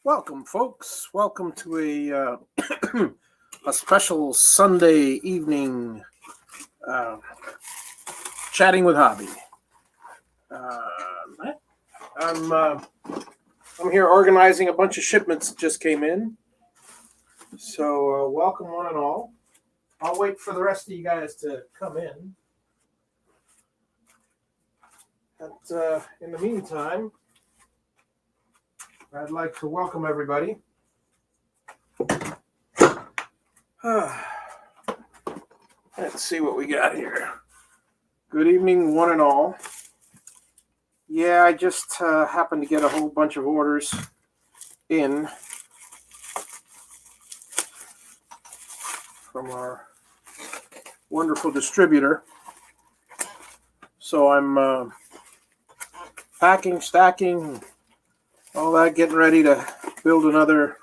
Welcome, folks. Welcome to a special Sunday evening chatting with Javi. I'm here organizing a bunch of shipments that just came in. So welcome one and all. I'll wait for the rest of you guys to come in. But in the meantime, I'd like to welcome everybody. Let's see what we got here. Good evening, one and all. Yeah, I just happened to get a whole bunch of orders in from our wonderful distributor. So I'm packing, stacking, all that, getting ready to build another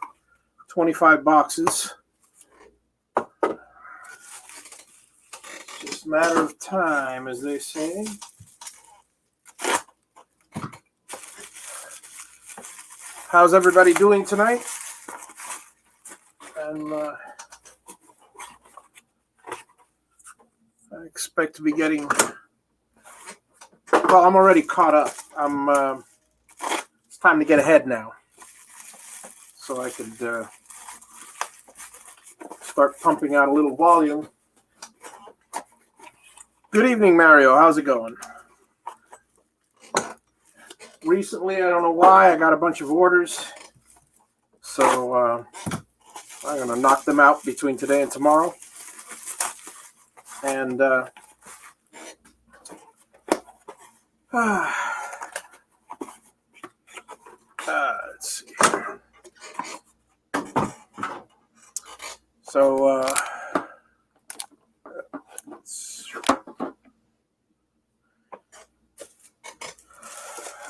25 boxes. It's just a matter of time, as they say. How's everybody doing tonight? And I expect to be getting... Well, I'm already caught up. It's time to get ahead now, so I could start pumping out a little volume. Good evening, Mario. How's it going? Recently, I don't know why, I got a bunch of orders, so I'm going to knock them out between today and tomorrow. And let's see here. So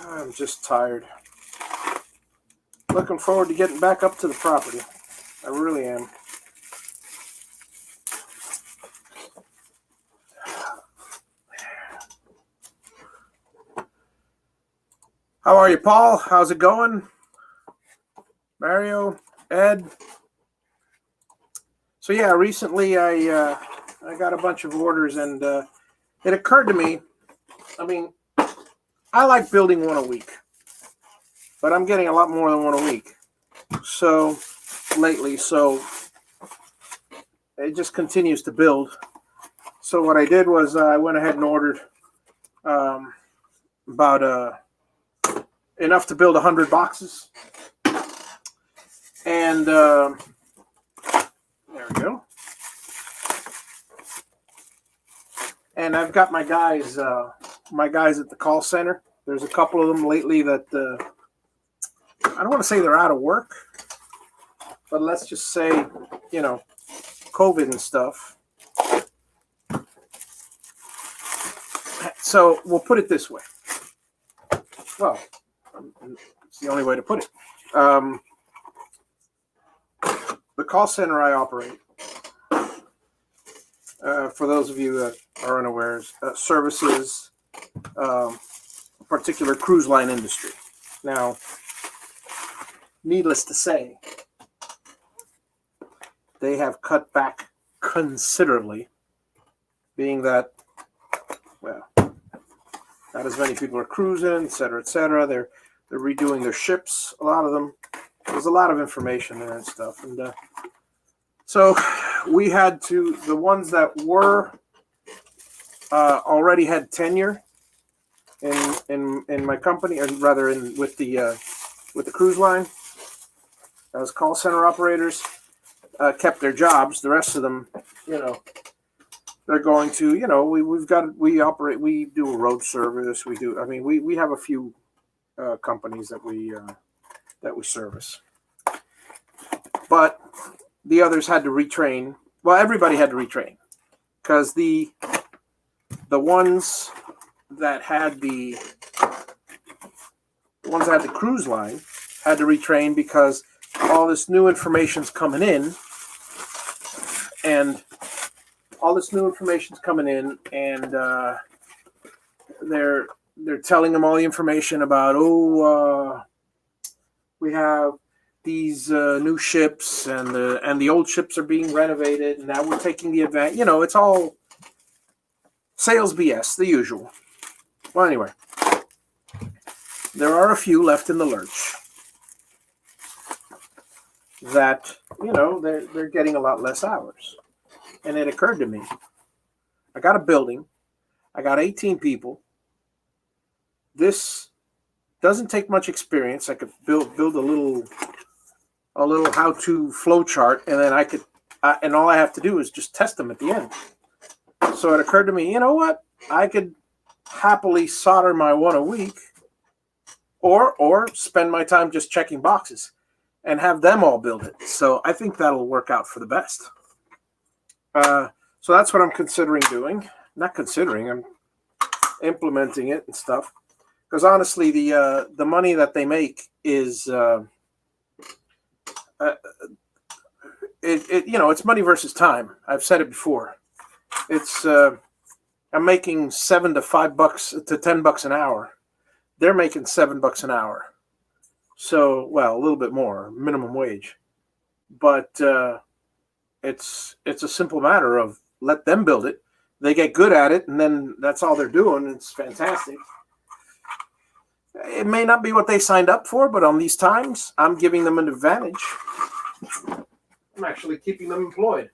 I'm just tired. Looking forward to getting back up to the property. I really am. How are you, Paul? How's it going? Mario, Ed. So yeah, recently I got a bunch of orders, and it occurred to me, I mean, I like building one a week, but I'm getting a lot more than one a week. So lately, so it just continues to build. So what I did was I went ahead and ordered about enough to build 100 boxes. And there we go. And I've got my guys at the call center. There's a couple of them lately that I don't want to say they're out of work, but let's just say, you know, COVID and stuff. So we'll put it this way. Well, it's the only way to put it. The call center I operate, for those of you that are unaware, services a particular cruise line industry. Now, needless to say, they have cut back considerably, being that, well, not as many people are cruising, et cetera, et cetera. They're redoing their ships, a lot of them. There's a lot of information there and stuff. And so we had to, the ones that were already had tenure in my company, or rather with the cruise line, as call center operators, kept their jobs. The rest of them, you know, they're going to, you know, we do a road service. We have a few companies that we service, but the others had to retrain. Well, everybody had to retrain, because the ones that had the cruise line had to retrain, because all this new information's coming in, and they're telling them all the information about, we have these new ships, and the old ships are being renovated, and now we're taking the advantage. It's all sales BS, the usual. Well, anyway, there are a few left in the lurch that they're getting a lot less hours, and it occurred to me, I got a building, I got 18 people. This doesn't take much experience. I could build a little how-to flow chart, and then and all I have to do is just test them at the end. So it occurred to me, you know what? I could happily solder my one a week, or spend my time just checking boxes and have them all build it. So I think that'll work out for the best. So that's what I'm considering doing. Not considering, I'm implementing it and stuff. Because honestly, the money that they make is it's money versus time. I've said it before. It's I'm making $7 to $5 to $10 an hour. They're making $7 an hour. So, well, a little bit more, minimum wage. But it's a simple matter of let them build it. They get good at it, and then that's all they're doing. It's fantastic. It may not be what they signed up for, but on these times, I'm giving them an advantage. I'm actually keeping them employed.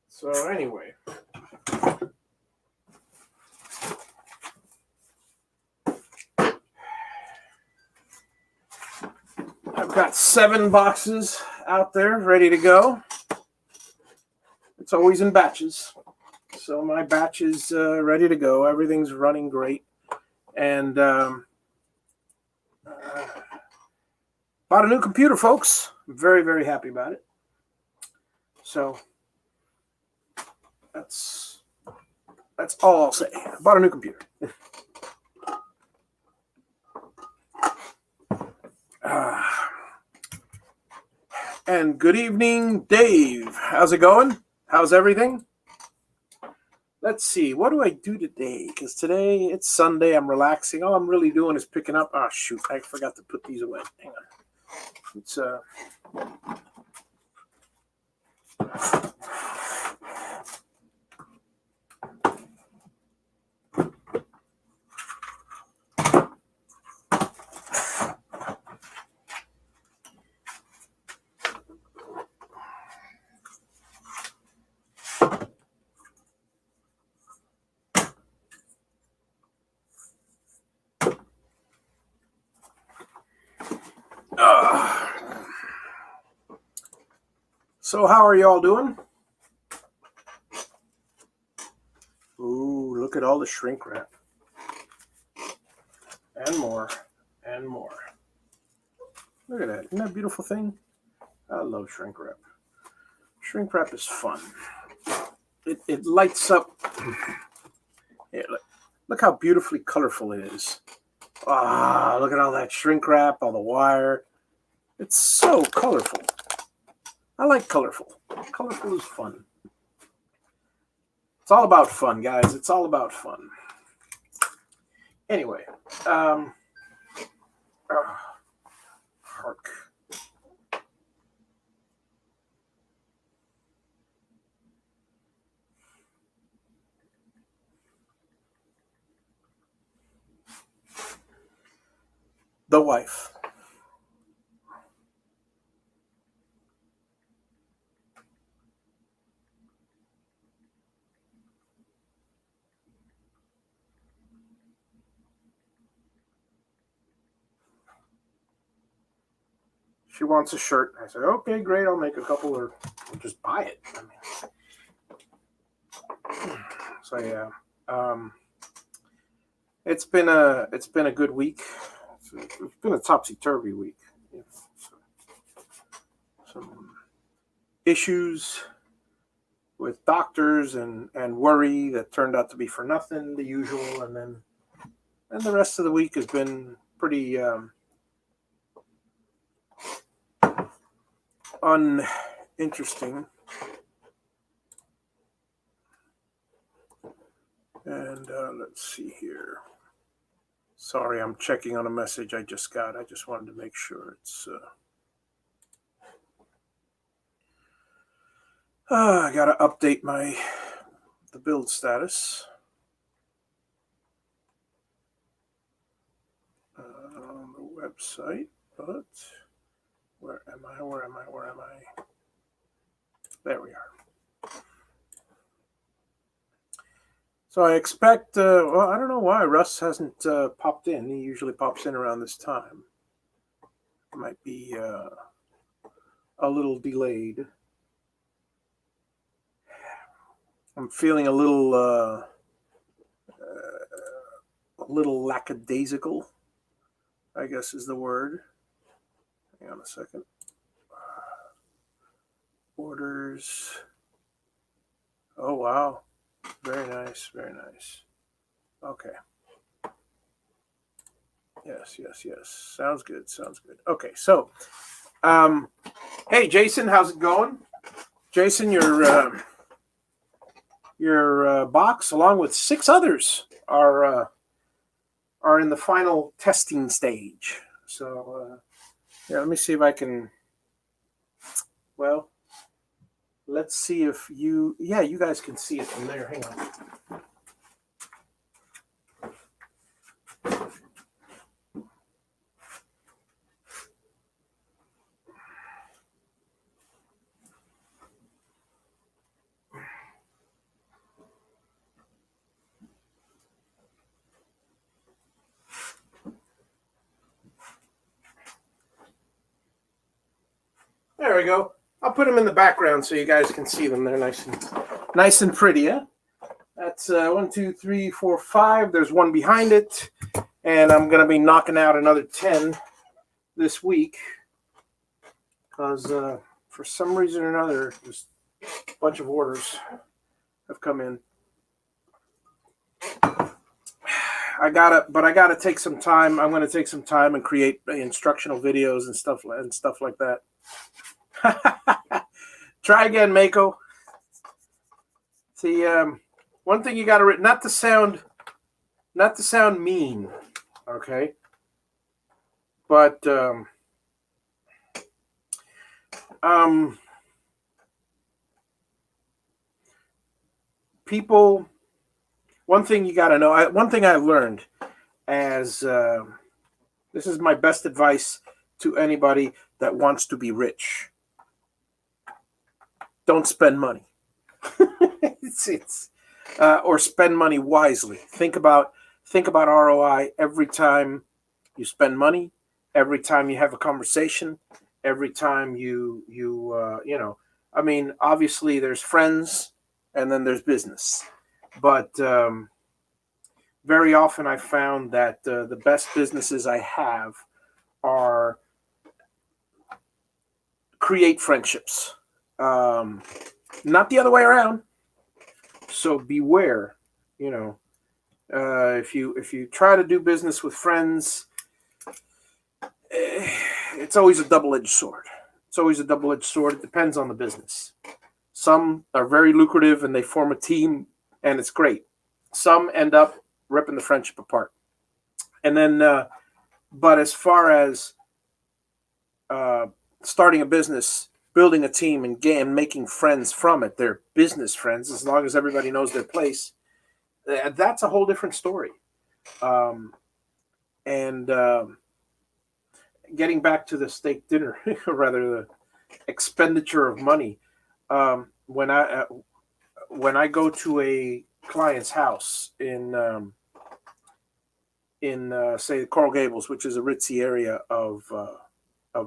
So anyway. I've got 7 boxes out there ready to go. It's always in batches. So my batch is ready to go. Everything's running great. And bought a new computer, folks. I'm very, very happy about it. So that's all I'll say. I bought a new computer. And good evening, Dave. How's it going? How's everything? Let's see. What do I do today? Because today it's Sunday. I'm relaxing. All I'm really doing is picking up. Oh, shoot. I forgot to put these away. Hang on. It's So how are y'all doing? Ooh, look at all the shrink wrap. And more. And more. Look at that. Isn't that a beautiful thing? I love shrink wrap. Shrink wrap is fun. It lights up. Yeah, look how beautifully colorful it is. Ah, look at all that shrink wrap, all the wire. It's so colorful. I like colorful. Colorful is fun. It's all about fun, guys. It's all about fun. Anyway, hark. The wife. She wants a shirt. I said, okay, great. I'll make a couple, or just buy it. So yeah, it's been a good week. It's been a topsy-turvy week. Some issues with doctors and worry that turned out to be for nothing, the usual, and the rest of the week has been pretty uninteresting. And let's see here. Sorry, I'm checking on a message I just got. I just wanted to make sure it's. I gotta update the build status on the website. But where am I? Where am I? Where am I? There we are. So I expect. Well, I don't know why Russ hasn't popped in. He usually pops in around this time. Might be a little delayed. I'm feeling a little lackadaisical, I guess is the word. Hang on a second. Orders. Oh, wow. Very nice. Very nice. Okay. Yes. Sounds good. Okay, so, hey, Jason, how's it going? Jason, your box, along with 6 others, are in the final testing stage. So, yeah, let me see if I can. Well, let's see if you guys can see it from there. Hang on. There we go. I'll put them in the background so you guys can see them. They're nice and pretty, yeah? That's 1, 2, 3, 4, 5. There's one behind it. And I'm going to be knocking out another 10 this week. Because for some reason or another, just a bunch of orders have come in. I gotta take some time. I'm going to take some time and create instructional videos and stuff like that. Try again, Mako. See, one thing you got to not to sound mean, okay? But people. One thing you got to know. One thing I've learned as this is my best advice to anybody that wants to be rich. Don't spend money. Or spend money wisely. Think about ROI every time you spend money, every time you have a conversation, every time you I mean, obviously there's friends and then there's business, but very often I found that the best businesses I have are create friendships. Not the other way around. So beware, if you try to do business with friends, it's always a double-edged sword. It depends on the business. Some are very lucrative and they form a team and it's great. Some end up ripping the friendship apart. And then, but as far as starting a business, building a team and making friends from it, they're business friends, as long as everybody knows their place, that's a whole different story. Getting back to the steak dinner, rather the expenditure of money, when I go to a client's house in say Coral Gables, which is a ritzy area of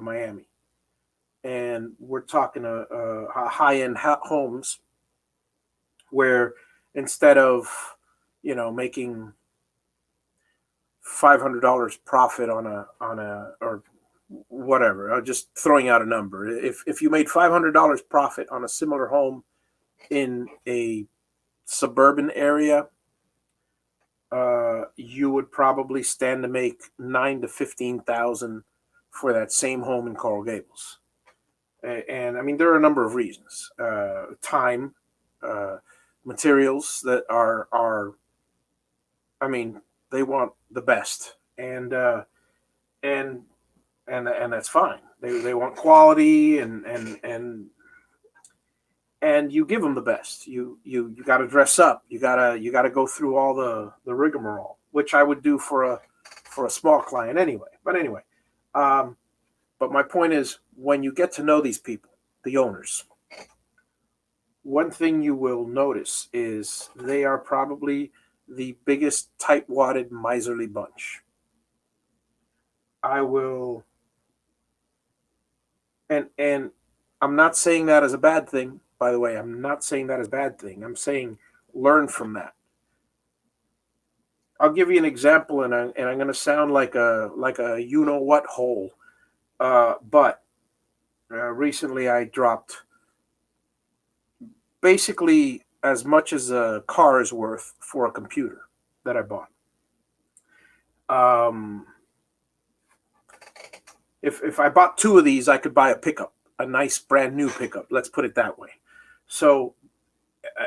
Miami, and we're talking high-end homes where instead of making $500 profit on a or whatever, just throwing out a number, if you made $500 profit on a similar home in a suburban area, you would probably stand to make $9,000 to $15,000 for that same home in Coral Gables. And I mean, there are a number of reasons: time, materials that are. I mean, they want the best, and and and that's fine. They want quality, and you give them the best. You got to dress up. You gotta go through all the rigmarole, which I would do for a small client anyway. But anyway, um, but my point is, when you get to know these people, the owners, one thing you will notice is they are probably the biggest tight-wadded miserly bunch. I will, and I'm not saying that as a bad thing. By the way, I'm not saying that as a bad thing. I'm saying learn from that. I'll give you an example, and I'm going to sound like a you know what hole. But recently I dropped basically as much as a car is worth for a computer that I bought. Um, if I bought two of these, I could buy a pickup, a nice brand new pickup. Let's put it that way. So uh,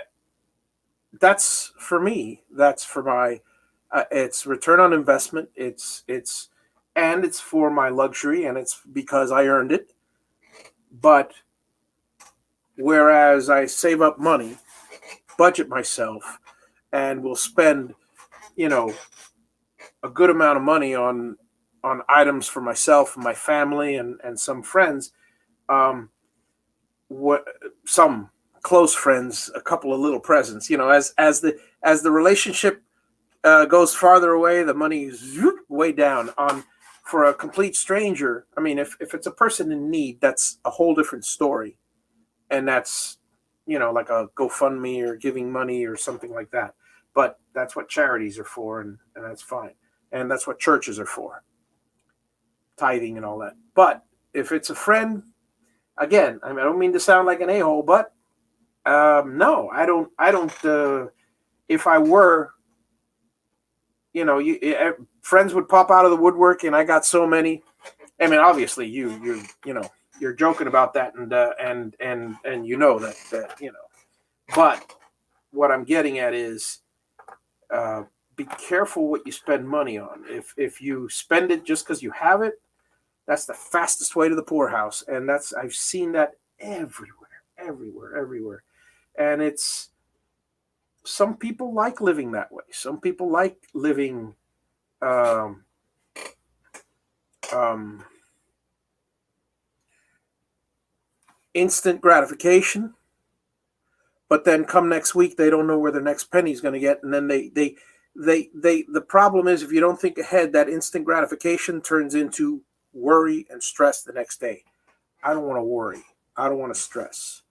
that's for me. That's for my. It's return on investment. And it's for my luxury, and it's because I earned it. But whereas I save up money, budget myself, and will spend, you know, a good amount of money on items for myself and my family and some friends. Um, what some close friends, a couple of little presents. As the relationship goes farther away, the money is way down. On For a complete stranger, I mean, if it's a person in need, that's a whole different story, and that's like a GoFundMe or giving money or something like that. But that's what charities are for, and that's fine, and that's what churches are for, tithing and all that. But if it's a friend, again, I mean, I don't mean to sound like an a-hole, but no, I don't. If I were, friends would pop out of the woodwork, and I got so many. I mean, obviously, you're joking about that, and that. But what I'm getting at is, uh, be careful what you spend money on. If you spend it just because you have it, that's the fastest way to the poorhouse, and I've seen that everywhere, everywhere, everywhere, and it's some people like living that way. Some people like living um, um, instant gratification, but then come next week they don't know where their next penny is going to get, and then the problem is, if you don't think ahead, that instant gratification turns into worry and stress the next day. I don't want to worry. I don't want to stress.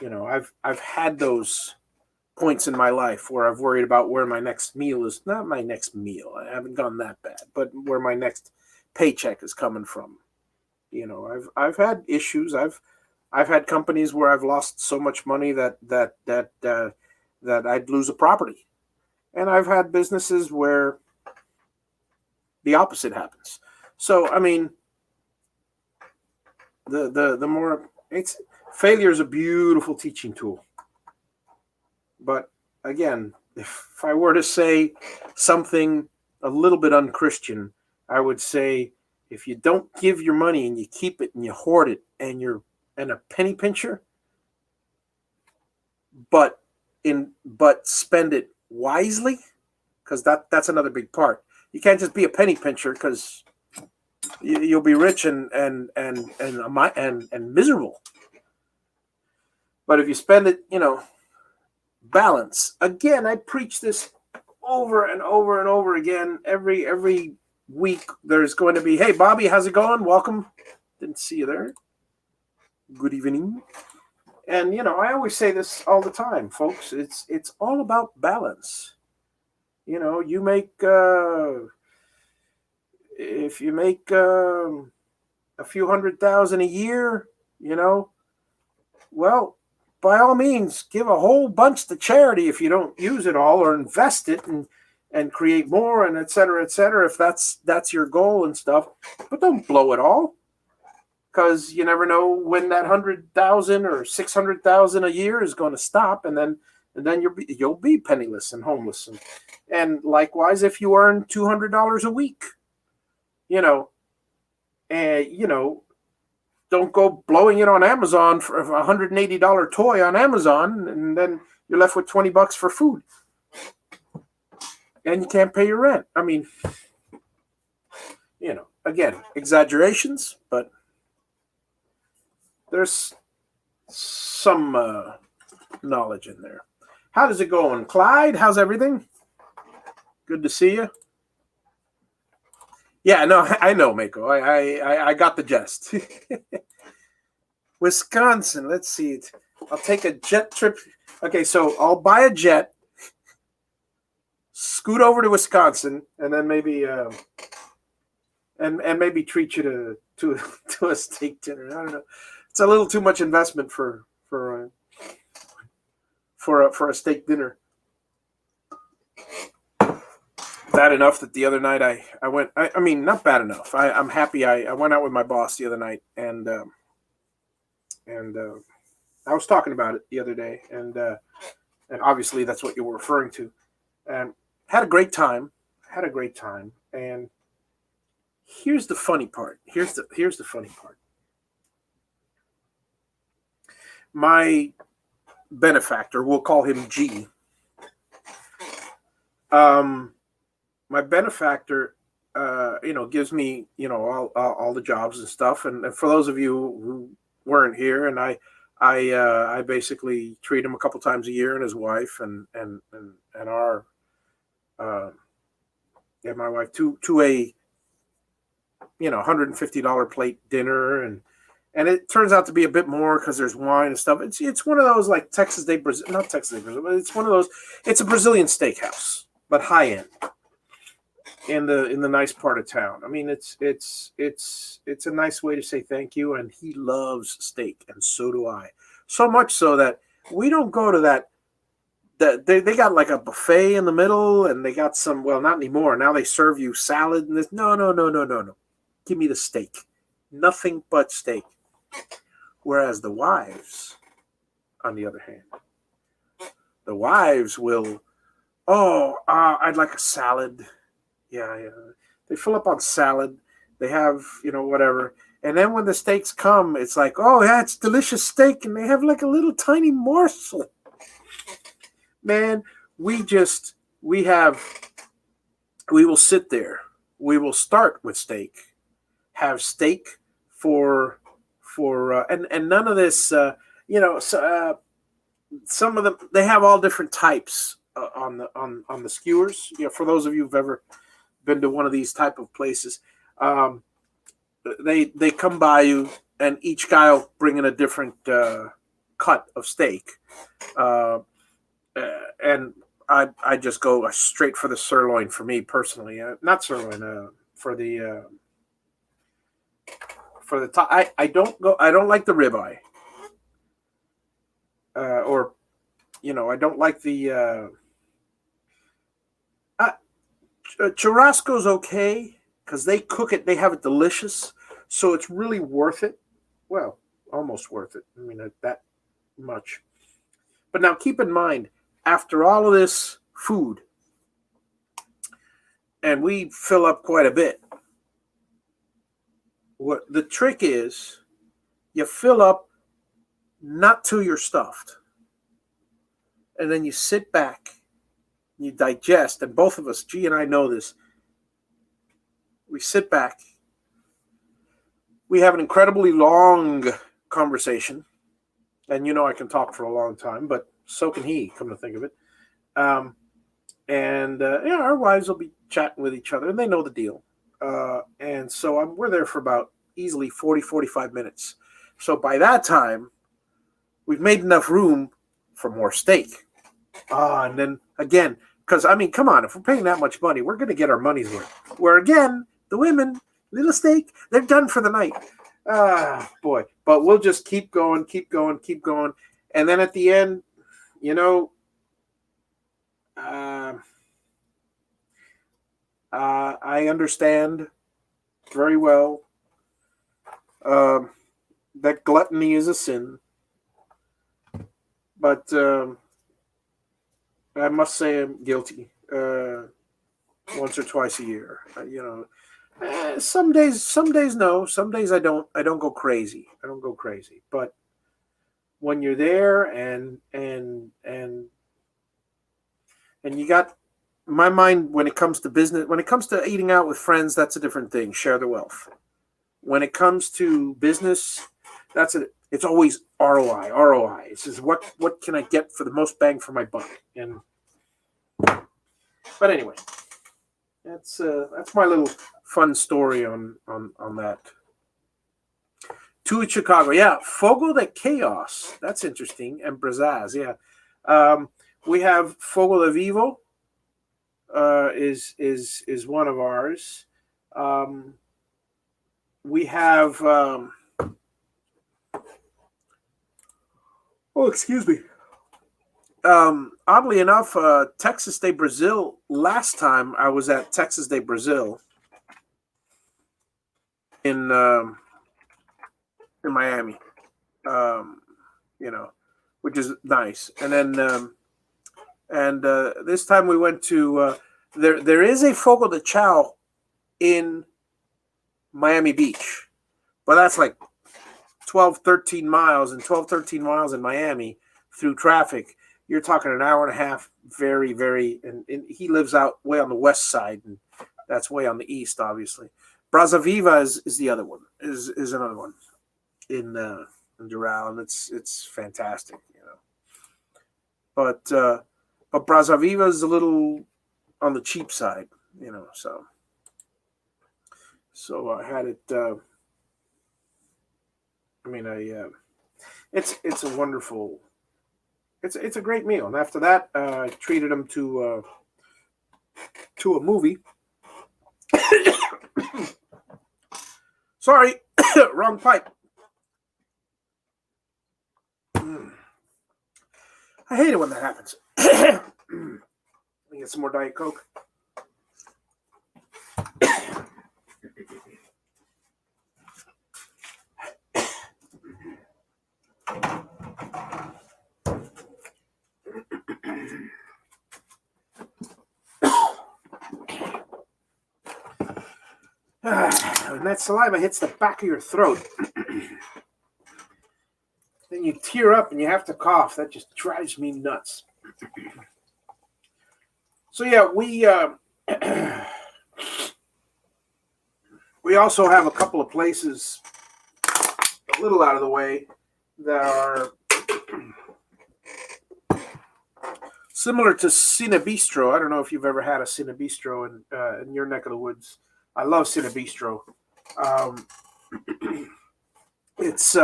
I've had those points in my life where I've worried about where my next meal is. Not my next meal. I haven't gone that bad, but where my next paycheck is coming from. I've had issues. I've had companies where I've lost so much money that I'd lose a property, and I've had businesses where the opposite happens. So I mean, the more it's failure is a beautiful teaching tool. But again, if I were to say something a little bit unchristian, I would say, if you don't give your money and you keep it and you hoard it and you're a penny pincher, but spend it wisely, because that's another big part. You can't just be a penny pincher, because you'll be rich and miserable. But if you spend it, balance. Again, I preach this over and over and over again. Every week there's going to be, hey Bobby, how's it going? Welcome. Didn't see you there. Good evening. And I always say this all the time, folks. It's all about balance. You make if you make a few $100,000 a year, well, by all means, give a whole bunch to charity if you don't use it all, or invest it and create more, and et cetera, if that's your goal and stuff. But don't blow it all, because you never know when that 100,000 or 600,000 a year is going to stop, and then you'll be penniless and homeless. And likewise, if you earn $200 a week, you know, and don't go blowing it on Amazon for a $180 toy on Amazon, and then you're left with $20 for food, and you can't pay your rent. I mean, again, exaggerations, but there's some knowledge in there. How does it go, Clyde? How's everything? Good to see you. Yeah, no, I know, Mako. I got the jest. Wisconsin. Let's see. I'll take a jet trip. Okay, so I'll buy a jet, scoot over to Wisconsin, and then maybe and maybe treat you to a steak dinner. I don't know. It's a little too much investment for a steak dinner. Bad enough that the other night I went. I mean, not bad enough. I'm happy. I went out with my boss the other night, and I was talking about it the other day, and obviously that's what you were referring to. And had a great time. And here's the funny part. Here's the funny part. My benefactor, we'll call him G. My benefactor, gives me, all the jobs and stuff. And for those of you who weren't here, and I basically treat him a couple times a year, and his wife and our my wife to a $150 plate dinner, and it turns out to be a bit more because there's wine and stuff. It's one of those like Texas Day Brazil, not Texas Day Brazil, but it's one of those. It's a Brazilian steakhouse, but high end in the nice part of town. I mean, it's a nice way to say thank you, and he loves steak, and so do I. So much so that we don't go to that. They got like a buffet in the middle, and they got some. Well, not anymore. Now they serve you salad and this. No. Give me the steak. Nothing but steak. Whereas the wives, on the other hand, the wives will, I'd like a salad. Yeah. They fill up on salad. They have, whatever. And then when the steaks come, it's like, oh, yeah, it's delicious steak. And they have like a little tiny morsel. Man, we will sit there. We will start with steak, have steak and none of this, some of them, they have all different types on the skewers. For those of you who've ever been to one of these type of places, they come by you, and each guy will bring in a different cut of steak. And I just go straight for the sirloin for me personally. Not sirloin, for the top. I don't like the ribeye. I don't like the churrasco's okay because they cook it. They have it delicious, so it's really worth it. Well, almost worth it. I mean, that much. But now keep in mind, after all of this food, and we fill up quite a bit, what the trick is, you fill up not till you're stuffed. And then you sit back, you digest, and both of us, G and I know this, we sit back, we have an incredibly long conversation, and I can talk for a long time, but so can he, come to think of it. Our wives will be chatting with each other, and they know the deal. And so we're there for about easily 40, 45 minutes. So by that time, we've made enough room for more steak. And then again, because, I mean, come on, if we're paying that much money, we're going to get our money's worth. Where again, the women, little steak, they're done for the night. Boy. But we'll just keep going. And then at the end, I understand very well that gluttony is a sin, but I must say I'm guilty once or twice a year. Some days no. Some days I don't go crazy. I don't go crazy. But when you're there and you got my mind when it comes to business, when it comes to eating out with friends, that's a different thing. Share the wealth. When it comes to business, it's always ROI, ROI. It's just what can I get for the most bang for my buck? And but anyway, that's my little fun story on that. Two in Chicago, yeah. Fogo de Chaos, that's interesting, and Brazaz, yeah. We have Fogo de Vivo, is one of ours. Um, we have oh, excuse me. Oddly enough, Texas de Brazil. Last time I was at Texas de Brazil in Miami, um, you know, which is nice. And then this time we went to there. There is a Fogo de Chao in Miami Beach, but that's like 12, 13 miles, and 12, 13 miles in Miami through traffic. You're talking an hour and a half. Very, very, and he lives out way on the west side, and that's way on the east, obviously. Brasa Viva is the other one. Is another one in Doral, and it's fantastic, you know. But Brasa Viva is a little on the cheap side, you know. So I had it. I mean, it's a wonderful. It's a great meal, and after that, I treated him to a movie. Sorry, wrong pipe. I hate it when that happens. Let me get some more Diet Coke. When that saliva hits the back of your throat, then you tear up and you have to cough. That just drives me nuts. So yeah, we also have a couple of places a little out of the way that are similar to Cine Bistro. I don't know if you've ever had a Cine Bistro in your neck of the woods. I love Cine Bistro. It's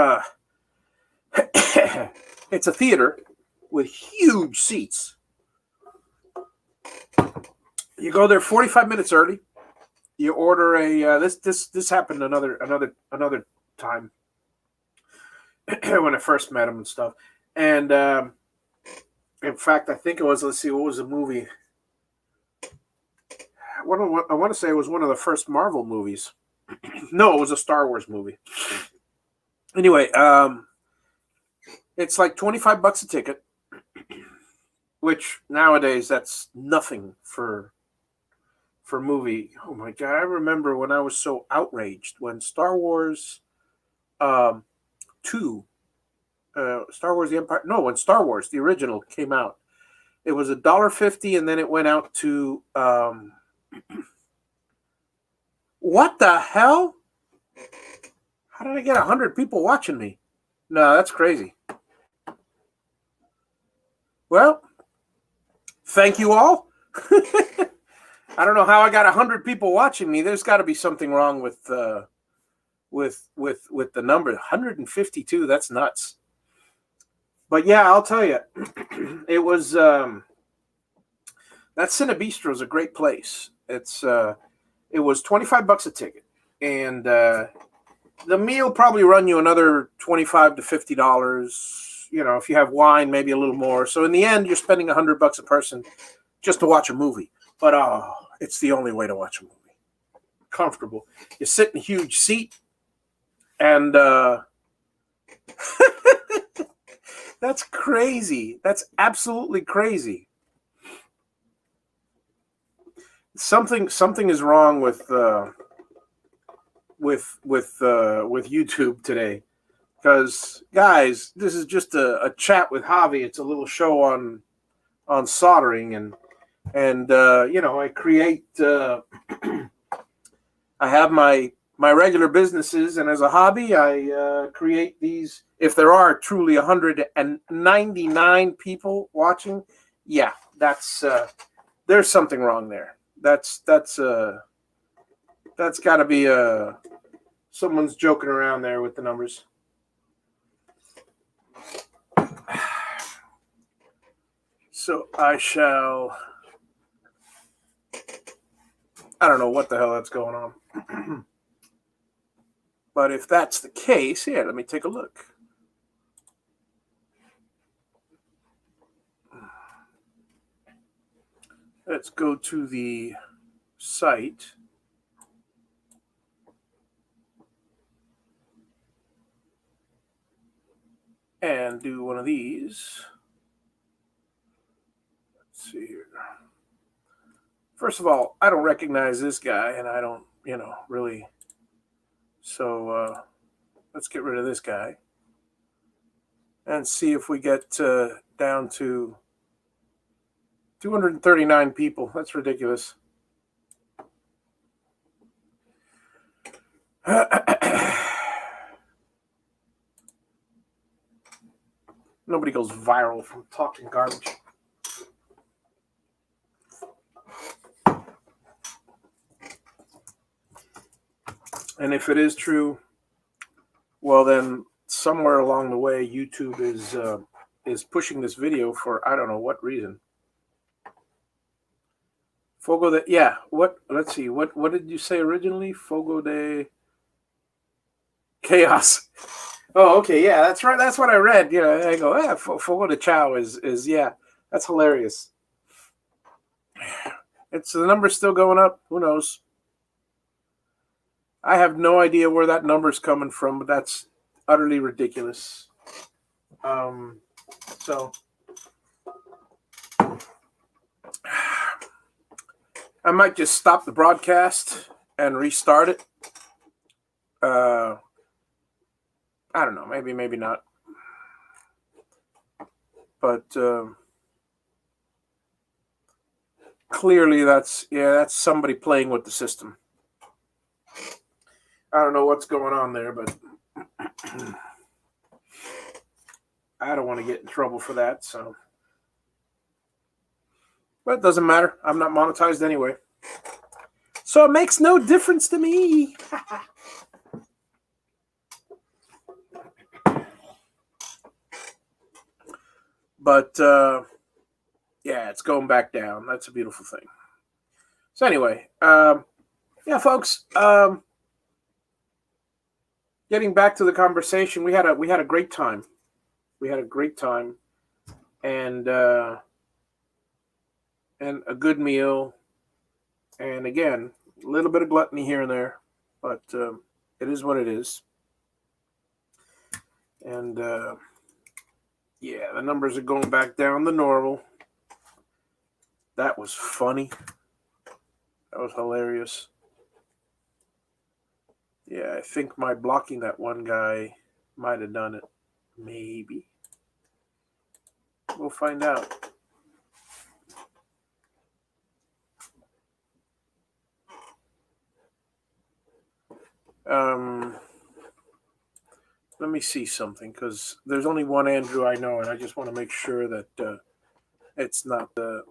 it's a theater with huge seats. You go there 45 minutes early. You order a this happened another time when I first met him and stuff. And in fact, I think it was, let's see, what was the movie? I want to say it was one of the first Marvel movies. No, it was a Star Wars movie. Anyway, it's like $25 a ticket, which nowadays that's nothing for movie. Oh my God, I remember when I was so outraged when Star Wars 2, Star Wars the Empire, no, when Star Wars the original came out, it was $1.50, and then it went out to what the hell? How did I get 100 people watching me? No, that's crazy. Well, thank you all. I don't know how I got 100 people watching me. There's got to be something wrong with the number. 152. That's nuts. But yeah, I'll tell you, it was that Cine Bistro is a great place. It was $25 a ticket, and the meal probably run you another $25 to $50. You know, if you have wine, maybe a little more. So in the end, you're spending $100 a person just to watch a movie. But it's the only way to watch a movie. Comfortable. You sit in a huge seat, and that's crazy. That's absolutely crazy. Something is wrong with with YouTube today. Because, guys, this is just a chat with Javi. It's a little show on soldering, and I create. I have my regular businesses, and as a hobby, I create these. If there are truly 199 people watching, yeah, that's there's something wrong there. That's got to be someone's joking around there with the numbers. So I don't know what the hell that's going on. But if that's the case, yeah, let me take a look. Let's go to the site. And do one of these. Let's see here. First of all, I don't recognize this guy, and I don't, really. So let's get rid of this guy and see if we get down to 239 people. That's ridiculous. Nobody goes viral from talking garbage. And if it is true, well then somewhere along the way YouTube is pushing this video for I don't know what reason. Fogo de what? Let's see. What did you say originally? Fogo de Chaos. Oh, okay, yeah, that's right. That's what I read. I go, Fogo de Chao is yeah, that's hilarious. It's the number's still going up. Who knows? I have no idea where that number's coming from, but that's utterly ridiculous. So I might just stop the broadcast and restart it. I don't know. Maybe not. But clearly that's somebody playing with the system. I don't know what's going on there, but I don't want to get in trouble for that. So, but it doesn't matter. I'm not monetized anyway, so it makes no difference to me. But yeah, it's going back down. That's a beautiful thing. So anyway, yeah, folks. Getting back to the conversation, we had a great time. We had a great time, and a good meal, and again, a little bit of gluttony here and there, but it is what it is. And yeah, the numbers are going back down to normal. That was funny. That was hilarious. Yeah, I think my blocking that one guy might have done it. Maybe. We'll find out. Let me see something, because there's only one Andrew I know, and I just want to make sure that it's not the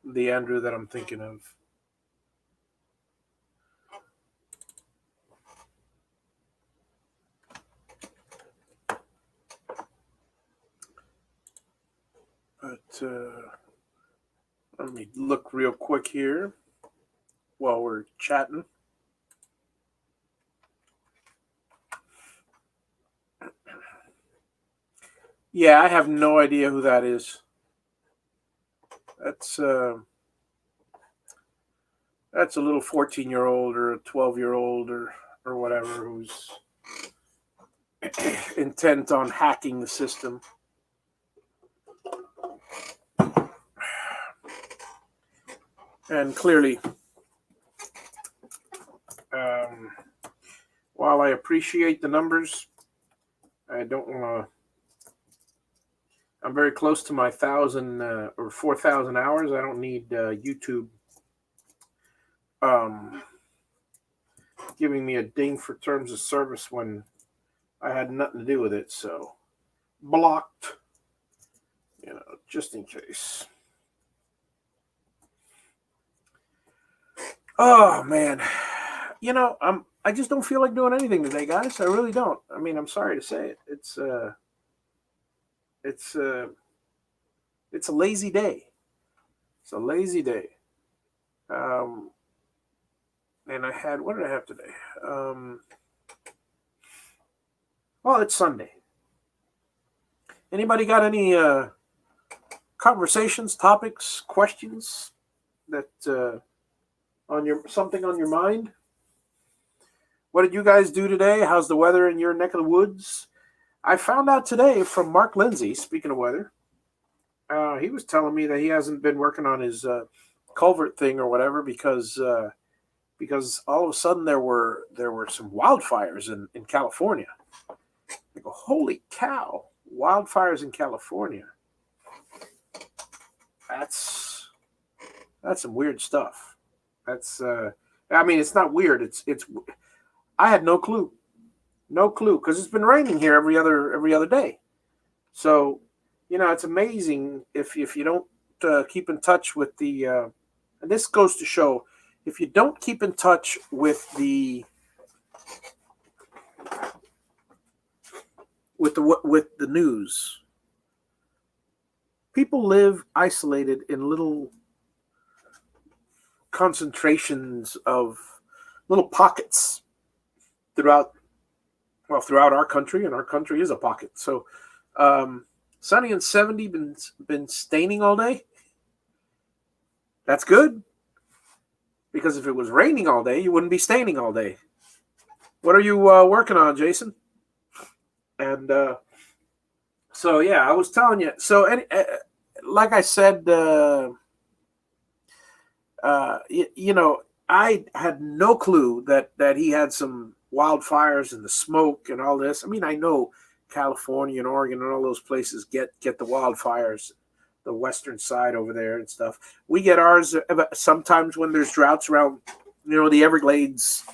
the Andrew that I'm thinking of. But let me look real quick here while we're chatting. Yeah, I have no idea who that is. That's a little 14-year-old or a 12-year-old or whatever who's intent on hacking the system. And clearly Um, while I appreciate the numbers, I don't want to. I'm very close to my 1,000 or 4,000 hours. I don't need YouTube um, giving me a ding for terms of service when I had nothing to do with it. So blocked, just in case. Oh man, I just don't feel like doing anything today, guys. I really don't. I mean, I'm sorry to say it. It's it's a lazy day. It's a lazy day. Um, and what did I have today? Well, it's Sunday. Anybody got any conversations, topics, questions that something on your mind? What did you guys do today? How's the weather in your neck of the woods? I found out today from Mark Lindsay, speaking of weather, he was telling me that he hasn't been working on his culvert thing or whatever because all of a sudden there were some wildfires in California. I go, holy cow, wildfires in California. That's some weird stuff. It's not weird. It's I had no clue because it's been raining here every other day. So, it's amazing if you don't keep in touch with the and this goes to show if you don't keep in touch with the news, people live isolated in little concentrations of little pockets throughout our country, and our country is a pocket. So, sunny and 70, been staining all day. That's good, because if it was raining all day, you wouldn't be staining all day. What are you working on, Jason? And so yeah, I was telling you. So like I said, I had no clue that he had some wildfires and the smoke and all this. I mean, I know California and Oregon and all those places get the wildfires, the western side over there and stuff. We get ours sometimes when there's droughts around. The Everglades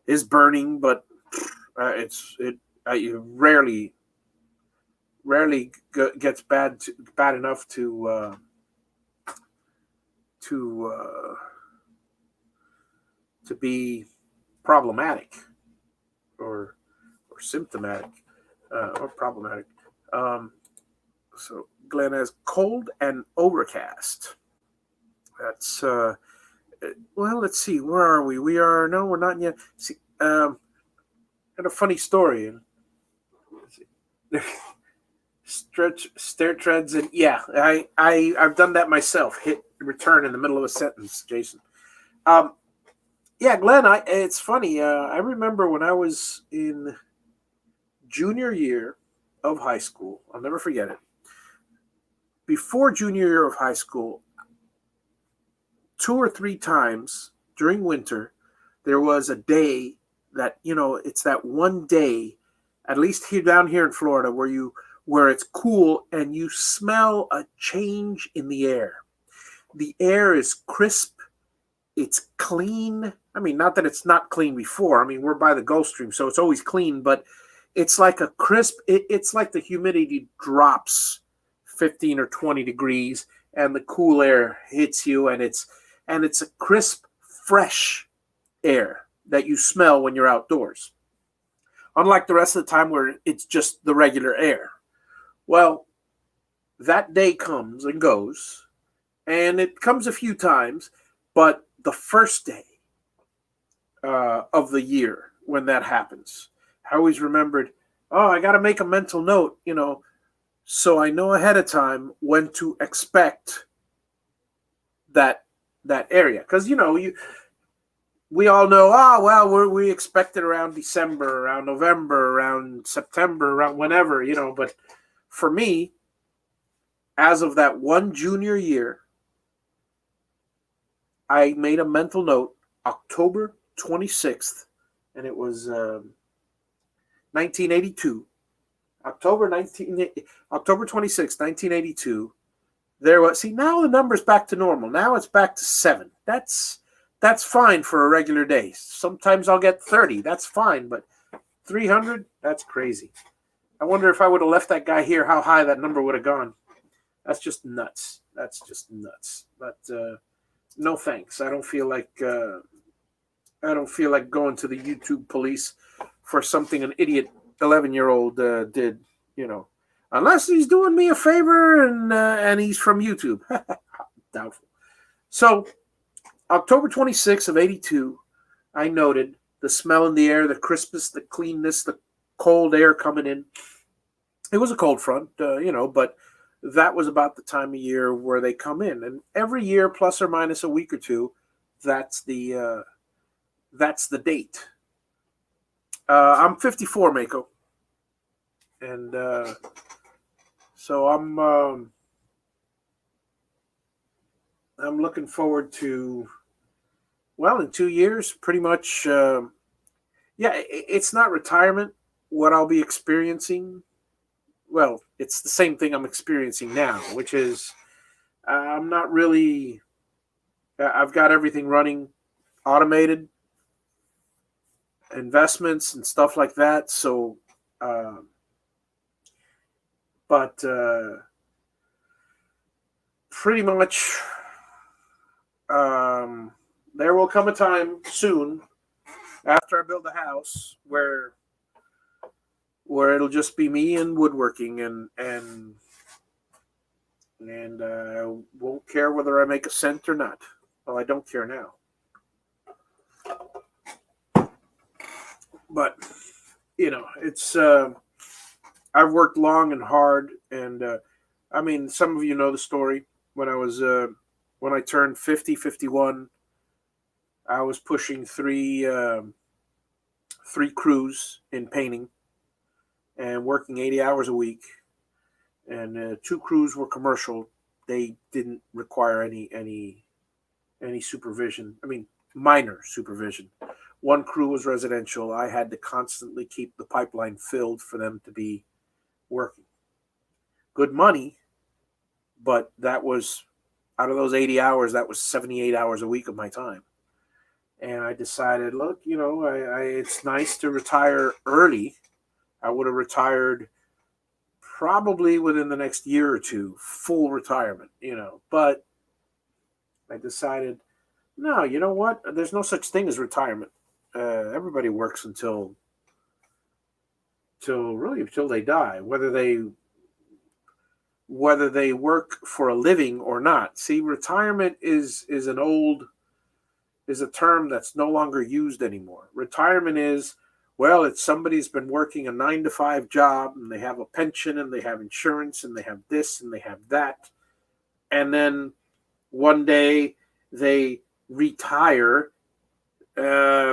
is burning, but it rarely gets bad enough to be problematic or symptomatic or problematic. So Glenn has cold and overcast. That's well, let's see, where are we? We're not yet. See, got a funny story. Stair treads, and yeah, I've done that myself. Hit return in the middle of a sentence, Jason. Yeah, Glenn, it's funny. I remember when I was in junior year of high school. I'll never forget it. Before junior year of high school, 2 or 3 times during winter, there was a day that, it's that one day, at least down here in Florida, where it's cool and you smell a change in the air. The air is crisp. It's clean. I mean, not that it's not clean before. I mean, we're by the Gulf Stream, so it's always clean, but it's like a crisp, it's like the humidity drops 15 or 20 degrees and the cool air hits you, and it's a crisp, fresh air that you smell when you're outdoors. Unlike the rest of the time where it's just the regular air. Well, that day comes and goes, and it comes a few times, but the first day of the year when that happens, I always remembered, I got to make a mental note, so I know ahead of time when to expect that area. Because, we all know, we expect it around December, around November, around September, around whenever, but for me, as of that one junior year, I made a mental note, October 26th and it was 1982, October 26, 1982. There was, see, now the number's back to normal. Now it's back to 7. That's fine for a regular day. Sometimes I'll get 30. That's fine, but 300, that's crazy. I wonder if I would have left that guy here, how high that number would have gone. That's just nuts. That's just nuts. But no thanks. I don't feel like going to the YouTube police for something an idiot 11-year-old did. Unless he's doing me a favor and he's from YouTube. Doubtful. So October 26th of 82, I noted the smell in the air, the crispness, the cleanness, the cold air coming in. It was a cold front, but that was about the time of year where they come in. And every year, plus or minus a week or two, that's the date. I'm 54, Mako. And so I'm looking forward to, well, in 2 years, pretty much, it's not retirement, what I'll be experiencing. Well, it's the same thing I'm experiencing now, which is I'm not really, I've got everything running automated, investments and stuff like that. So, but pretty much there will come a time soon after I build a house where it'll just be me and woodworking and won't care whether I make a cent or not. Well, I don't care now. But it's I've worked long and hard, and I mean, some of you know the story. When I turned 50, 51, I was pushing three crews in painting and working 80 hours a week, and 2 crews were commercial. They didn't require any supervision. I mean, minor supervision. 1 crew was residential. I had to constantly keep the pipeline filled for them to be working. Good money, but that was, out of those 80 hours, that was 78 hours a week of my time. And I decided, look, it's nice to retire early. I would have retired probably within the next year or two, full retirement, but I decided, no, you know what? There's no such thing as retirement. Everybody works until they die, whether they work for a living or not. See, retirement is a term that's no longer used anymore. Retirement is, well, it's somebody's been working a 9-to-5 job, and they have a pension, and they have insurance, and they have this, and they have that, and then one day they retire,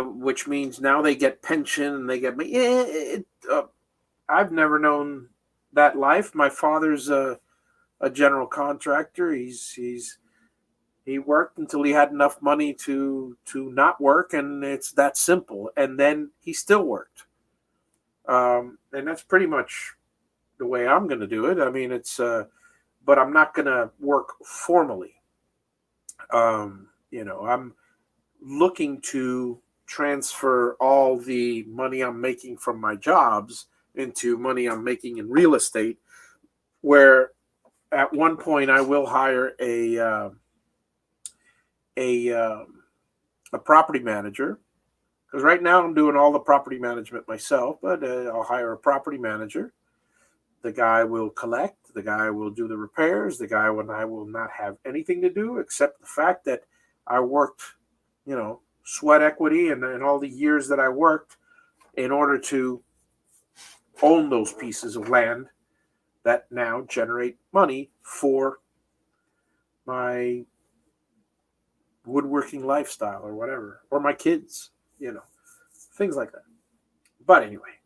which means now they get pension and they get. I've never known that life. My father's a general contractor. He worked until he had enough money to not work, and it's that simple. And then he still worked, and that's pretty much the way I'm going to do it. I mean, it's but I'm not going to work formally. I'm looking to transfer all the money I'm making from my jobs into money I'm making in real estate, where at one point I will hire a property manager, because right now I'm doing all the property management myself, but I'll hire a property manager. The guy will collect, the guy will do the repairs, the guy and I will not have anything to do except the fact that I worked, sweat equity and all the years that I worked in order to own those pieces of land that now generate money for my woodworking lifestyle or whatever, or my kids, things like that. But anyway,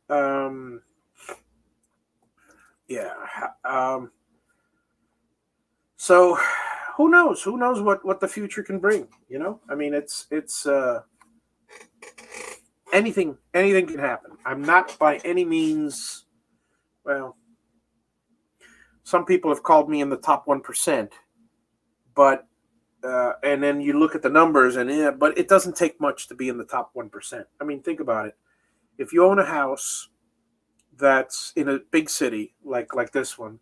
so who knows what the future can bring, I mean, it's anything can happen. I'm not by any means, well, some people have called me in the top 1%, but and then you look at the numbers, and but it doesn't take much to be in the top 1%. I mean, think about it. If you own a house that's in a big city like this one,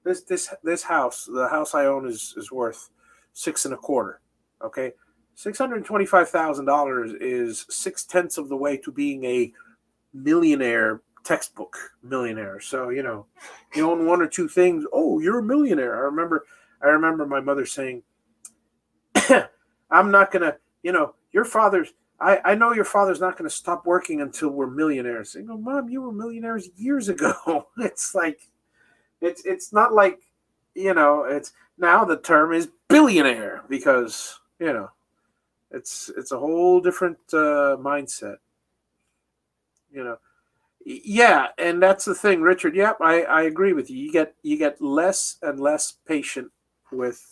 this house, the house I own is worth 6.25. Okay, $625,000 is 6/10 of the way to being a millionaire, textbook millionaire. So you own one or two things. Oh, you're a millionaire. I remember my mother saying, I'm not gonna, your father's. I know your father's not going to stop working until we're millionaires. I go, Mom, you were millionaires years ago. It's like, it's not like, it's now the term is billionaire because it's a whole different mindset. Yeah, and that's the thing, Richard. Yep, I agree with you. You get less and less patient with.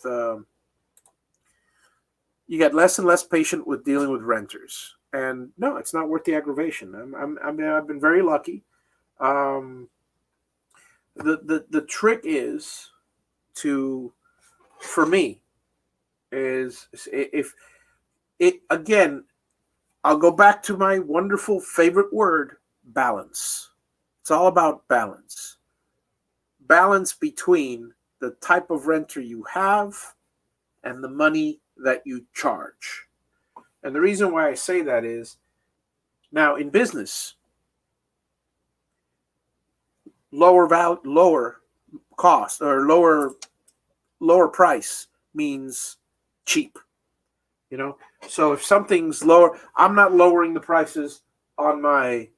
You get less and less patient with dealing with renters, and no, it's not worth the aggravation. I've been very lucky. Um, the trick is for me, is if it again, I'll go back to my wonderful favorite word, balance. It's all about balance. Balance between the type of renter you have and the money that you charge. And the reason why I say that is, now in business, lower cost or lower price means cheap. So if something's lower, I'm not lowering the prices on my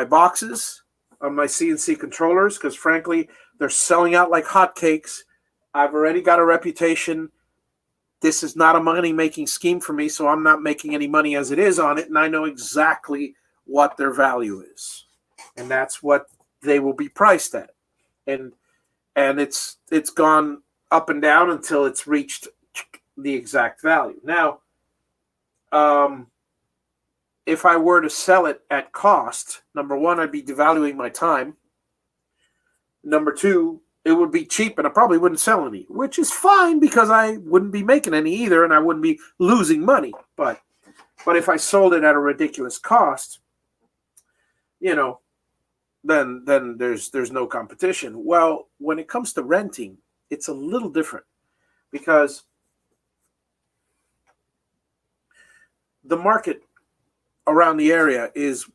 boxes, on my CNC controllers, because frankly, they're selling out like hotcakes. I've already got a reputation. This is not a money-making scheme for me, so I'm not making any money as it is on it, and I know exactly what their value is, and that's what they will be priced at, and it's gone up and down until it's reached the exact value. Now, if I were to sell it at cost, number one, I'd be devaluing my time. Number two, it would be cheap and I probably wouldn't sell any, which is fine because I wouldn't be making any either and I wouldn't be losing money. But if I sold it at a ridiculous cost, then there's no competition. Well, when it comes to renting, it's a little different because the market around the area is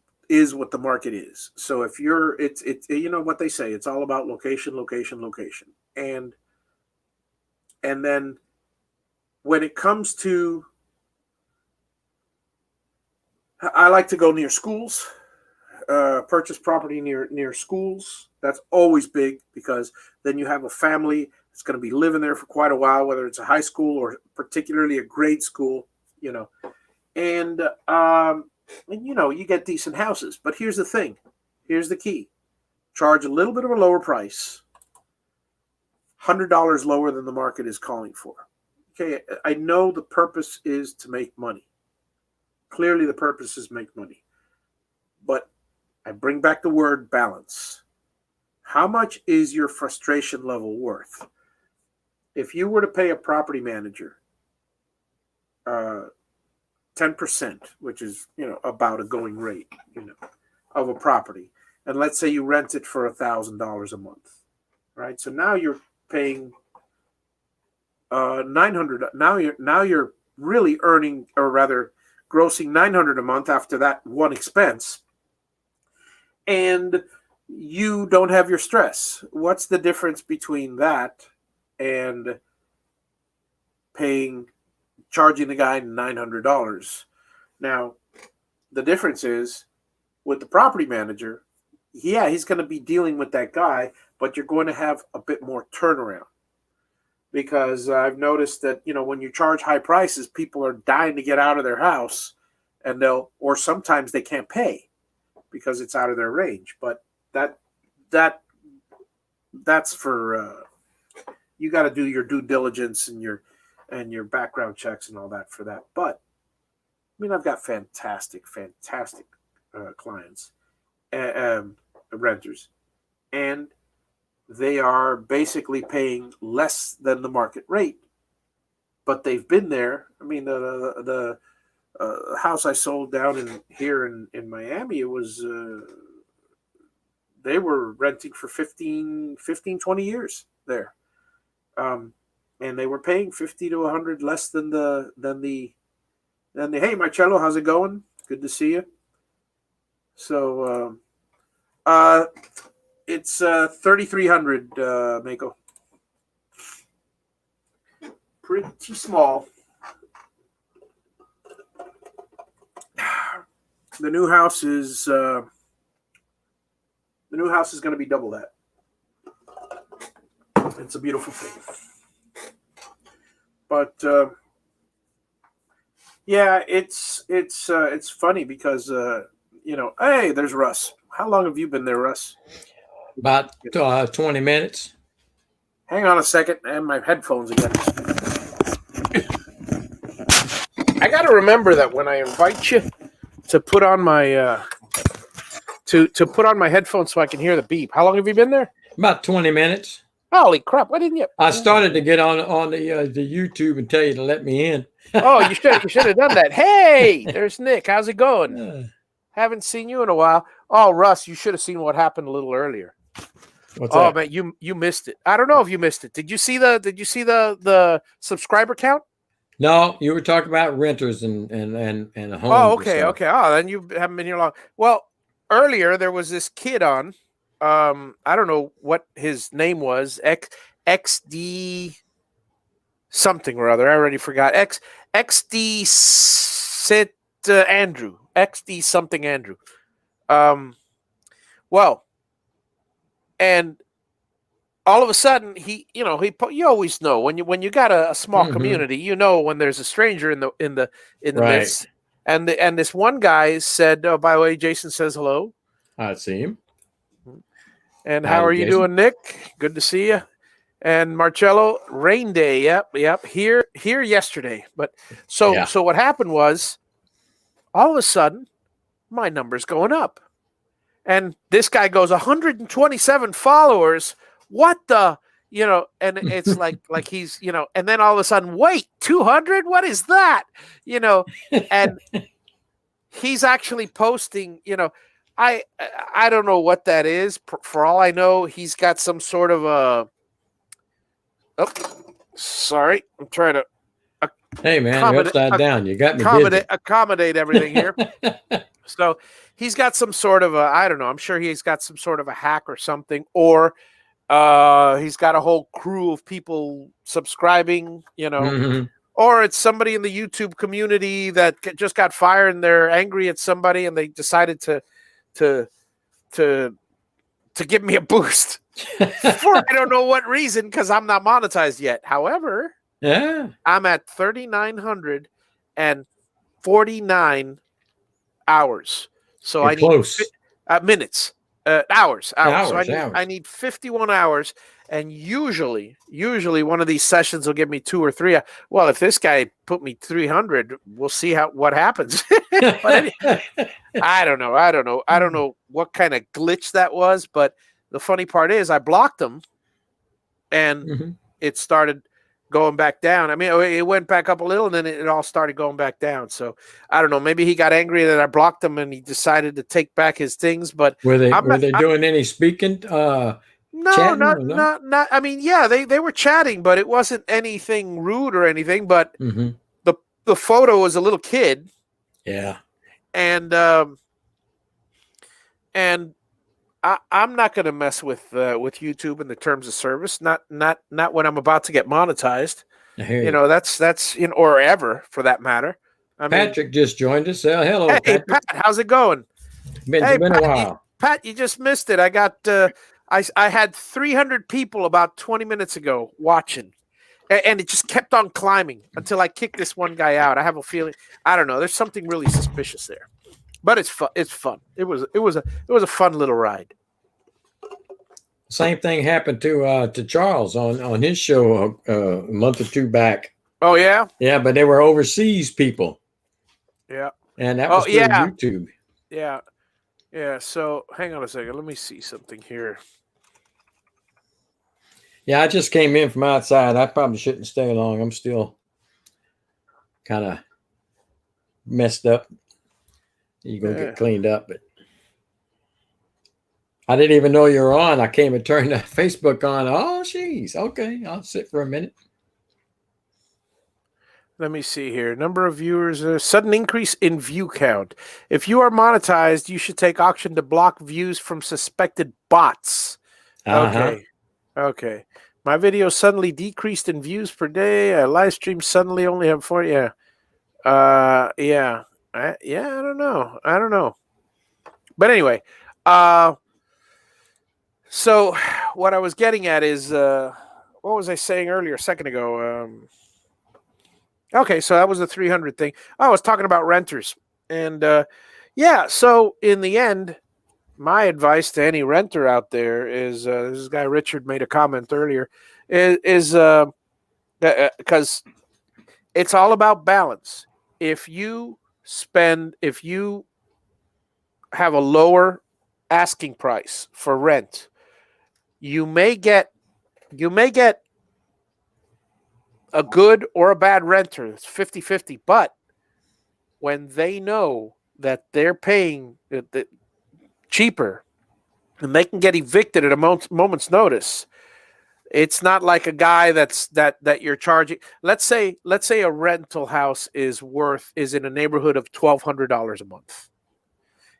what the market is. So if it's what they say, it's all about location, location, location. And then when it comes to, I like to go near schools, purchase property near schools. That's always big because then you have a family that's going to be living there for quite a while, whether it's a high school or particularly a grade school, and you get decent houses. But here's the thing. Here's the key. Charge a little bit of a lower price, $100 lower than the market is calling for. Okay, I know the purpose is to make money. Clearly the purpose is make money. But I bring back the word balance. How much is your frustration level worth? If you were to pay a property manager 10%, which is, about a going rate, of a property. And let's say you rent it for $1,000 a month, right? So now you're paying $900. Now you're really earning, or rather grossing $900 a month after that one expense. And you don't have your stress. What's the difference between that and charging the guy $900? Now, the difference is with the property manager, he's going to be dealing with that guy, but you're going to have a bit more turnaround. Because I've noticed that, when you charge high prices, people are dying to get out of their house and or sometimes they can't pay because it's out of their range. But that's for, you got to do your due diligence and your background checks and all that for that. But mean, I've got fantastic clients, renters, and they are basically paying less than the market rate, but they've been there. I mean, the house I sold down in Miami, it was they were renting for 20 years there, and they were paying 50 to 100 less than the hey Marcello, how's it going? Good to see you. So it's 3,300, Mako. Pretty small. The new house is going to be double that. It's a beautiful thing. But yeah, it's funny because hey, there's Russ. How long have you been there, Russ? About 20 minutes. Hang on a second, and my headphones again. I got to remember that when I invite you to put on my to put on my headphones so I can hear the beep. How long have you been there? About 20 minutes. Holy crap! Why didn't you? I started to get on the YouTube and tell you to let me in. Oh, you should have done that. Hey, there's Nick. How's it going? Haven't seen you in a while. Oh, Russ, you should have seen what happened a little earlier. What's that? Man, you missed it. I don't know if you missed it. Did you see the subscriber count? No, you were talking about renters and homes. Oh, okay. Oh, then you haven't been here long. Well, earlier there was this kid on. I don't know what his name was. XD something or other. I already forgot. XD sit Andrew. XD something Andrew. Well, and all of a sudden you always know when you got a small community, when there's a stranger in the midst. And this one guy said, "Oh, by the way, Jason says hello." I see him. And how are you doing, Nick? Good to see you. And Marcello, rain day. Yep. Here yesterday. But so what happened was, all of a sudden, my number's going up. And this guy goes 127 followers. What the, and it's like he's, and then all of a sudden, wait, 200? What is that? And he's actually posting, I don't know what that is. For all I know, he's got some sort of a. Oh, sorry, I'm trying to. Hey man, you're upside down. You got me accommodate everything here. So he's got some sort of a. I don't know. I'm sure he's got some sort of a hack or something, or he's got a whole crew of people subscribing. Or it's somebody in the YouTube community that just got fired and they're angry at somebody and they decided to give me a boost for I don't know what reason, because I'm not monetized yet. However, I'm at 3,949 hours. So You're close. Minutes, hours. So hours. I need 51 hours. And usually one of these sessions will give me 2 or 3. Well, if this guy put me 300, we'll see what happens. But I don't know. I don't know what kind of glitch that was. But the funny part is, I blocked him, and it started going back down. I mean, it went back up a little, and then it all started going back down. So I don't know. Maybe he got angry that I blocked him, and he decided to take back his things. But were they doing any speaking? No, not. I mean, yeah, they were chatting, but it wasn't anything rude or anything. But the photo was a little kid. Yeah, and I'm not going to mess with YouTube and the terms of service. Not when I'm about to get monetized. That's or ever for that matter. Patrick just joined us. Hello, hey, Patrick. Pat, how's it going? It's been a while. Pat, you just missed it. I got. I had 300 people about 20 minutes ago watching, and it just kept on climbing until I kicked this one guy out. I have a feeling, I don't know, there's something really suspicious there, but it's fun. It's fun. It was a fun little ride. Same thing happened to Charles on his show a month or two back. Oh yeah, yeah, but they were overseas people, Yeah. and that Oh was through yeah. YouTube. Yeah. Yeah. So hang on a second. Let me see something here. Yeah, I just came in from outside. I probably shouldn't stay long. I'm still kind of messed up. You go Yeah. get cleaned up, but I didn't even know you were on. I came and turned the Facebook on. Oh, jeez. Okay, I'll sit for a minute. Let me see here. Number of viewers, sudden increase in view count. If you are monetized, you should take action to block views from suspected bots. Uh huh. Okay. Okay. My video suddenly decreased in views per day. I live stream suddenly only have 4. Yeah. Yeah. I don't know. I don't know. But anyway, uh, so what I was getting at is, what was I saying earlier, a second ago? Okay, so that was the 300 thing. I was talking about renters. And yeah, so in the end, my advice to any renter out there is this guy Richard made a comment earlier is because it's all about balance. If you have a lower asking price for rent, you may get you may get a good or a bad renter. It's 50-50. But when they know that they're paying cheaper and they can get evicted at a moment's notice, it's not like a guy that you're charging. Let's say a rental house is in a neighborhood of $1,200 a month,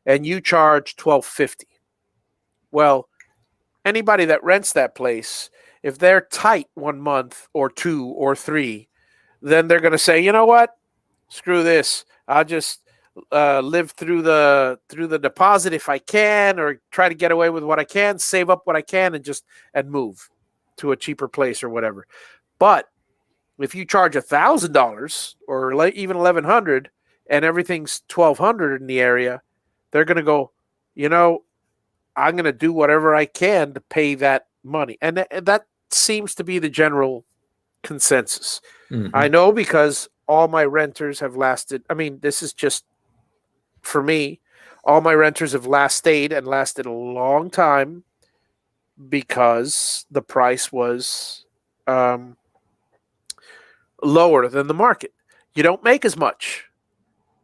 and you charge $1,250. Well, anybody that rents that place, if they're tight 1 month or 2 or 3, then they're going to say, you know what, screw this. I'll just live through the deposit if I can, or try to get away with what I can, save up what I can, and move to a cheaper place or whatever. But if you charge $1,000 or even 1,100, and everything's 1,200 in the area, they're going to go, you know, I'm going to do whatever I can to pay that money, and that seems to be the general consensus. Mm-hmm. I know because all my renters have lasted. I mean, this is just for me. All my renters have lasted a long time because the price was um, lower than the market. You don't make as much,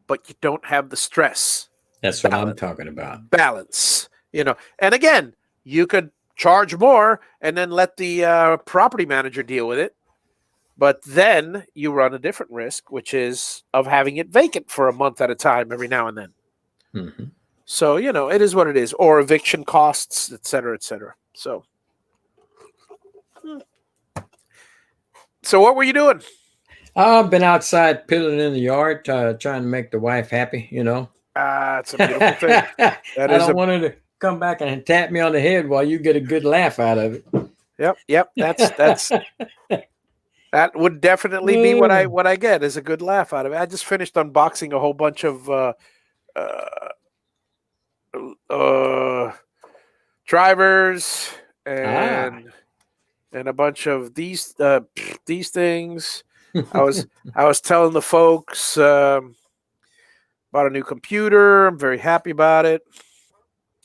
but you don't have the stress. That's what I'm talking about. Balance, And again, you could charge more and then let the property manager deal with it. But then you run a different risk, which is of having it vacant for a month at a time every now and then. Mm-hmm. So, it is what it is. Or eviction costs, et cetera, et cetera. So what were you doing? I've been outside piddling in the yard, trying to make the wife happy, It's a beautiful thing. I don't want her to come back and tap me on the head while you get a good laugh out of it. Yep. That's that would definitely be what I get is a good laugh out of it. I just finished unboxing a whole bunch of drivers and a bunch of these things. I was telling the folks about a new computer. I'm very happy about it.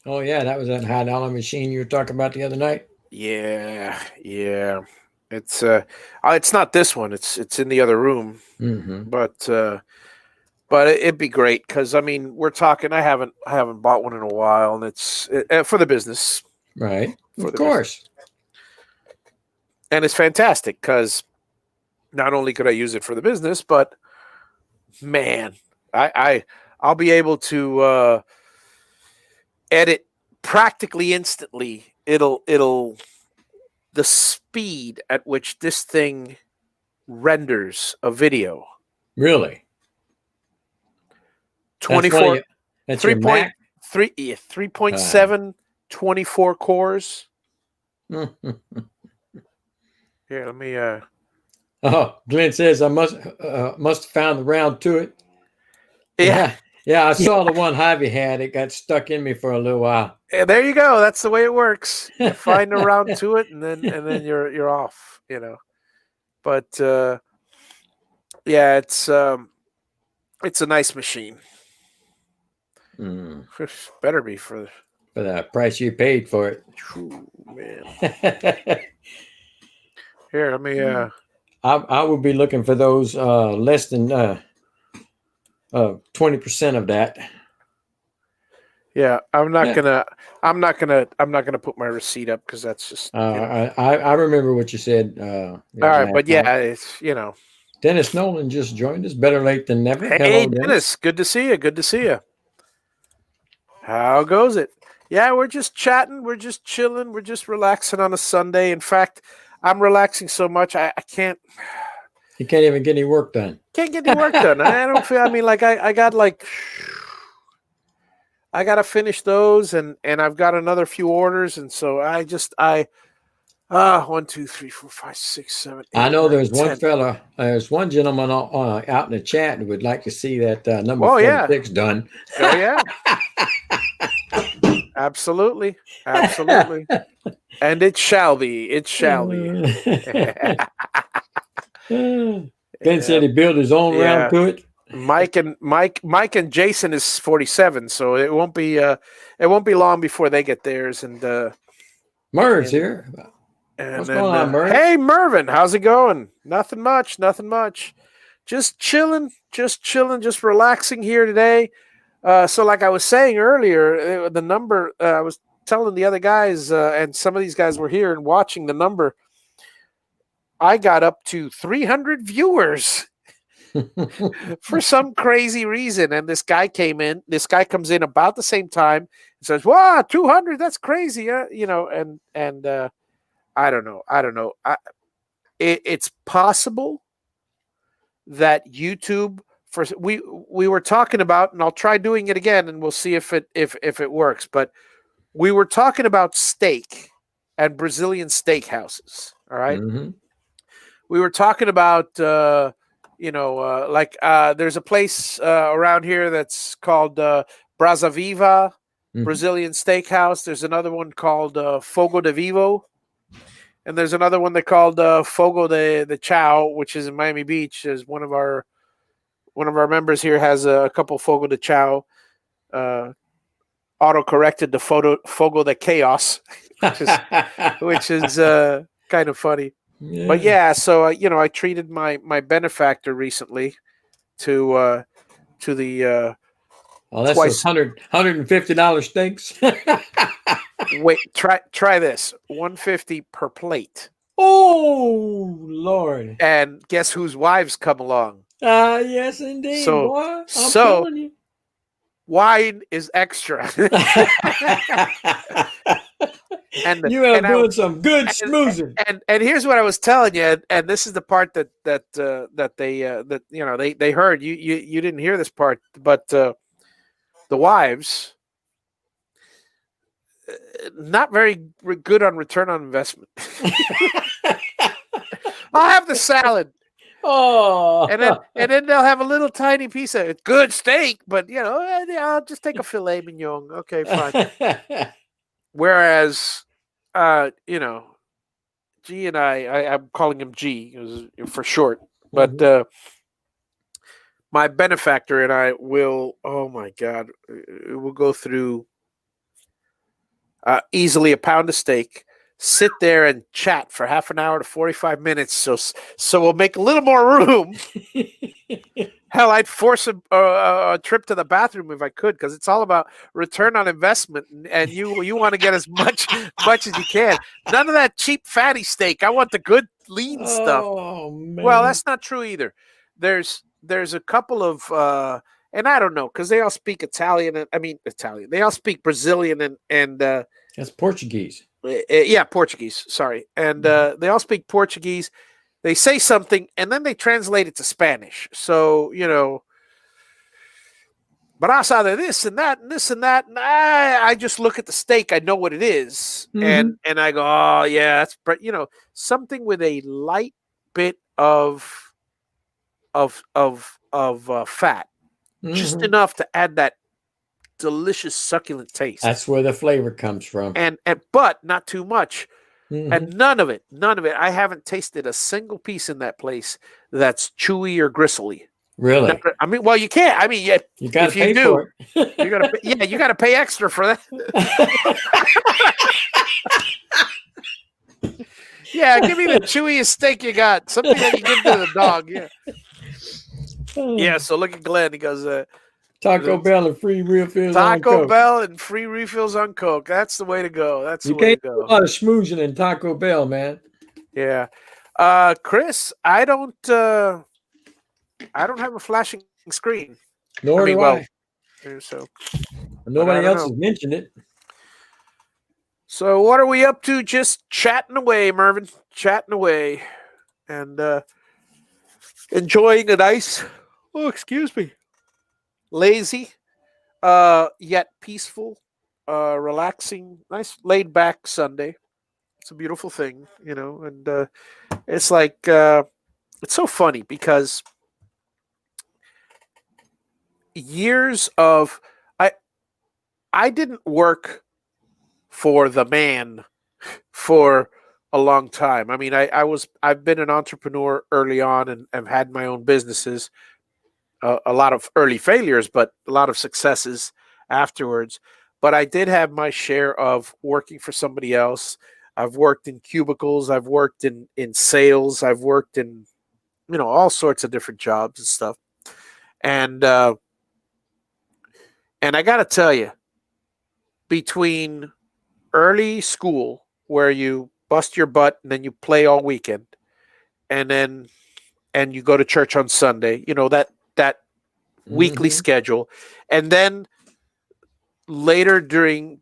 Oh yeah, that was that $100 machine you were talking about the other night. Yeah. It's not this one. It's in the other room. Mm-hmm. But it'd be great because we're talking. I haven't bought one in a while, and it's for the business, Right? Of course. And it's fantastic because not only could I use it for the business, but man, I'll be able to edit practically instantly. It'll the speed at which this thing renders a video. Really? 24. That's your Mac? 3.7, 24 cores. Here, let me. Oh, Glenn says I must have found the round to it. Yeah. Yeah. I saw the one Javi had. It got stuck in me for a little while. Yeah, there you go. That's the way it works. You find a round to it, and then you're off. But yeah, it's It's a nice machine. Mm. Better be for the price you paid for it. Ooh, man. I Here, let me. would be looking for those less than 20% of that. Yeah, I'm not Yeah. gonna. I'm not gonna put my receipt up because that's just. I remember what you said. All right, last but time. yeah, it's Dennis Nolan just joined us. Better late than never. Hey, Hello, Dennis. Good to see you. Good to see you. How goes it? Yeah, we're just chatting. We're just chilling. We're just relaxing on a Sunday. In fact, I'm relaxing so much I can't You can't even get any work done. get any work done. I don't feel. I mean, like I got like. I gotta finish those, and I've got another few orders, and so I 1, 2, 3, 4, 5, 6, 7, 8, I know 9, there's one 10. fella, there's one gentleman out in the chat who would like to see that number Oh yeah, 46 done. oh yeah, absolutely, absolutely, and it shall be. It shall be. Ben Yeah, said he built his own round yeah. to it. Mike and Jason is 47, so it won't be long before they get theirs. Merv's And here. and What's going then on, Merv? hey Mervin, how's it going? Nothing much, nothing much. Just chilling, just relaxing here today. So like I was saying earlier, the number I was telling the other guys, and some of these guys were here and watching the number. I got up to 300 viewers for some crazy reason, and this guy came in. This guy comes in about the same time and says, "Wow, 200! That's crazy!" And I don't know. It's possible that YouTube we were talking about, and I'll try doing it again, and we'll see if it works. But we were talking about steak and Brazilian steakhouses. All right, Mm-hmm. we were talking about there's a place around here that's called Brasa Viva Mm-hmm. Brazilian Steakhouse. There's another one called Fogo de Vivo, and there's another one they called Fogo de Chao, which is in Miami Beach. There's one of our members here has a couple Fogo de Chao. Auto corrected to Fogo de Chaos, which is kind of funny. Yeah. But yeah, so I treated my benefactor recently to the Oh, that's twice. those $150 steaks. Wait, try this. 150 per plate. Oh Lord! And guess whose wives come along? Yes, indeed, boy. I'm telling you. Wine is extra. And you are doing some good smoozing. And here's what I was telling you, and this is the part that they heard. You didn't hear this part, but the wives not very good on return on investment. I'll have the salad. Oh, and then they'll have a little tiny piece of good steak, but I'll just take a filet mignon. Okay, fine. Whereas, G and I'm calling him G for short, but my benefactor and I will. Oh my God, we'll go through easily a pound of steak. Sit there and chat for half an hour to 45 minutes. So we'll make a little more room. Hell, I'd force a trip to the bathroom if I could, because it's all about return on investment, and you want to get as much as you can. None of that cheap fatty steak. I want the good lean stuff. Oh man. Well, that's not true either. There's a couple of and I don't know, because they all speak Italian. Italian. They all speak Brazilian and that's Portuguese. Yeah, Portuguese. Sorry, and they all speak Portuguese. They say something, and then they translate it to Spanish. So brasa de this and that and this and that. And I just look at the steak. I know what it is, and I go, oh yeah, that's something with a light bit of fat, just enough to add that delicious succulent taste. That's where the flavor comes from. And but not too much. And none of it. I haven't tasted a single piece in that place that's chewy or gristly. Really? I mean, well, you can't. I mean, yeah, You got if to you pay do, for it. you gotta. Yeah, you gotta pay extra for that. Yeah, give me the chewiest steak you got. Something I can give to the dog. Yeah. Yeah. So look at Glenn. He goes, Taco Bell and free refills on Taco Coke. Bell and free refills on Coke. That's the way to go. That's You the way to can't do a go. lot of schmoozing in Taco Bell, man. Yeah. Chris, I don't have a flashing screen. Nor do I. So but I Nobody don't else know. has mentioned it. So what are we up to? Just chatting away, Mervin. Chatting away. And enjoying a nice, oh, excuse me, lazy, yet peaceful, relaxing, nice laid back Sunday. It's a beautiful thing, and it's like it's so funny because years of I I didn't work for the man for a long time. I mean, I've been an entrepreneur early on and have had my own businesses. A lot of early failures, but a lot of successes afterwards. But I did have my share of working for somebody else. I've worked in cubicles. I've worked in sales. I've worked in all sorts of different jobs and stuff. And I got to tell you, between early school where you bust your butt and then you play all weekend, and you go to church on Sunday, that weekly schedule, and then later during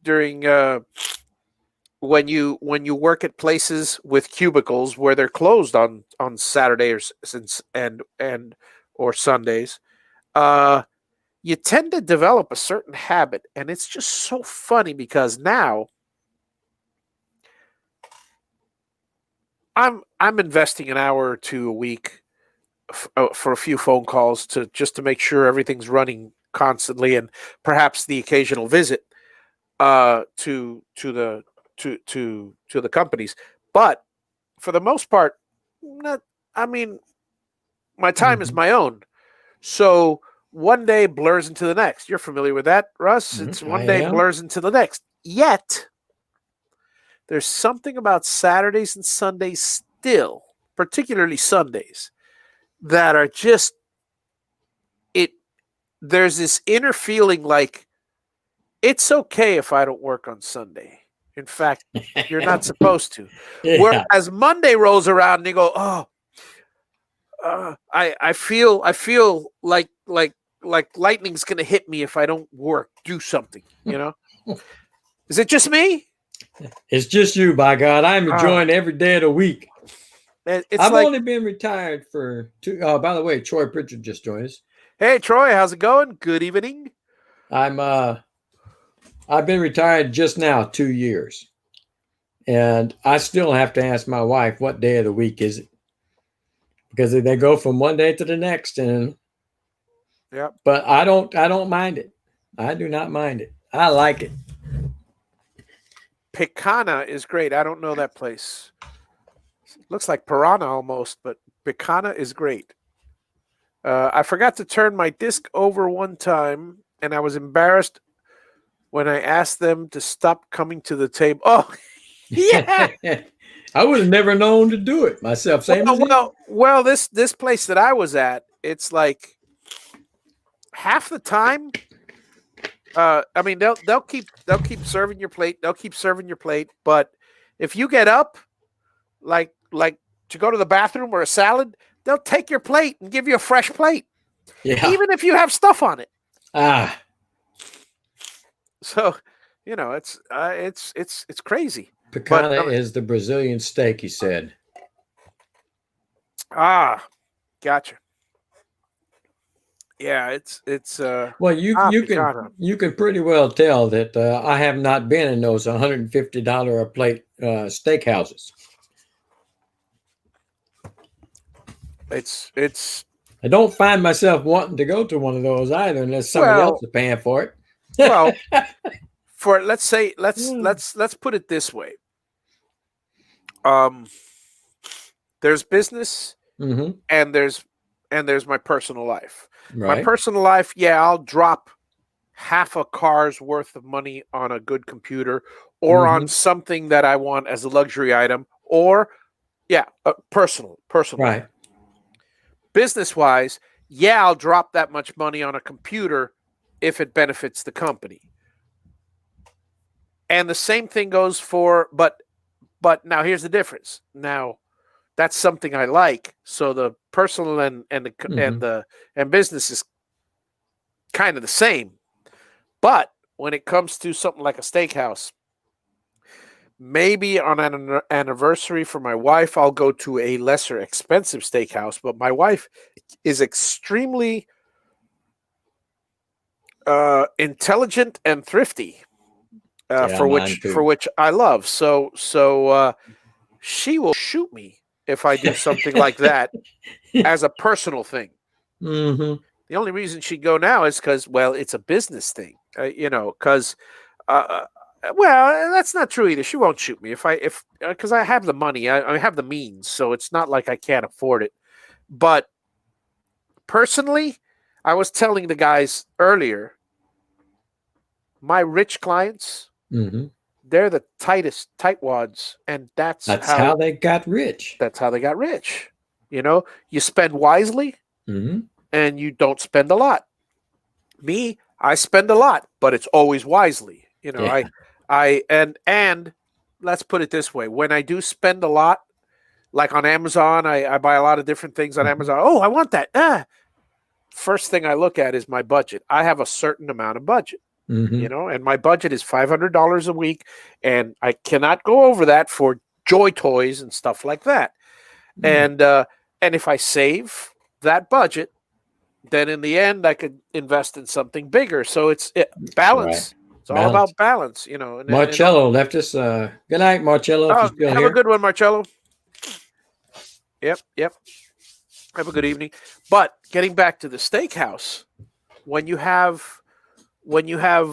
when you work at places with cubicles where they're closed on Saturday and or Sundays, uh you tend to develop a certain habit, and it's just so funny because now I'm investing an hour or two a week for a few phone calls to make sure everything's running constantly, and perhaps the occasional visit to the companies. But for the most part, not. I mean, my time is my own. So one day blurs into the next. You're familiar with that, Russ? It's I one day am. blurs into the next. Yet there's something about Saturdays and Sundays still, particularly Sundays, that are just it. There's this inner feeling like it's okay if I don't work on Sunday. In fact, you're not supposed to. Yeah. Whereas Monday rolls around and you go, oh, I feel like lightning's gonna hit me if I don't do something. Is it just me? It's just you, by God. I'm enjoying every day of the week. It's I've like, only been retired for two. By the way, Troy Pritchard just joined us. hey Troy, how's it going? Good evening. I've been retired just now 2 years, and I still have to ask my wife what day of the week is it, because they go from one day to the next, and Yeah, but I don't mind it. I do not mind it. I like it. Picana is great. I don't know that place. Looks like Piranha almost, but Picana is great. I forgot to turn my disc over one time, and I was embarrassed when I asked them to stop coming to the table. Oh, yeah. I would have never known to do it myself. Same as you. Well. This place that I was at, it's like half the time. I mean, they'll keep serving your plate. They'll keep serving your plate, but if you get up, like to go to the bathroom or a salad, they'll take your plate and give you a fresh plate, even if you have stuff on it. So, it's crazy. Picana is the Brazilian steak, he said. Gotcha. Yeah, it's well, you can pretty well tell that I have not been in those $150 a plate steakhouses. It's I don't find myself wanting to go to one of those either unless somebody else is paying for it. Well, let's put it this way. There's business, and there's and there's my personal life. My Right. personal life, yeah, I'll drop half a car's worth of money on a good computer or on Hmm. something that I want as a luxury item, or yeah, personal. Right. Business wise, yeah, I'll drop that much money on a computer if it benefits the company. And the same thing goes for, but now here's the difference. Now that's something I like. So the personal Hmm. and business is kind of the same. But when it comes to something like a steakhouse, maybe on an anniversary for my wife, I'll go to a lesser expensive steakhouse. But my wife is extremely intelligent and thrifty, Yeah, mine for too. which I love. She will shoot me if I do something like that as a personal thing. Hmm. The only reason she'd go now is because, well, it's a business thing, because, uh, well, that's not true either. She won't shoot me if because I have the money, I have the means, so it's not like I can't afford it. But personally, I was telling the guys earlier, my rich clients, Hmm. they're the tightest tightwads, and That's how they got rich. that's how they got rich. You spend wisely Hmm. and you don't spend a lot. Me, I spend a lot, but it's always wisely. Yeah. And let's put it this way: when I do spend a lot, like on Amazon, I buy a lot of different things on Hmm. Amazon. Oh, I want that. First thing I look at is my budget. I have a certain amount of budget, Hmm. and my budget is $500 a week, and I cannot go over that for joy toys and stuff like that. And if I save that budget, then in the end I could invest in something bigger. So it's Right. balance. It's all Balance. about balance, and Marcello left us. Good night, Marcello, if you're oh, still have a here. good one, Marcello. Yep. Have a good evening. But getting back to the steakhouse, when you have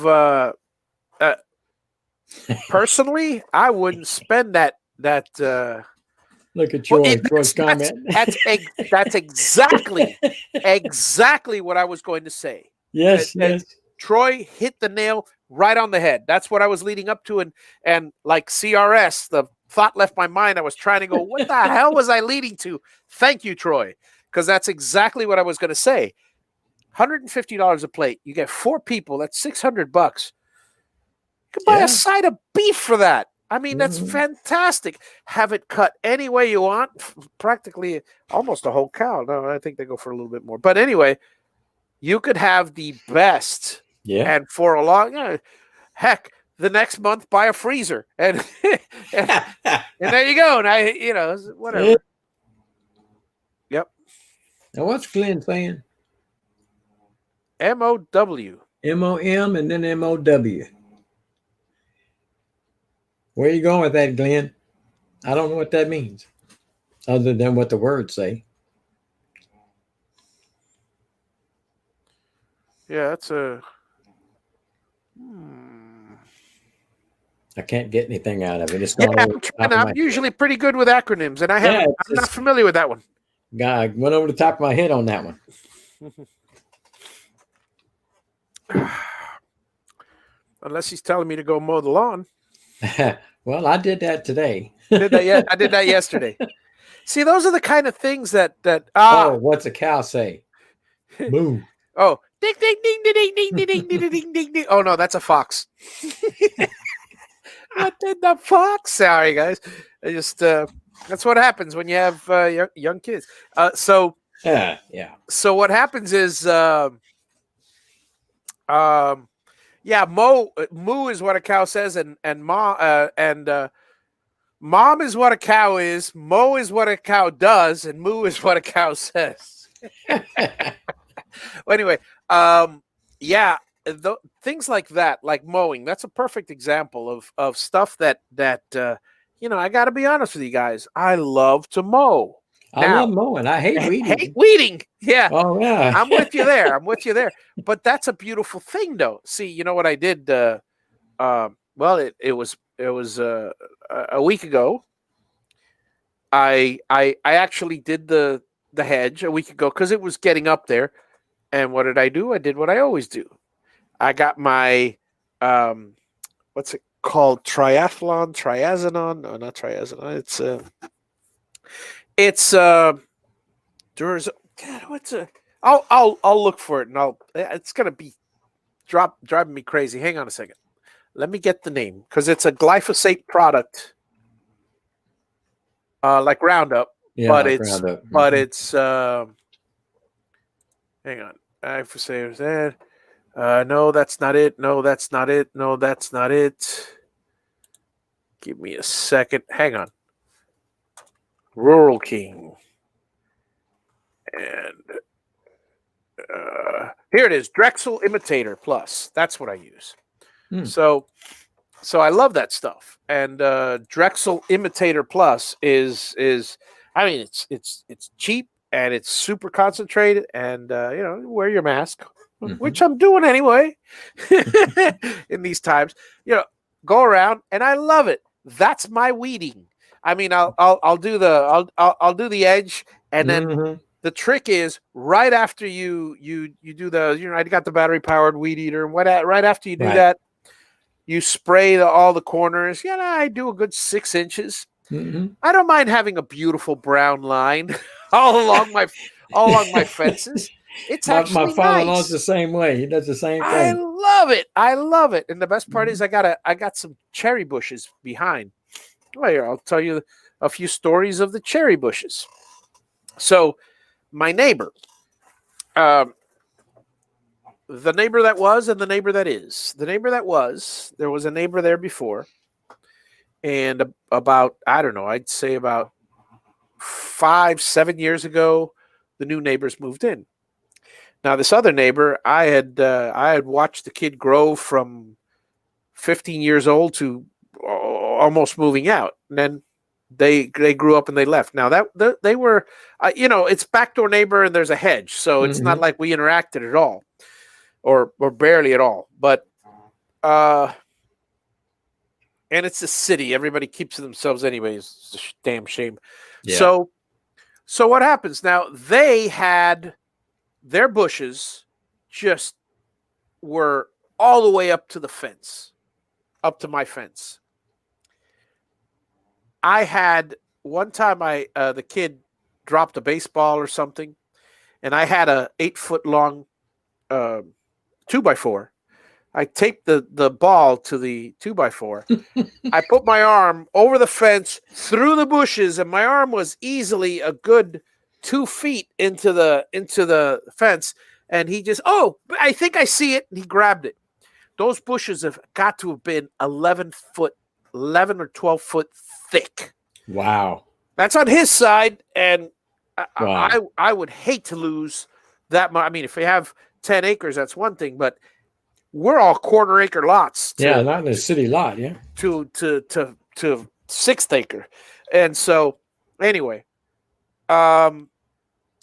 uh personally, I wouldn't spend that Look at well, Troy. Troy's that's comment. that's exactly what I was going to say. Yes, Uh, yes. Troy hit the nail right on the head. That's what I was leading up to, and like CRS, the thought left my mind. I was trying to go, what the hell was I leading to? Thank you, Troy, because that's exactly what I was going to say. $150 a plate. You get 4 people. That's $600. You can buy a Yeah. side of beef for that. I mean, that's Hmm. fantastic. Have it cut any way you want. Practically almost a whole cow. No, I think they go for a little bit more. But anyway, you could have the best, Yeah. and for a long heck, the next month buy a freezer, and there you go. And Yeah. whatever. Yep. Now, what's Glenn saying? MOW. MOM and then MOW. Where you going with that, Glenn? I don't know what that means, other than what the words say. Yeah, that's a. Hmm. I can't get anything out of it. It's Yeah, gone over the top of I'm my head. usually pretty good with acronyms, and Yeah, I'm not familiar with that one. guy went over the top of my head on that one. Unless he's telling me to go mow the lawn. Well, I did that today. I did that yesterday. See, those are the kind of things that Oh, what's a cow say? Moo. oh, ding ding ding ding ding ding ding ding ding ding ding. Oh no, that's a fox. What did the fox? Sorry, guys. I just that's what happens when you have young kids. Yeah. So what happens is um yeah, moo is what a cow says, and mom is what a cow is, mo is what a cow does, and moo is what a cow says. Well, anyway, yeah, things like that, like mowing. That's a perfect example of stuff that I got to be honest with you guys. I love to mow. I love Now, mowing. I hate hate weeding. weeding. Yeah, Oh yeah. I'm with you there. I'm with you there. But that's a beautiful thing, though. See, you know what I did? Well, it was a week ago. I actually did the the hedge a week ago because it was getting up there. And what did I do? I did what I always do. I got my what's it called? Triazonon? No, not triazonon. It's Durs. God, what's a? I'll look for it and it's gonna be driving me crazy. Hang on a second. Let me get the name because it's a glyphosate product, like Roundup, Yeah, but like it's Roundup. but Mhm. it's hang on. I for say that. No, that's not it. No, that's not it. No, that's not it. Give me a second. Hang on. Rural King. And here it is. Drexel Imitator Plus. That's what I use. Hmm. So I love that stuff. And Drexel Imitator Plus is I mean it's cheap and it's super concentrated and wear your mask, which I'm doing anyway in these times. Go around and I love it. That's my weeding. I mean, I'll do I'll do the edge, and then Mhm. the trick is right after you do I got the battery powered weed eater, and right after you do Right. that, you spray all the corners. I do a good 6 inches. Mhm. I don't mind having a beautiful brown line all along my fences. It's My actually father-in-law's nice. the same way. He does the same I thing. love it. I love it. And the best part is Mhm. I got some cherry bushes behind. Well, here, I'll tell you a few stories of the cherry bushes. So my neighbor, um, the neighbor that was and the neighbor that is. The neighbor that was, there was a neighbor there before. And about, I don't know, I'd say about 5-7 years ago, the new neighbors moved in. Now, this other neighbor, I had watched the kid grow from 15 years old to almost moving out, and then they grew up and they left. Now they were, it's backdoor neighbor and there's a hedge, so it's not Mhm. like we interacted at all, or barely at all. But uh, and it's a city. Everybody keeps to themselves anyways. It's a damn shame. Yeah. So what happens now? They had their bushes just were all the way up to the fence, up to my fence. I had one time the kid dropped a baseball or something, and I had a 8 foot long uh, 2x4. I taped the ball to the 2x4. I put my arm over the fence through the bushes, and my arm was easily a good 2 feet into the fence. And he just, I think I see it. And he grabbed it. Those bushes have got to have been 11 or 12 foot thick. Wow. That's on his side, and Wow. I would hate to lose that much. I mean, if we have 10 acres, that's one thing, but we're all quarter-acre lots Yeah, to not in a city lot. Yeah. to 6th acre, and so anyway, um,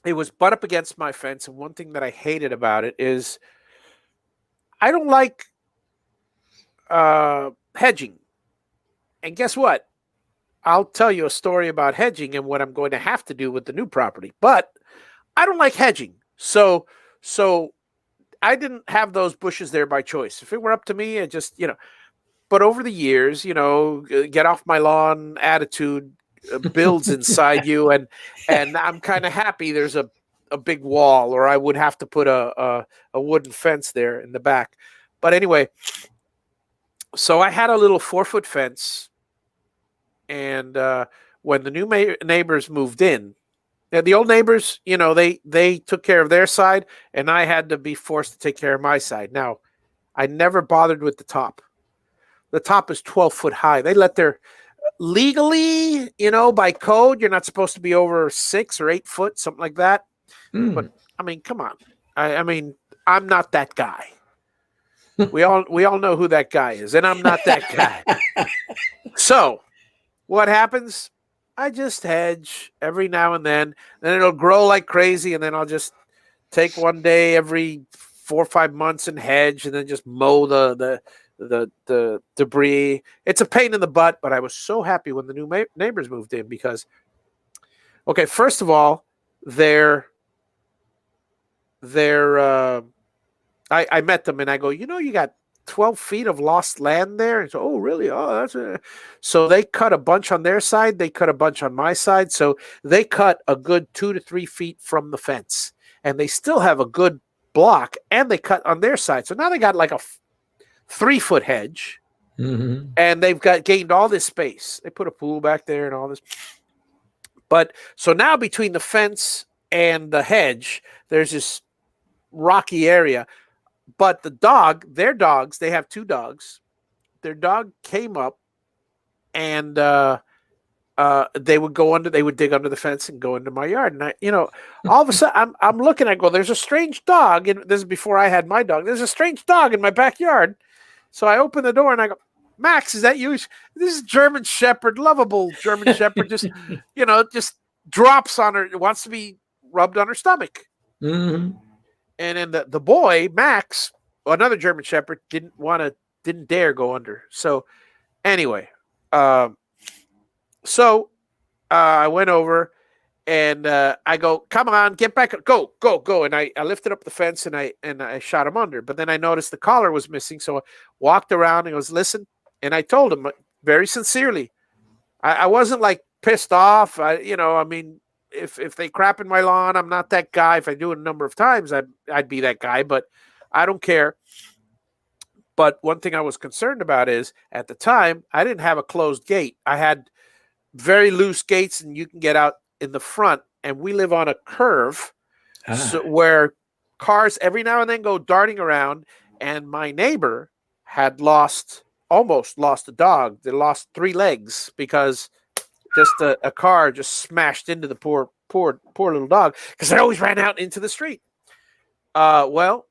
it was butt up against my fence, and one thing that I hated about it is I don't like hedging, and guess what? I'll tell you a story about hedging and what I'm going to have to do with the new property, but I don't like hedging. So I didn't have those bushes there by choice. If it were up to me, I just, but over the years, get off my lawn attitude builds inside you, and I'm kind of happy there's a big wall, or I would have to put a wooden fence there in the back. But anyway, so I had a little 4 foot fence, and when the new neighbors moved in, the old neighbors, they took care of their side, and I had to be forced to take care of my side. Now, I never bothered with the top. The top is 12 foot high. They let their legally, by code, you're not supposed to be over 6 or 8 foot, something like that. But Mm. I mean, come on. I mean, I'm not that guy. We all know who that guy is, and I'm not that guy. So what happens? I just hedge every now and then it'll grow like crazy, and then I'll just take one day every 4 or 5 months and hedge, and then just mow the debris. It's a pain in the butt, but I was so happy when the new neighbors moved in because, okay, first of all, they're I met them and I go, you got 12 feet of lost land there. And so, oh, really? Oh, so they cut a bunch on their side. They cut a bunch on my side. So they cut a good 2 to 3 feet from the fence, and they still have a good block, and they cut on their side. So now they got like a 3-foot hedge, and they've gained all this space. They put a pool back there and all this. But so now between the fence and the hedge, there's this rocky area. But their dogs, they have 2 dogs. Their dog came up, and they would dig under the fence and go into my yard. And all of a sudden I'm looking, I go, there's a strange dog. And this is before I had my dog. There's a strange dog in my backyard. So I open the door and I go, Max, is that you? This is German Shepherd, lovable German Shepherd. Just, just drops on her, wants to be rubbed on her stomach. Mm-hmm. And then the boy, Max, another German Shepherd, didn't dare go under. So anyway, I went over and I go, come on, get back, go. And I lifted up the fence and I shot him under. But then I noticed the collar was missing. So I walked around and goes, listen. And I told him very sincerely, I wasn't like pissed off. If they crap in my lawn, I'm not that guy. If I do it a number of times, I'd be that guy, but I don't care. But one thing I was concerned about is at the time, I didn't have a closed gate. I had very loose gates, and you can get out in the front, and we live on a curve where cars every now and then go darting around, and my neighbor had almost lost a dog. They lost 3 legs because just a car just smashed into the poor little dog because they always ran out into the street. Well,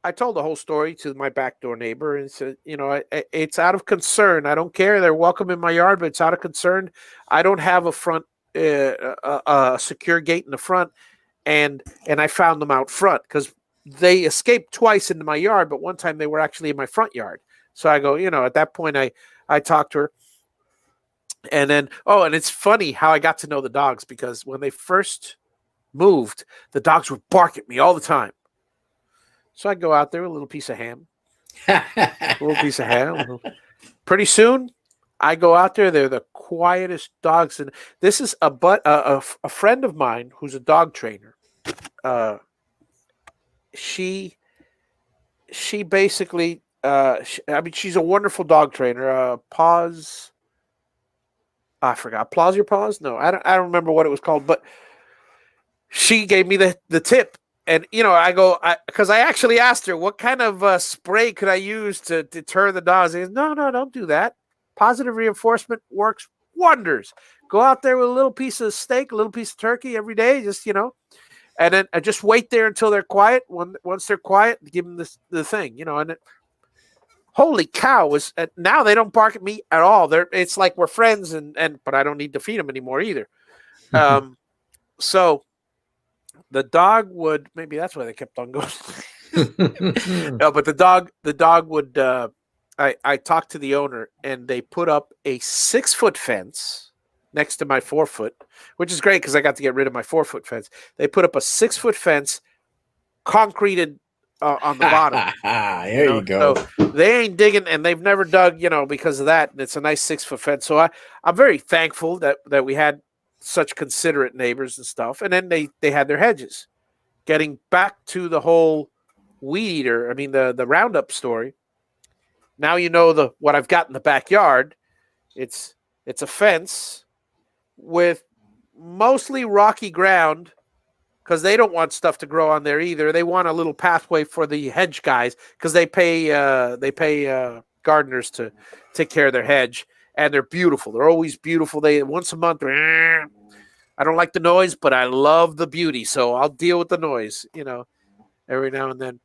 I told the whole story to my backdoor neighbor and said, it's out of concern. I don't care. They're welcome in my yard, but it's out of concern. I don't have a front, a secure gate in the front. And I found them out front because they escaped twice into my yard, but one time they were actually in my front yard. So I go, at that point I talked to her. And then, and it's funny how I got to know the dogs because when they first moved, the dogs would bark at me all the time. So I'd go out there with a little piece of ham. Pretty soon, I go out there. They're the quietest dogs. And this is a friend of mine who's a dog trainer. She basically, she's a wonderful dog trainer. I forgot. Paws Your Paws? No, I don't remember what it was called, but she gave me the tip. And, I go, because I actually asked her, what kind of spray could I use to deter the dogs? She goes, no, don't do that. Positive reinforcement works wonders. Go out there with a little piece of steak, a little piece of turkey every day, just, and then I just wait there until they're quiet. Once they're quiet, give them the thing, and holy cow, now they don't bark at me at all. It's like we're friends, but I don't need to feed them anymore either. So the dog would, maybe that's why they kept on going. No, but the dog would, I talked to the owner and they put up a 6-foot fence next to my 4-foot, which is great because I got to get rid of my 4-foot fence. They put up a 6-foot fence, concreted on the bottom. There you go. So they ain't digging, and they've never dug, because of that. And it's a nice 6-foot fence. So I'm very thankful that we had such considerate neighbors and stuff. And then they had their hedges. Getting back to the whole weed eater, the Roundup story. Now what I've got in the backyard. It's a fence with mostly rocky ground because they don't want stuff to grow on there either. They want a little pathway for the hedge guys because they pay gardeners to take care of their hedge, and they're beautiful. They're always beautiful. They once a month. I don't like the noise, but I love the beauty, so I'll deal with the noise, every now and then.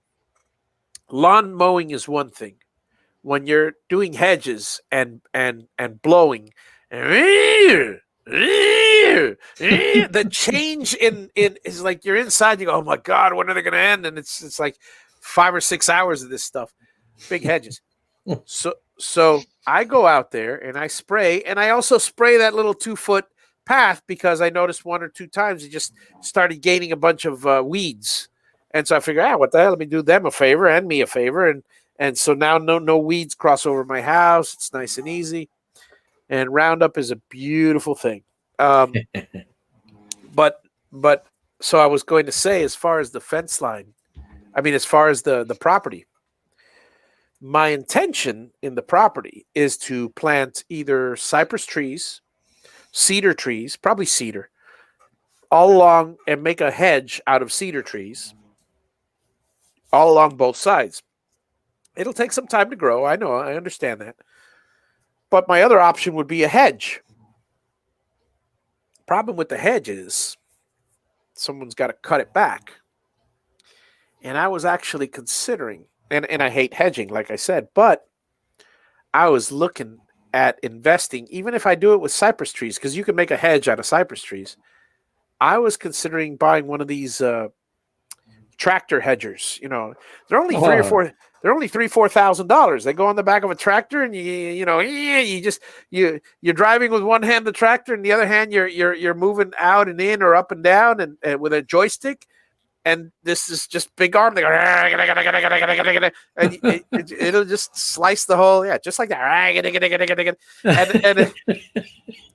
Lawn mowing is one thing. When you're doing hedges and blowing, the change in is like you're inside. You go, oh my God, when are they going to end? And it's like 5 or 6 hours of this stuff. Big hedges. So I go out there and I spray, and I also spray that little 2-foot path because I noticed 1 or 2 times he just started gaining a bunch of weeds. And so I figured, what the hell? Let me do them a favor and me a favor. And so now no weeds cross over my house. It's nice and easy. And Roundup is a beautiful thing. But so I was going to say, as far as the fence line, as far as the property, my intention in the property is to plant either cypress trees, cedar trees, probably cedar, all along, and make a hedge out of cedar trees all along both sides. It'll take some time to grow. I know, I understand that. But my other option would be a hedge. Problem with the hedge is someone's got to cut it back. And I was actually considering, and I hate hedging, like I said, but I was looking at investing, even if I do it with cypress trees, because you can make a hedge out of cypress trees. I was considering buying one of these tractor hedgers. They're only $4,000. They go on the back of a tractor, and you're driving with one hand the tractor, and the other hand you're moving out and in or up and down, and with a joystick. And this is just big arm. They go, and it'll just slice the whole, just like that. And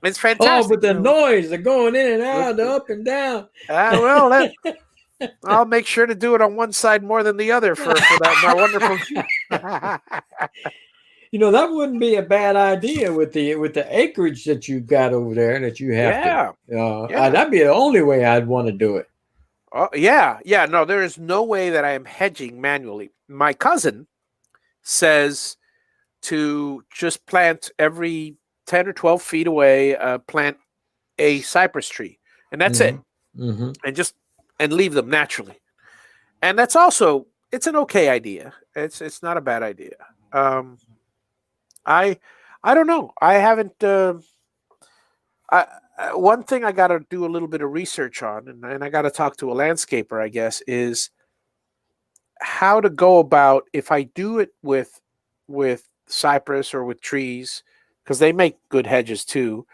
it's fantastic. Oh, but the noise, they're going in and out, up and down. I'll make sure to do it on one side more than the other for that. My wonderful. That wouldn't be a bad idea with the acreage that you've got over there and that you have to. That'd be the only way I'd want to do it. No, there is no way that I am hedging manually. My cousin says to just plant every 10 or 12 feet away, plant a cypress tree, and that's it. Mm-hmm. And leave them naturally. And that's also, it's an okay idea. It's not a bad idea. I don't know. I haven't, one thing I got to do a little bit of research on, and I got to talk to a landscaper, I guess, is how to go about, if I do it with cypress or with trees, because they make good hedges too.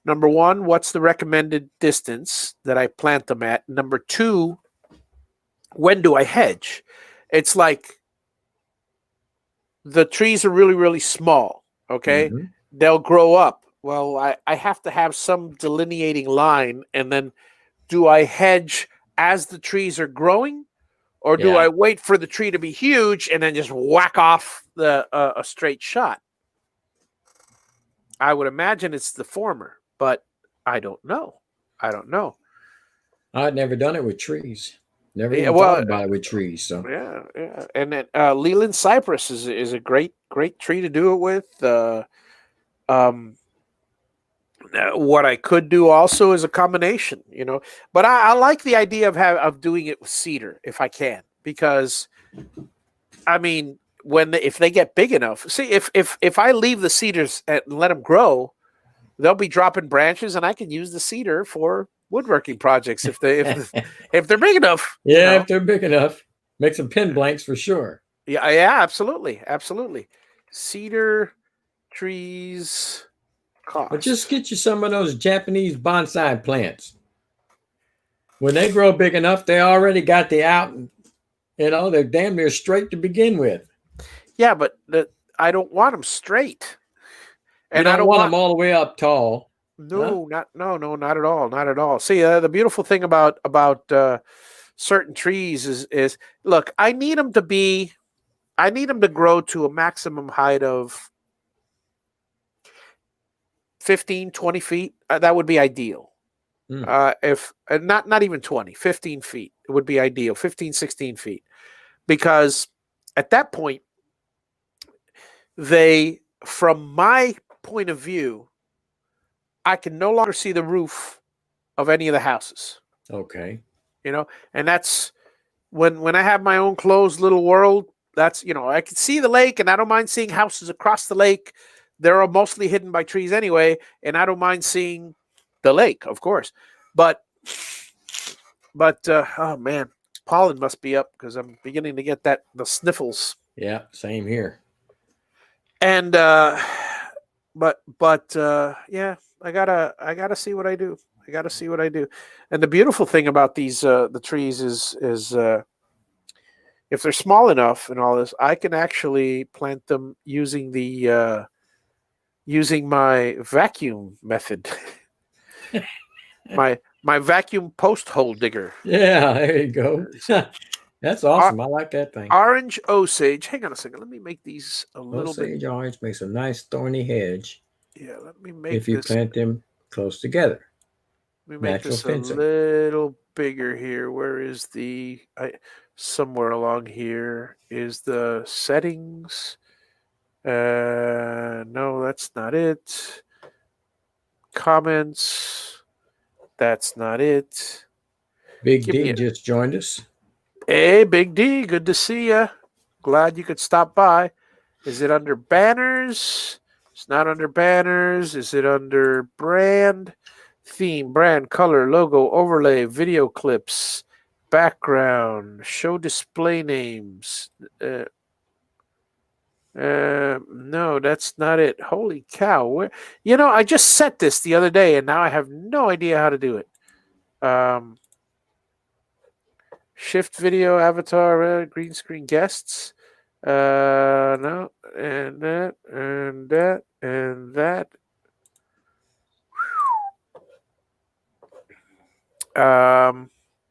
Number one, what's the recommended distance that I plant them at? Number two, when do I hedge? It's like the trees are really, really small, okay? Mm-hmm. They'll grow up. Well, I have to have some delineating line, and then do I hedge as the trees are growing, or do I wait for the tree to be huge and then just whack off a straight shot? I would imagine it's the former, but I don't know. I'd never done it with trees. Never even thought about it with trees. So yeah. And then Leland cypress is a great tree to do it with. What I could do also is a combination, but I like the idea of doing it with cedar if I can, because if they get big enough, see if I leave the cedars and let them grow, they'll be dropping branches, and I can use the cedar for woodworking projects if they're big enough. If they're big enough, make some pin blanks for sure. Yeah, absolutely. Cedar trees. Cost. But just get you some of those Japanese bonsai plants. When they grow big enough, they already got the out. They're damn near straight to begin with. Yeah, but I don't want them straight. And I don't want them all the way up tall. No, not at all. Not at all. See, the beautiful thing about certain trees is look, I need them to grow to a maximum height of 15, 20 feet. That would be ideal. If not even 20, 15 feet, it would be ideal. 15, 16 feet. Because at that point, from my point of view, I can no longer see the roof of any of the houses. Okay. And that's when I have my own closed little world, that's, I can see the lake, and I don't mind seeing houses across the lake. They're mostly hidden by trees anyway, and I don't mind seeing the lake, of course. But oh man, pollen must be up because I'm beginning to get the sniffles. Yeah, same here. And yeah, I gotta see what I do. I gotta see what I do. And the beautiful thing about these the trees is if they're small enough and all this, I can actually plant them using the using my vacuum method. My vacuum post hole digger. Yeah, there you go. So, That's or- awesome. I like that thing. orange osage. Hang on a second. Let me make these a little bit. Osage orange makes a nice thorny hedge Yeah, let me make if you this. plant them close together. Let me make Natural this a fencing. little bigger here. Where is the? Somewhere along here is the settings. No, that's not it. Comments. That's not it. Big Give me D a just joined us. Hey, Big D. Good to see you. Glad you could stop by. Is it under banners? It's not under banners. Is it under brand? Theme, brand, color, logo, overlay, video clips, background, show display names. No, that's not it. Holy cow. I just set this the other day and now I have no idea how to do it. Shift video, avatar, green screen guests. No, and that, and that, and that.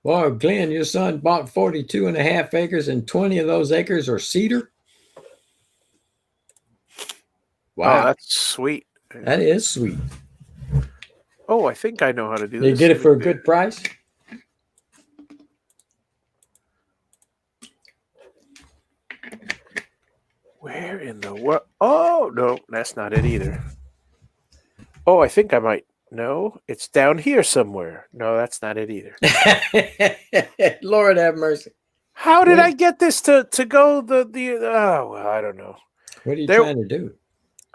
Well, Glenn, your son bought 42 and a half acres, and 20 of those acres are cedar. Oh, Wow, that's sweet. that is sweet. Oh, I think I know how to do You this. get it for a good price? Where in the world? Oh, no, that's not it either. Oh, I think I might. No, it's down here somewhere. No, that's not it either. Lord have mercy. How did What, I get this to go oh, well, I don't know. what are you There trying to do?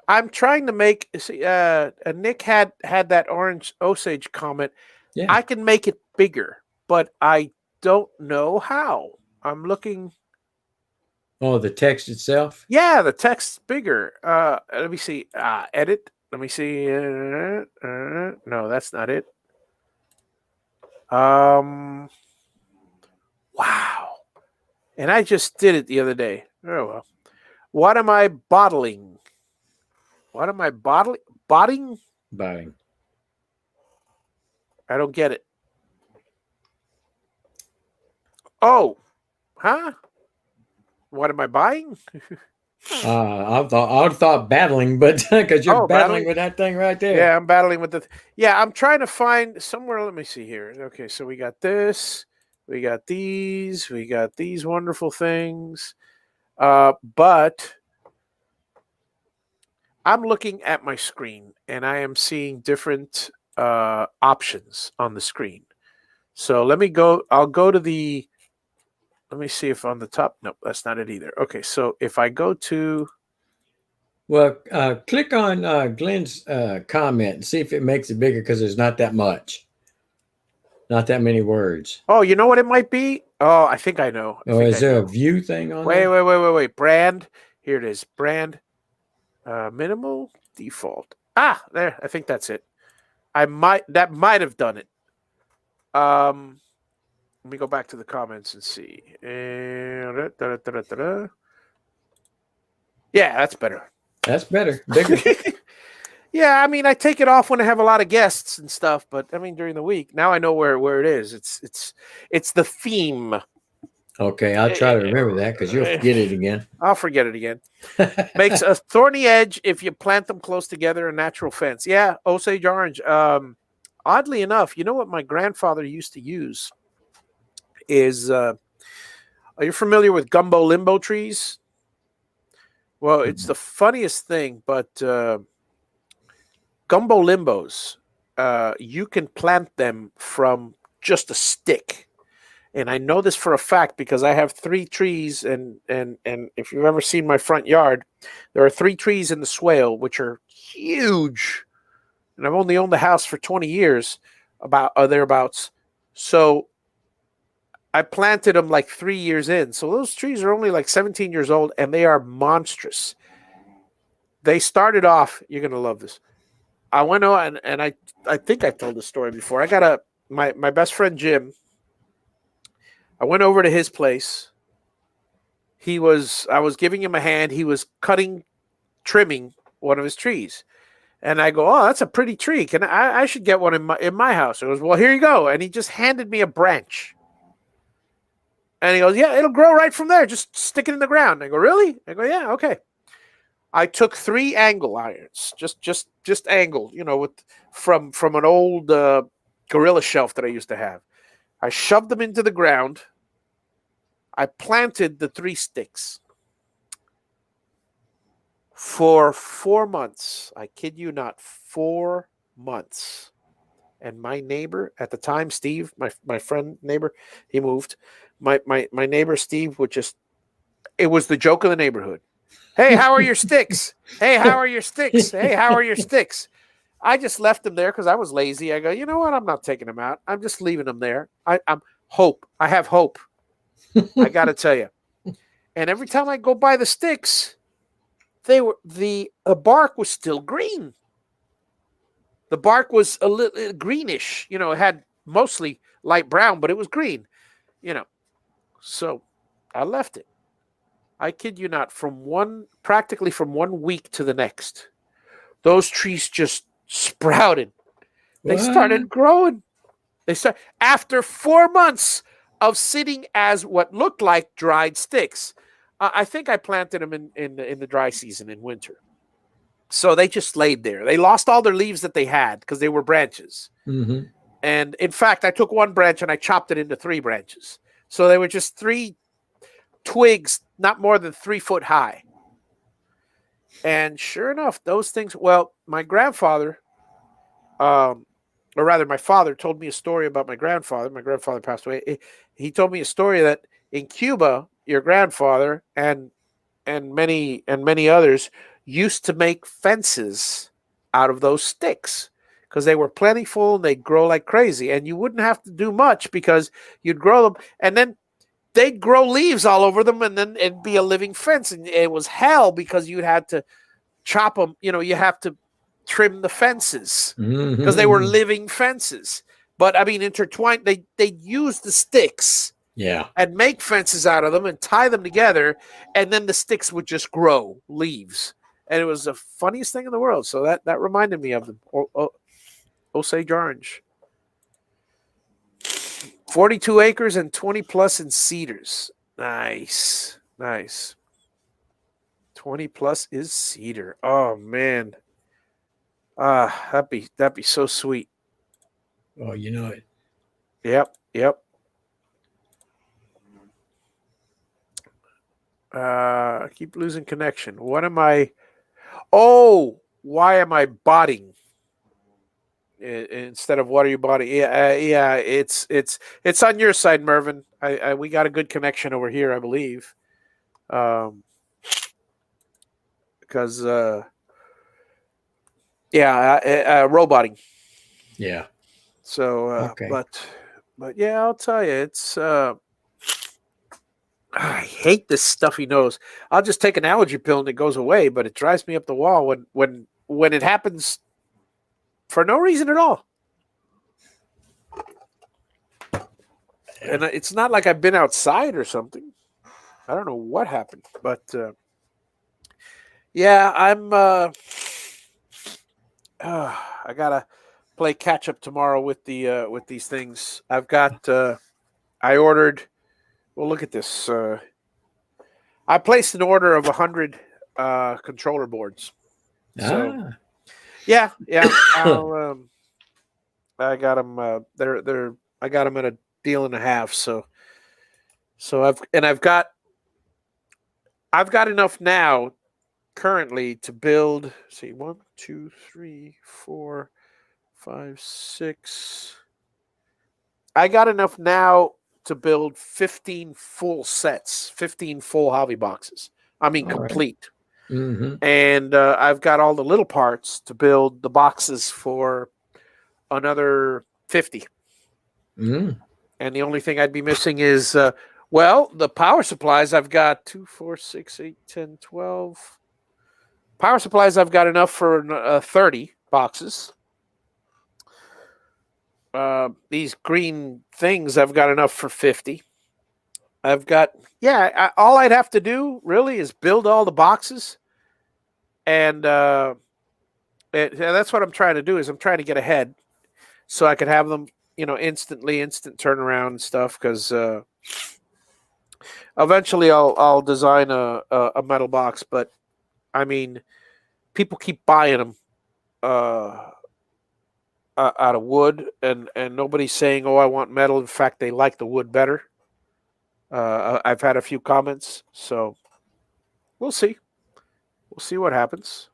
I'm trying to make see Nick had that orange Osage comment. Yeah. I can make it bigger, but I don't know how. I'm looking. Oh, the text itself? Yeah, the text's bigger. Let me see. Edit. Let me see. No, that's not it. Wow. And I just did it the other day. Oh well. What am I bottling? What am I bottling? Botting? Buying. I don't get it. Oh, huh? What am I buying? I thought battling, but because you're Oh, battling battling. with that thing right there. Yeah, I'm battling with the. Yeah, I'm trying to find somewhere. Let me see here. Okay, so we got this. We got these. We got these wonderful things. But I'm looking at my screen and I am seeing different options on the screen. So let me go. I'll go to the. Let me see if on the top. Nope, that's not it either. Okay, so if I go to. Well, click on Glenn's comment and see if it makes it bigger because there's not that much, not that many words. Oh, you know what it might be? Oh, I think I know. I Or think is I there a know. view thing on Wait, there? wait. Brand. Here it is. Brand. Minimal default. There. I think that's it. That might have done it. Let me go back to the comments and see. Yeah, that's better. That's better, bigger. Yeah, I mean, I take it off when I have a lot of guests and stuff, but I mean during the week. Now I know where it is. It's the theme. Okay, I'll try to remember that because you'll forget it again. I'll forget it again. Makes a thorny edge if you plant them close together, a natural fence. Yeah, Osage orange. Oddly enough, you know what my grandfather used to use is are you familiar with gumbo limbo trees? Well, it's the funniest thing, but gumbo limbos, you can plant them from just a stick. And I know this for a fact because I have 3 trees, and if you've ever seen my front yard, there are 3 trees in the swale which are huge. And I've only owned the house for 20 years, about or thereabouts. So I planted them like 3 years in. So those trees are only like 17 years old, and they are monstrous. They started off. You're gonna love this. I went on, and I think I told this story before. I got my best friend Jim. I went over to his place. I was giving him a hand. He was trimming one of his trees. And I go, oh, that's a pretty tree. I should get one in my house. He goes, well, here you go. And he just handed me a branch. And he goes, yeah, it'll grow right from there. Just stick it in the ground. I go, really? I go, yeah, okay. I took 3 angle irons, just angled, from an old gorilla shelf that I used to have. I shoved them into the ground. I planted the 3 sticks. For 4 months, I kid you not, 4 months. And my neighbor at the time, Steve, my friend neighbor, he moved. My neighbor Steve it was the joke of the neighborhood. Hey, how are your sticks? Hey, how are your sticks? Hey, how are your sticks? I just left them there because I was lazy. I go, you know what? I'm not taking them out. I'm just leaving them there. I'm hope. I have hope. I got to tell you. And every time I go by the sticks, the bark was still green. The bark was a little greenish, it had mostly light brown, but it was green, So I left it. I kid you not, practically from 1 week to the next, those trees just sprouted. They started growing. After 4 months of sitting as what looked like dried sticks. I think I planted them in the dry season in winter. So they just laid there. They lost all their leaves that they had because they were branches. Mm-hmm. And in fact, I took one branch and I chopped it into 3 branches. So they were just 3 twigs, not more than 3 foot high. And sure enough, those things, my grandfather, or rather my father told me a story about my grandfather. My grandfather passed away. He told me a story that in Cuba, your grandfather and many others used to make fences out of those sticks because they were plentiful and they'd grow like crazy. And you wouldn't have to do much because you'd grow them and then they'd grow leaves all over them and then it'd be a living fence. And it was hell because you'd had to chop them. You have to trim the fences because they were living fences. But I mean, intertwined, they'd use the sticks. Yeah. And make fences out of them and tie them together, and then the sticks would just grow leaves. And it was the funniest thing in the world. So that reminded me of them. Osage Orange. 42 acres and 20 plus in cedars. Nice. 20 plus is cedar. Oh man. That'd be so sweet. Oh, you know it. Yep. I keep losing connection. What am I? Oh, why am I botting instead of what are you botting? Yeah. It's on your side, Mervin. We got a good connection over here, I believe. Because roboting. Yeah. So, okay. but yeah, I'll tell you, it's. I hate this stuffy nose. I'll just take an allergy pill and it goes away, but it drives me up the wall when it happens for no reason at all. And it's not like I've been outside or something. I don't know what happened, but yeah, I'm. I gotta play catch up tomorrow with these things. I've got. I ordered. Well, look at this. I placed an order of 100 controller boards. So, yeah. I got them. I got them at a deal and a half. So I've got enough now currently to build. See, 1, 2, 3, 4, 5, 6. I got enough now to build 15 full sets, 15 full Javi boxes. I mean, all complete. Right. Mm-hmm. And I've got all the little parts to build the boxes for another 50. Mm. And the only thing I'd be missing is, the power supplies. I've got 2, 4, 6, 8, 10, 12. Power supplies, I've got enough for 30 boxes. These green things, I've got enough for 50. I've got, all I'd have to do really is build all the boxes. And that's what I'm trying to do is I'm trying to get ahead so I could have them, instant turnaround and stuff. Because eventually I'll design a metal box. But I mean, people keep buying them out of wood, and nobody's saying, "Oh, I want metal." In fact, they like the wood better. I've had a few comments, so we'll see. We'll see what happens.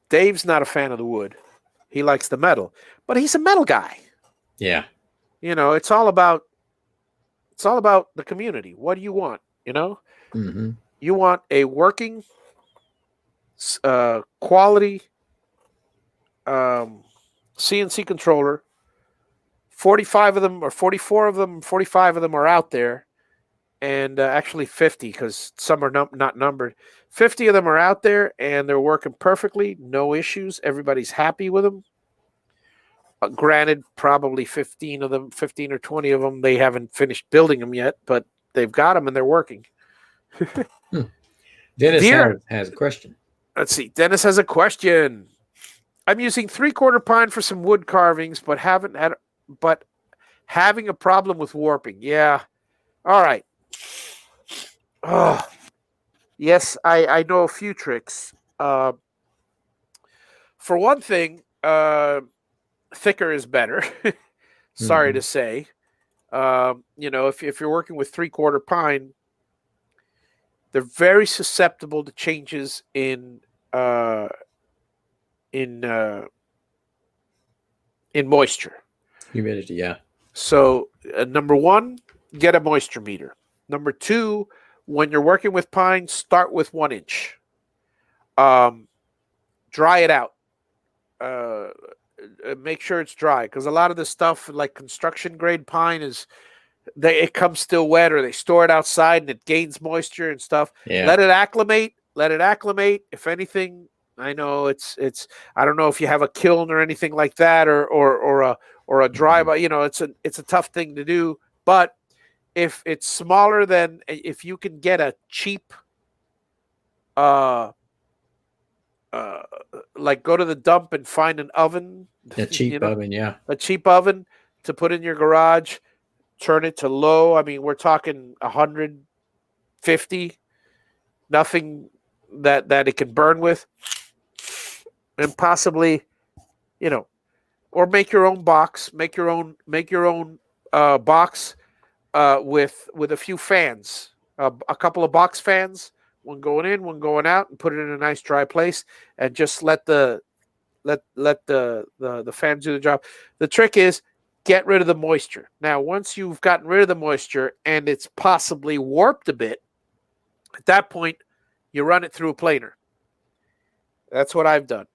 Dave's not a fan of the wood; he likes the metal, but he's a metal guy. Yeah. It's all about the community. What do you want? Mm-hmm. You want a working, quality CNC controller. 45 of them, or 44 of them, 45 of them are out there, and actually 50 because some are not numbered. 50 of them are out there, and they're working perfectly, no issues. Everybody's happy with them. Granted, probably 15 or 20 of them, they haven't finished building them yet, but they've got them and they're working. Dennis has a question. Let's see. Dennis has a question. I'm using 3/4 pine for some wood carvings, but having a problem with warping. Yeah. All right. Oh, yes, I know a few tricks. For one thing, thicker is better. Sorry to say. If you're working with 3/4 pine, they're very susceptible to changes in moisture. Humidity, yeah. So, number one, get a moisture meter. Number two, when you're working with pine, start with 1 inch. Dry it out. Make sure it's dry, because a lot of the stuff like construction grade pine it comes still wet, or they store it outside and it gains moisture and stuff. Yeah. Let it acclimate. If anything, I know it's I don't know if you have a kiln or anything like that, or a dry, but it's a tough thing to do. But if it's smaller than, if you can get a cheap like go to the dump and find an oven, A cheap oven, yeah. a cheap oven to put in your garage, turn it to low. I mean, we're talking 150, nothing that it can burn with, and possibly, or make your own box, make your own box with a few fans, a couple of box fans, one going in, one going out, and put it in a nice dry place, and just let the fans do the job. The trick is get rid of the moisture. Now, once you've gotten rid of the moisture and it's possibly warped a bit, at that point, you run it through a planer. That's what I've done.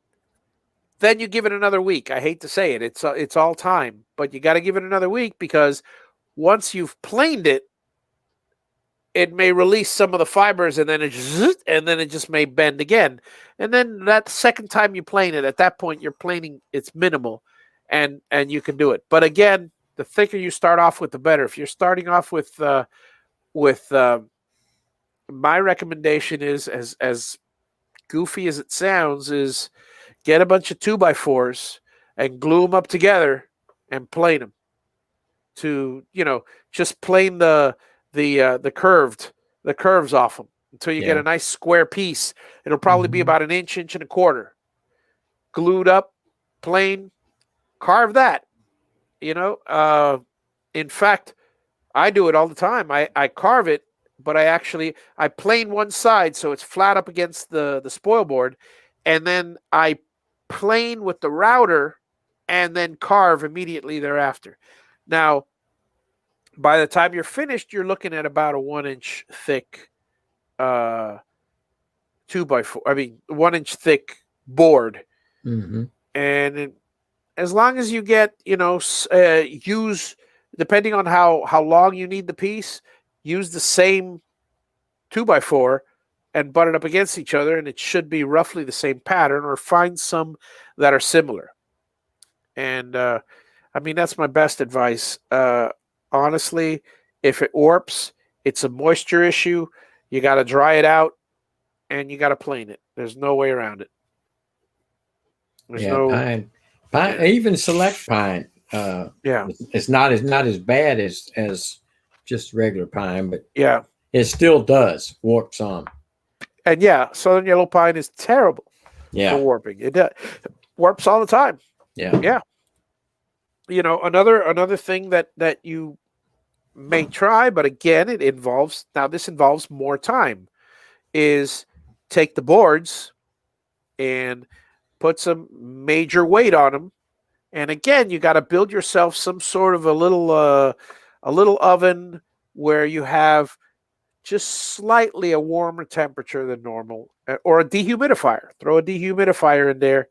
Then you give it another week. I hate to say it. It's all time, but you got to give it another week, because once you've planed it, it may release some of the fibers, and then it just may bend again. And then that second time you plane it, at that point you're planing, it's minimal, and you can do it. But again, the thicker you start off with, the better. If you're starting off with my recommendation is, as goofy as it sounds, is get a bunch of 2x4s and glue them up together and plane them to, just plane the curves off them until you get a nice square piece. It'll probably be about 1 inch, 1.25 inches, glued up, plain, carve that. In fact, I do it all the time. I carve it, but I plane one side so it's flat up against the spoil board, and then I plane with the router and then carve immediately thereafter. Now, by the time you're finished, you're looking at about a 1 inch thick 2x4. I mean, 1 inch thick board. Mm-hmm. And as long as you get, use, depending on how long you need the piece, use the same 2x4 and butt it up against each other, and it should be roughly the same pattern, or find some that are similar. And I mean, that's my best advice. Honestly, if it warps, it's a moisture issue. You got to dry it out, and you got to plane it. There's no way around it. There's Yeah, no, pine, yeah. even select pine. Yeah, It's not as bad as just regular pine, but yeah, it still does warp some. and yeah, southern yellow pine is terrible for Yeah, warping. It warps all the time. yeah. Yeah, another thing that you may try, but again, this involves more time. Is take the boards and put some major weight on them, and again, you got to build yourself some sort of a little oven where you have just slightly a warmer temperature than normal, or a dehumidifier. Throw a dehumidifier in there,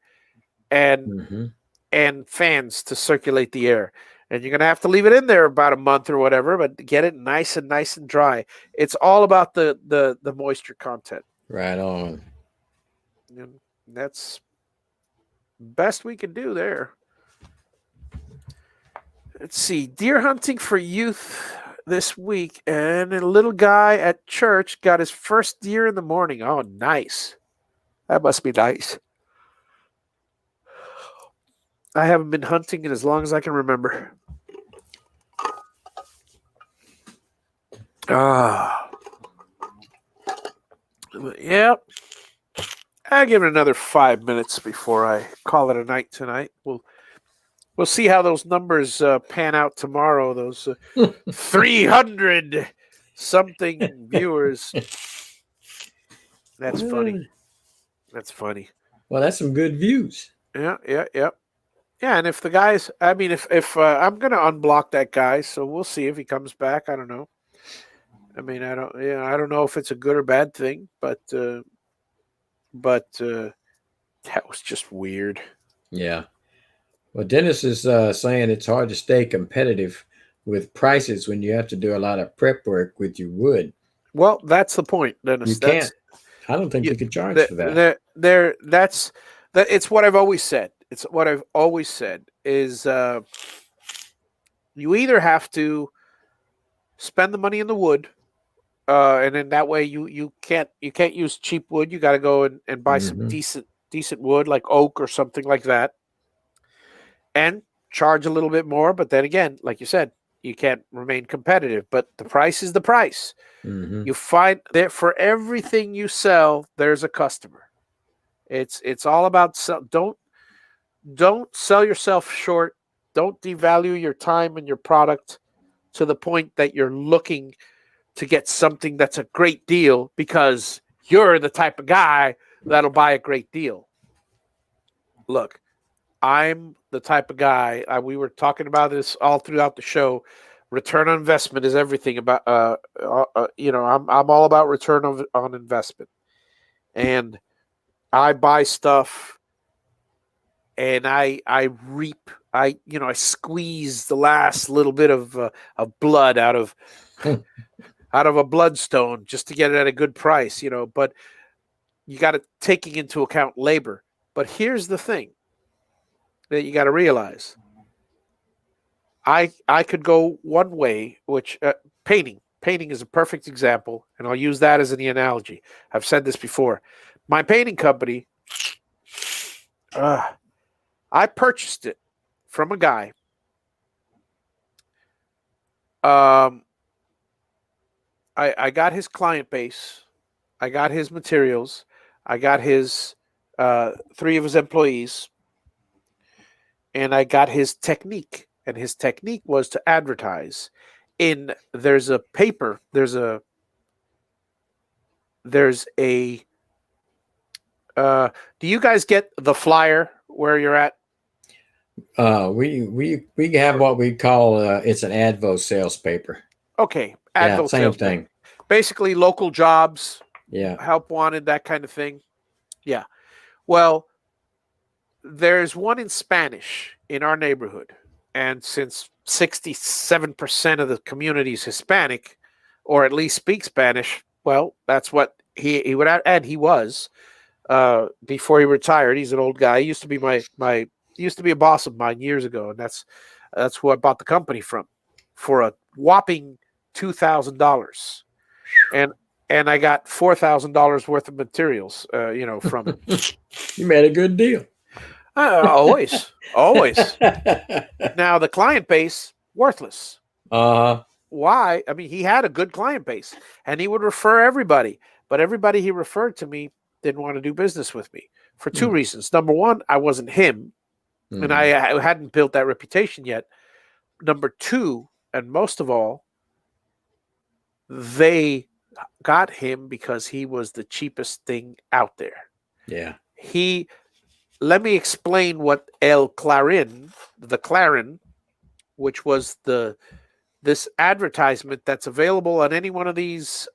and Hmm. and fans to circulate the air. And you're gonna have to leave it in there about a month or whatever, but get it nice and dry. It's all about the moisture content. Right on. And that's best we can do there. Let's see, deer hunting for youth this week, and a little guy at church got his first deer in the morning. Oh, nice. That must be nice. I haven't been hunting in as long as I can remember. Ah, yeah. I'll give it another 5 minutes before I call it a night tonight. We'll see how those numbers pan out tomorrow. Those 300 something viewers. That's funny. That's funny. Well, that's some good views. Yeah. Yeah, and if the guys, I mean, if I'm gonna unblock that guy, so we'll see if he comes back. I don't know. I mean, I don't know if it's a good or bad thing, but that was just weird. Yeah. Well, Dennis is saying it's hard to stay competitive with prices when you have to do a lot of prep work with your wood. Well, that's the point, Dennis. You can't. I don't think you could charge for that. It's what I've always said. It's what I've always said is you either have to spend the money in the wood, and then that way you can't use cheap wood. You got to go and buy some decent wood like oak or something like that, and charge a little bit more. But then again, like you said, you can't remain competitive. But the price is the price. Mm-hmm. You find that for everything you sell, there's a customer. It's all about don't sell yourself short. Don't devalue your time and your product to the point that you're looking to get something that's a great deal because you're the type of guy that'll buy a great deal. Look, I'm the type of guy, we were talking about this all throughout the show. Return on investment is everything about, I'm all about return on investment. And I buy stuff and I reap, I squeeze the last little bit of blood out of a bloodstone just to get it at a good price, but you got to taking into account labor. But here's the thing that you got to realize. I could go one way, which painting is a perfect example, and I'll use that as an analogy. I've said this before. My painting company, I purchased it from a guy. I got his client base, I got his materials, I got his 3 of his employees, and I got his technique. And his technique was to advertise. There's a paper, there's a do you guys get the flyer where you're at? We have what we call it's an Advo sales paper. Okay, Advo same thing. Paper. Basically, local jobs, yeah, help wanted, that kind of thing. Yeah. Well, there's one in Spanish in our neighborhood, and since 67% of the community is Hispanic, or at least speak Spanish, well, that's what he would, and he was, before he retired. He's an old guy. He used to be he used to be a boss of mine years ago, and that's who I bought the company from for a whopping $2,000, and I got $4,000 worth of materials, from it. You made a good deal. Always. Now the client base, worthless. Why? I mean, he had a good client base, and he would refer everybody, but everybody he referred to me didn't want to do business with me for two reasons. Number one, I wasn't him, and I hadn't built that reputation yet. Number two, and most of all, they got him because he was the cheapest thing out there. Yeah. Let me explain what the Clarin, which was this advertisement that's available on any one of these.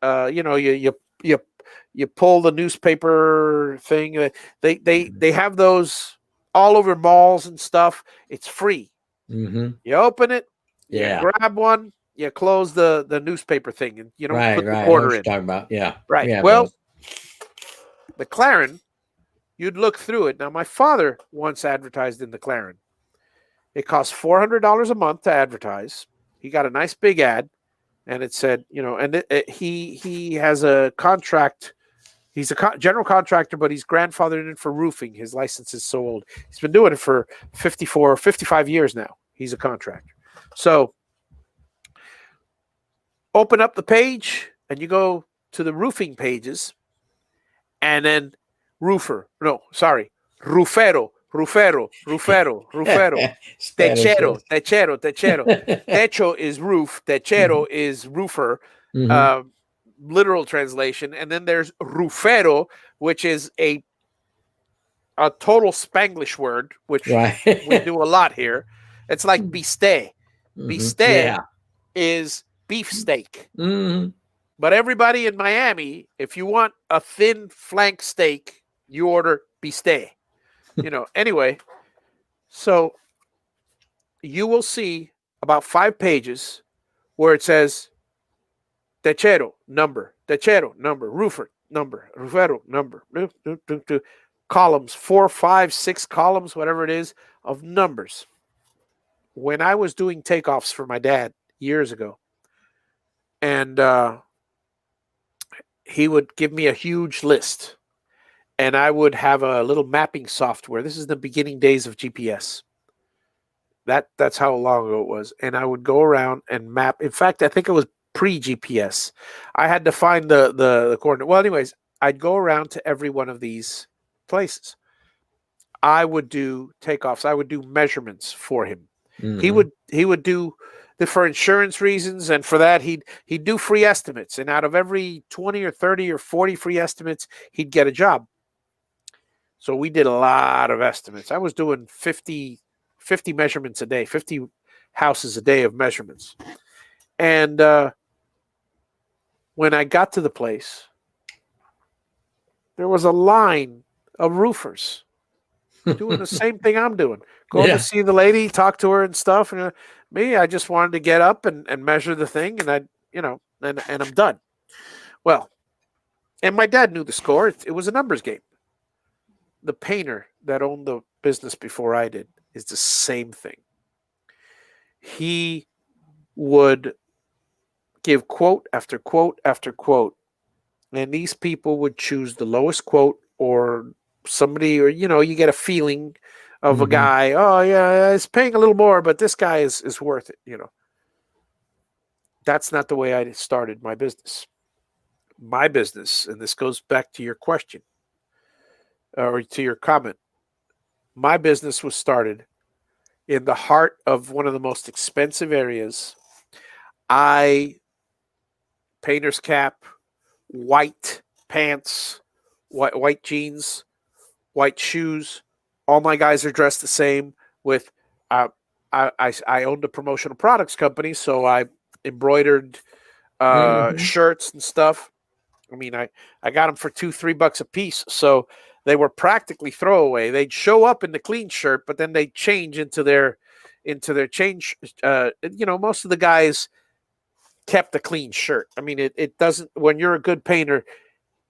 You pull the newspaper thing. They have those all over malls and stuff. It's free. Mm-hmm. You open it. Yeah. You grab one. You close the newspaper thing, and you don't put the quarter in. Talking about, yeah. Right. Well, the Clarin, you'd look through it. Now, my father once advertised in the Clarin. It cost $400 a month to advertise. He got a nice big ad, and it said, and he has a contract. He's a general contractor, but he's grandfathered in for roofing. His license is so old. He's been doing it for 55 years now. He's a contractor. So open up the page, and you go to the roofing pages, and then roofero, techero. Techo is roof, techero is roofer, literal translation. And then there's roofero, which is a total Spanglish word, which we do a lot here. It's like bistec. Bistec is beefsteak. But everybody in Miami, if you want a thin flank steak, you order bistec. Anyway, so you will see about 5 pages where it says techero number, roofer number, roofero number, columns, 4, 5, 6 columns, whatever it is, of numbers. When I was doing takeoffs for my dad years ago, and he would give me a huge list, and I would have a little mapping software. This is the beginning days of GPS. That's how long ago it was. And I would go around and map. In fact, I think it was pre-GPS. I had to find the coordinate. Well, anyways, I'd go around to every one of these places. I would do takeoffs. I would do measurements for him. He would do for insurance reasons, and for that he'd do free estimates. And out of every 20 or 30 or 40 free estimates, he'd get a job. So we did a lot of estimates. I was doing 50 measurements a day, 50 houses a day of measurements. And when I got to the place, there was a line of roofers doing the same thing I'm doing. Going to see the lady, talk to her and stuff. And me, I just wanted to get up and measure the thing, and and I'm done. Well, and my dad knew the score. It was a numbers game. The painter that owned the business before I did is the same thing. He would give quote after quote after quote, and these people would choose the lowest quote, or somebody, or you get a feeling of a guy. Oh yeah, it's paying a little more, but this guy is worth it. That's not the way I started my business. My business, and this goes back to your question, or to your comment. My business was started in the heart of one of the most expensive areas. Painter's cap, white pants, white jeans, white shoes. All my guys are dressed the same. With I owned a promotional products company, so I embroidered shirts and stuff. I mean, I got them for $2-3 a piece, so they were practically throwaway. They'd show up in the clean shirt, but then they'd change into their change. Most of the guys kept a clean shirt. I mean, it doesn't. When you're a good painter,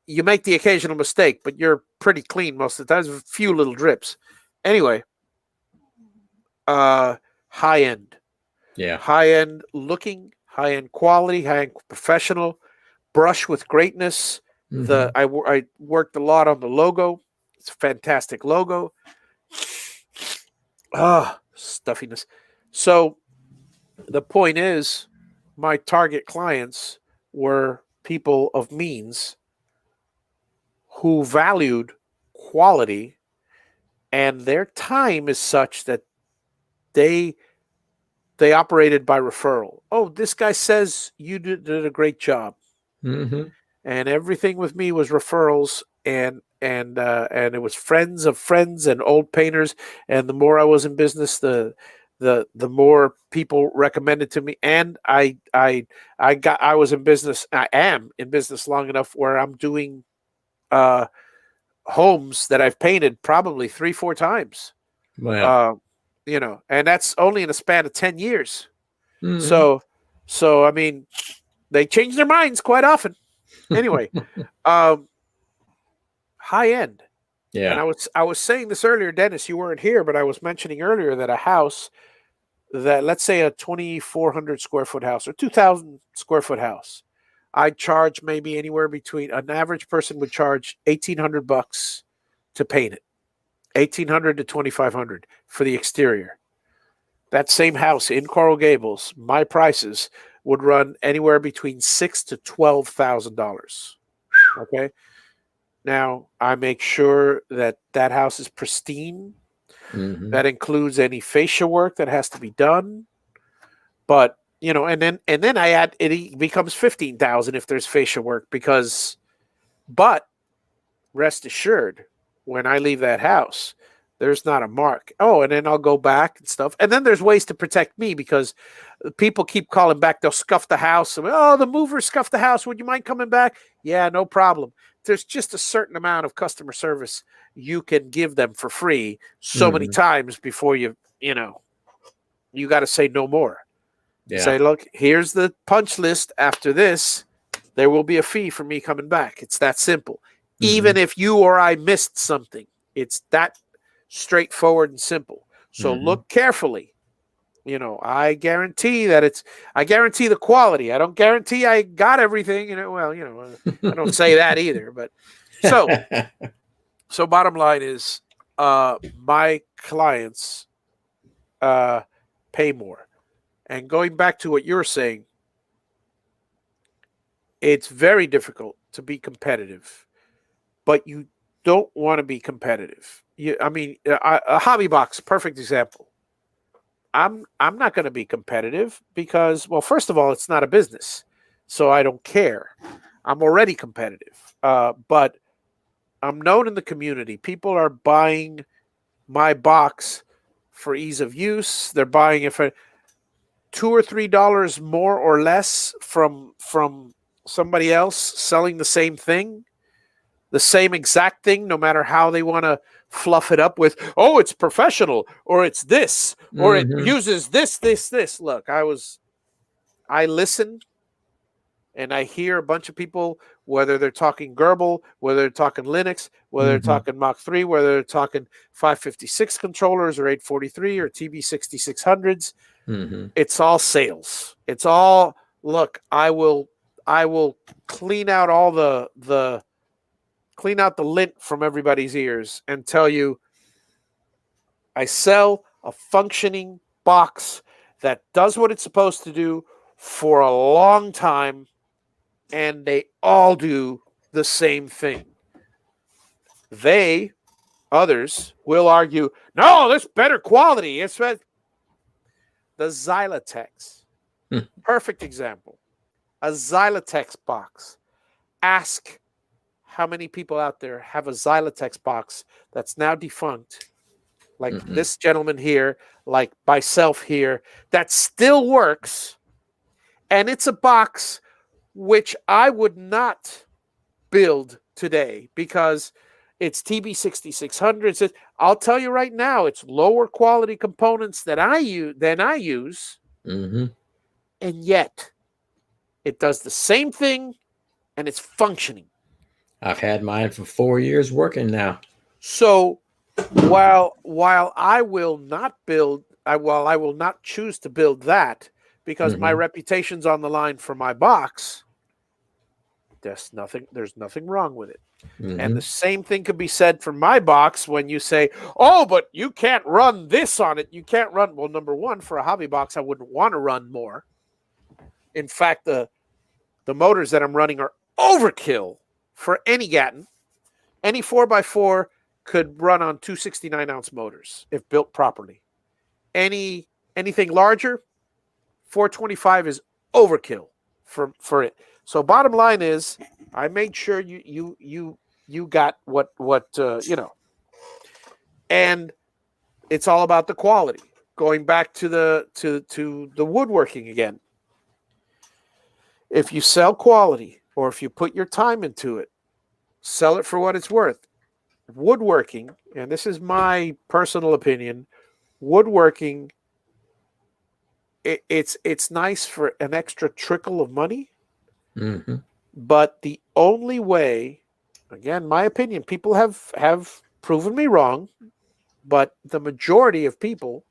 you make the occasional mistake, but you're pretty clean most of the time. There's a few little drips. Anyway, high end. Yeah. High end looking, high end quality, high end professional, brush with greatness. Mhm. I worked a lot on the logo. It's a fantastic logo. Stuffiness. So the point is, my target clients were people of means who valued quality, and their time is such that they operated by referral. Oh, this guy says you did a great job, Mhm. and everything with me was referrals, and it was friends of friends and old painters. And the more I was in business, the more people recommended to me. And I was in business. I am in business long enough where I'm doing uh, homes that I've painted probably 3-4 times. Wow. And that's only in a span of 10 years. Mhm. So I mean, they change their minds quite often. Anyway, um, high end. And Yeah. I was saying this earlier, Dennis, you weren't here, but I was mentioning earlier that a house that, let's say, a 2,400 square foot house or 2,000 square foot house, I'd charge maybe anywhere between, an average person would charge $1,800 to paint it, 1,800 to 2,500 for the exterior. That same house in Coral Gables, my prices would run anywhere between $6,000 to $12,000. Okay. Now, I make sure that that house is pristine. Mhm. That includes any fascia work that has to be done. But and then I add, it becomes 15,000 if there's fascia work, but rest assured, when I leave that house, there's not a mark. Oh, and then I'll go back and stuff. And then there's ways to protect me, because people keep calling back. They'll scuff the house. Oh, the mover scuffed the house. Would you mind coming back? Yeah, no problem. There's just a certain amount of customer service you can give them for free so many Mhm. times before you got to say no more. Yeah. Say, look, here's the punch list. After this, there will be a fee for me coming back. It's that simple. Even Mhm. if you or I missed something, it's that straightforward and simple. So Mhm. look carefully. I guarantee I guarantee the quality. I don't guarantee I got everything. I don't say that either. But so bottom line is, my clients pay more. And going back to what you're saying, it's very difficult to be competitive, but you don't want to be competitive. A hobby box, perfect example. I'm not going to be competitive because, well, first of all, it's not a business, so I don't care. I'm already competitive, but I'm known in the community. People are buying my box for ease of use. They're buying it for $2 or $3 more or less from somebody else selling the same thing, the same exact thing, no matter how they want to fluff it up with, oh, it's professional, or it's this, or it Mhm. uses this. Look, I listen and I hear a bunch of people, whether they're talking Gerbil, whether they're talking Linux, whether they're Mhm. talking Mach 3, whether they're talking 556 controllers or 843 or TB6600s. Mhm. It's all sales. It's all, look, I will clean out all the clean out the lint from everybody's ears and tell you I sell a functioning box that does what it's supposed to do for a long time, and they all do the same thing. Others will argue, no, there's better quality. It's the Xylotex. Hmm. Perfect example. A Xylotex box. Ask how many people out there have a Xylotex box that's now defunct, like Mhm. this gentleman here, like myself here, that still works. And it's a box which I would not build today because it's TB6600s. I'll tell you right now, it's lower quality components that I use, Mhm. and yet it does the same thing and it's functioning. I've had mine for 4 years working now. So while I will not build, while I will not choose to build that because my Mhm. reputation's on the line for my box, there's nothing wrong with it. And the Mhm. same thing could be said for my box when you say, "Oh, but you can't run this on it. You can't run." Well, number one, for a hobby box, I wouldn't want to run more. In fact, the motors that I'm running are overkill for any Gatton. Any 4x4 could run on 269-ounce motors if built properly. Anything larger, 425 is overkill for it. So bottom line is, I made sure you got what and it's all about the quality. Going back to the woodworking again. If you sell quality or if you put your time into it, sell it for what it's worth. Woodworking, and this is my personal opinion, woodworking it's nice for an extra trickle of money, Mhm. but the only way, again, my opinion, people have proven me wrong, but the majority of people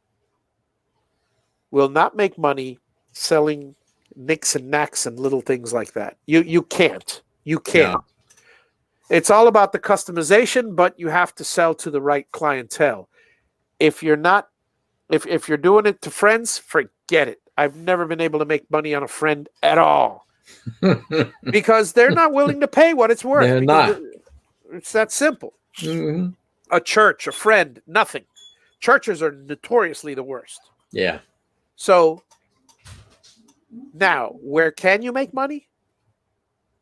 will not make money selling nicks and knacks and little things like that. You can't. You can't. No. It's all about the customization, but you have to sell to the right clientele. If you're not, if you're doing it to friends, forget it. I've never been able to make money on a friend at all because they're not willing to pay what it's worth They're because not. it's that simple. Mhm. A church, a friend, nothing. Churches are notoriously the worst. Yeah. So now, where can you make money?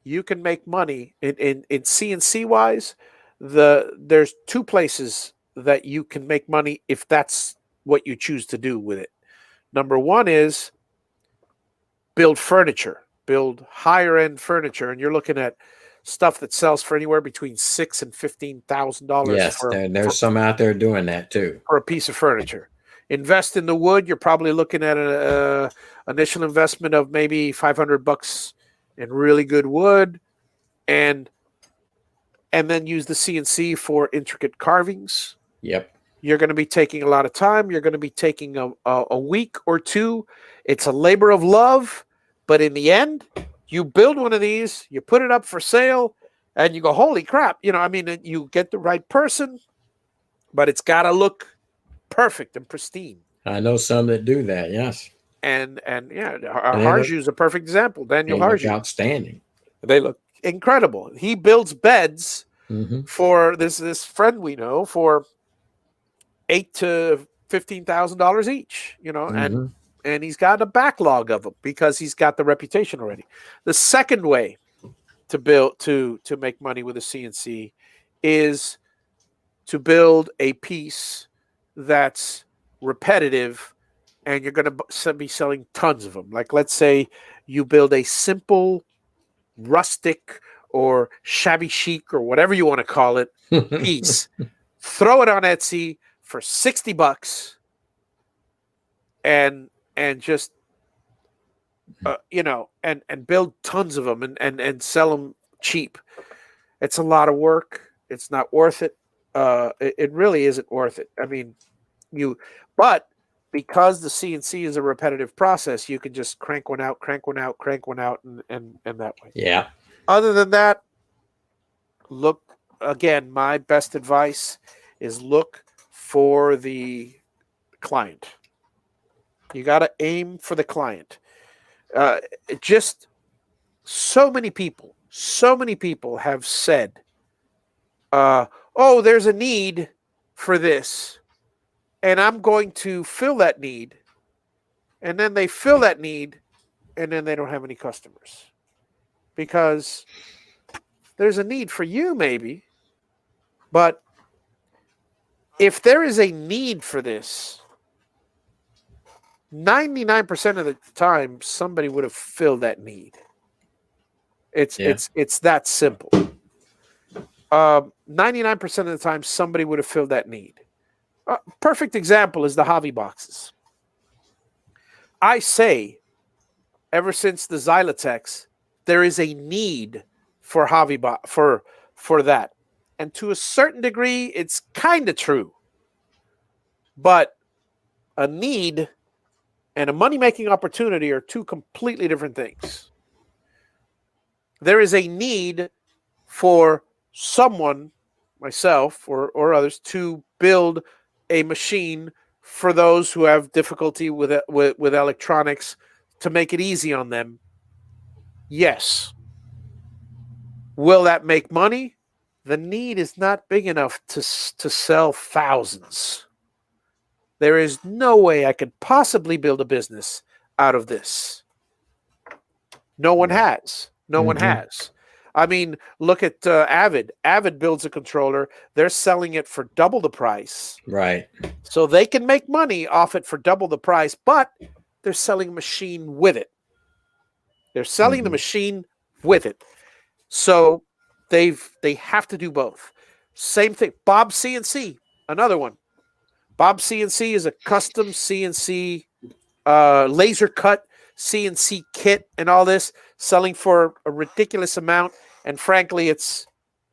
You can make money in CNC wise. There's two places that you can make money if that's what you choose to do with it. Number one is build furniture, build higher end furniture, and you're looking at stuff that sells for anywhere between $6,000 and $15,000 Yes. There's some out there doing that too. for a piece of furniture. Invest in the wood. You're probably looking at an initial investment of maybe $500 in really good wood, and then use the CNC for intricate carvings. Yep. You're going to be taking a lot of time. You're going to be taking a week or two. It's a labor of love, but in the end, you build one of these, you put it up for sale, and you go, "Holy crap!" I mean, you get the right person, but it's got to look perfect and pristine. I know some that do that. Yes. And yeah, And Harju is a perfect example. Daniel they look Harju, outstanding. they look incredible. He builds beds Mhm. for this friend we know for $8,000 to $15,000 each. Mhm. And he's got a backlog of them because he's got the reputation already. The second way to build to make money with a CNC is to build a piece that's repetitive and you're going to be selling tons of them. Like, let's say you build a simple rustic or shabby chic or whatever you want to call it piece, throw it on Etsy for $60 and just and build tons of them and sell them cheap. It's a lot of work. It's not worth it. It really isn't worth it. I mean, but because the CNC is a repetitive process, you can just crank one out, crank one out, crank one out, and that way. Yeah. Other than that, look again. My best advice is look for the client. You got to aim for the client. Just so many people have said, "Oh, there's a need for this, and I'm going to fill that need," and then they fill that need, and then they don't have any customers because there's a need for you, maybe, but if there is a need for this, 99% of the time, somebody would have filled that need. Yeah. It's that simple. 99% of the time, somebody would have filled that need. Perfect example is the Javi boxes. I say, ever since the Xylotex, there is a need for for that. And to a certain degree, it's kind of true. But a need and a money-making opportunity are two completely different things. There is a need for someone, myself or others, to build a machine for those who have difficulty with electronics, to make it easy on them. Yes. Will that make money? The need is not big enough to sell thousands. There is no way I could possibly build a business out of this. No one has. No one has. I mean, look at Avid. Avid builds a controller. They're selling it for double the price. Right. So they can make money off it for double the price, but they're selling a machine with it. They're selling the machine with it. So they have to do both. Same thing. Bob CNC, another one. Bob CNC is a custom CNC laser cut CNC kit and all this, selling for a ridiculous amount. And frankly, it's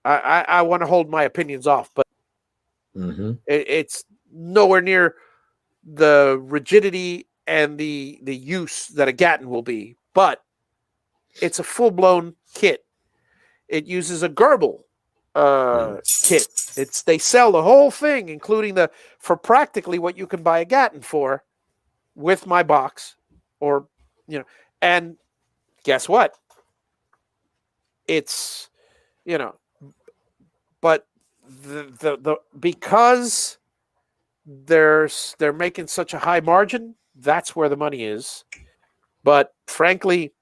I want to hold my opinions off, but it's nowhere near the rigidity and the use that a Gatton will be. But it's a full-blown kit. It uses a Gerbil kit. They sell the whole thing, including for practically what you can buy a Gatton for, with my box, or and guess what? It's but the because they're making such a high margin, that's where the money is. But frankly,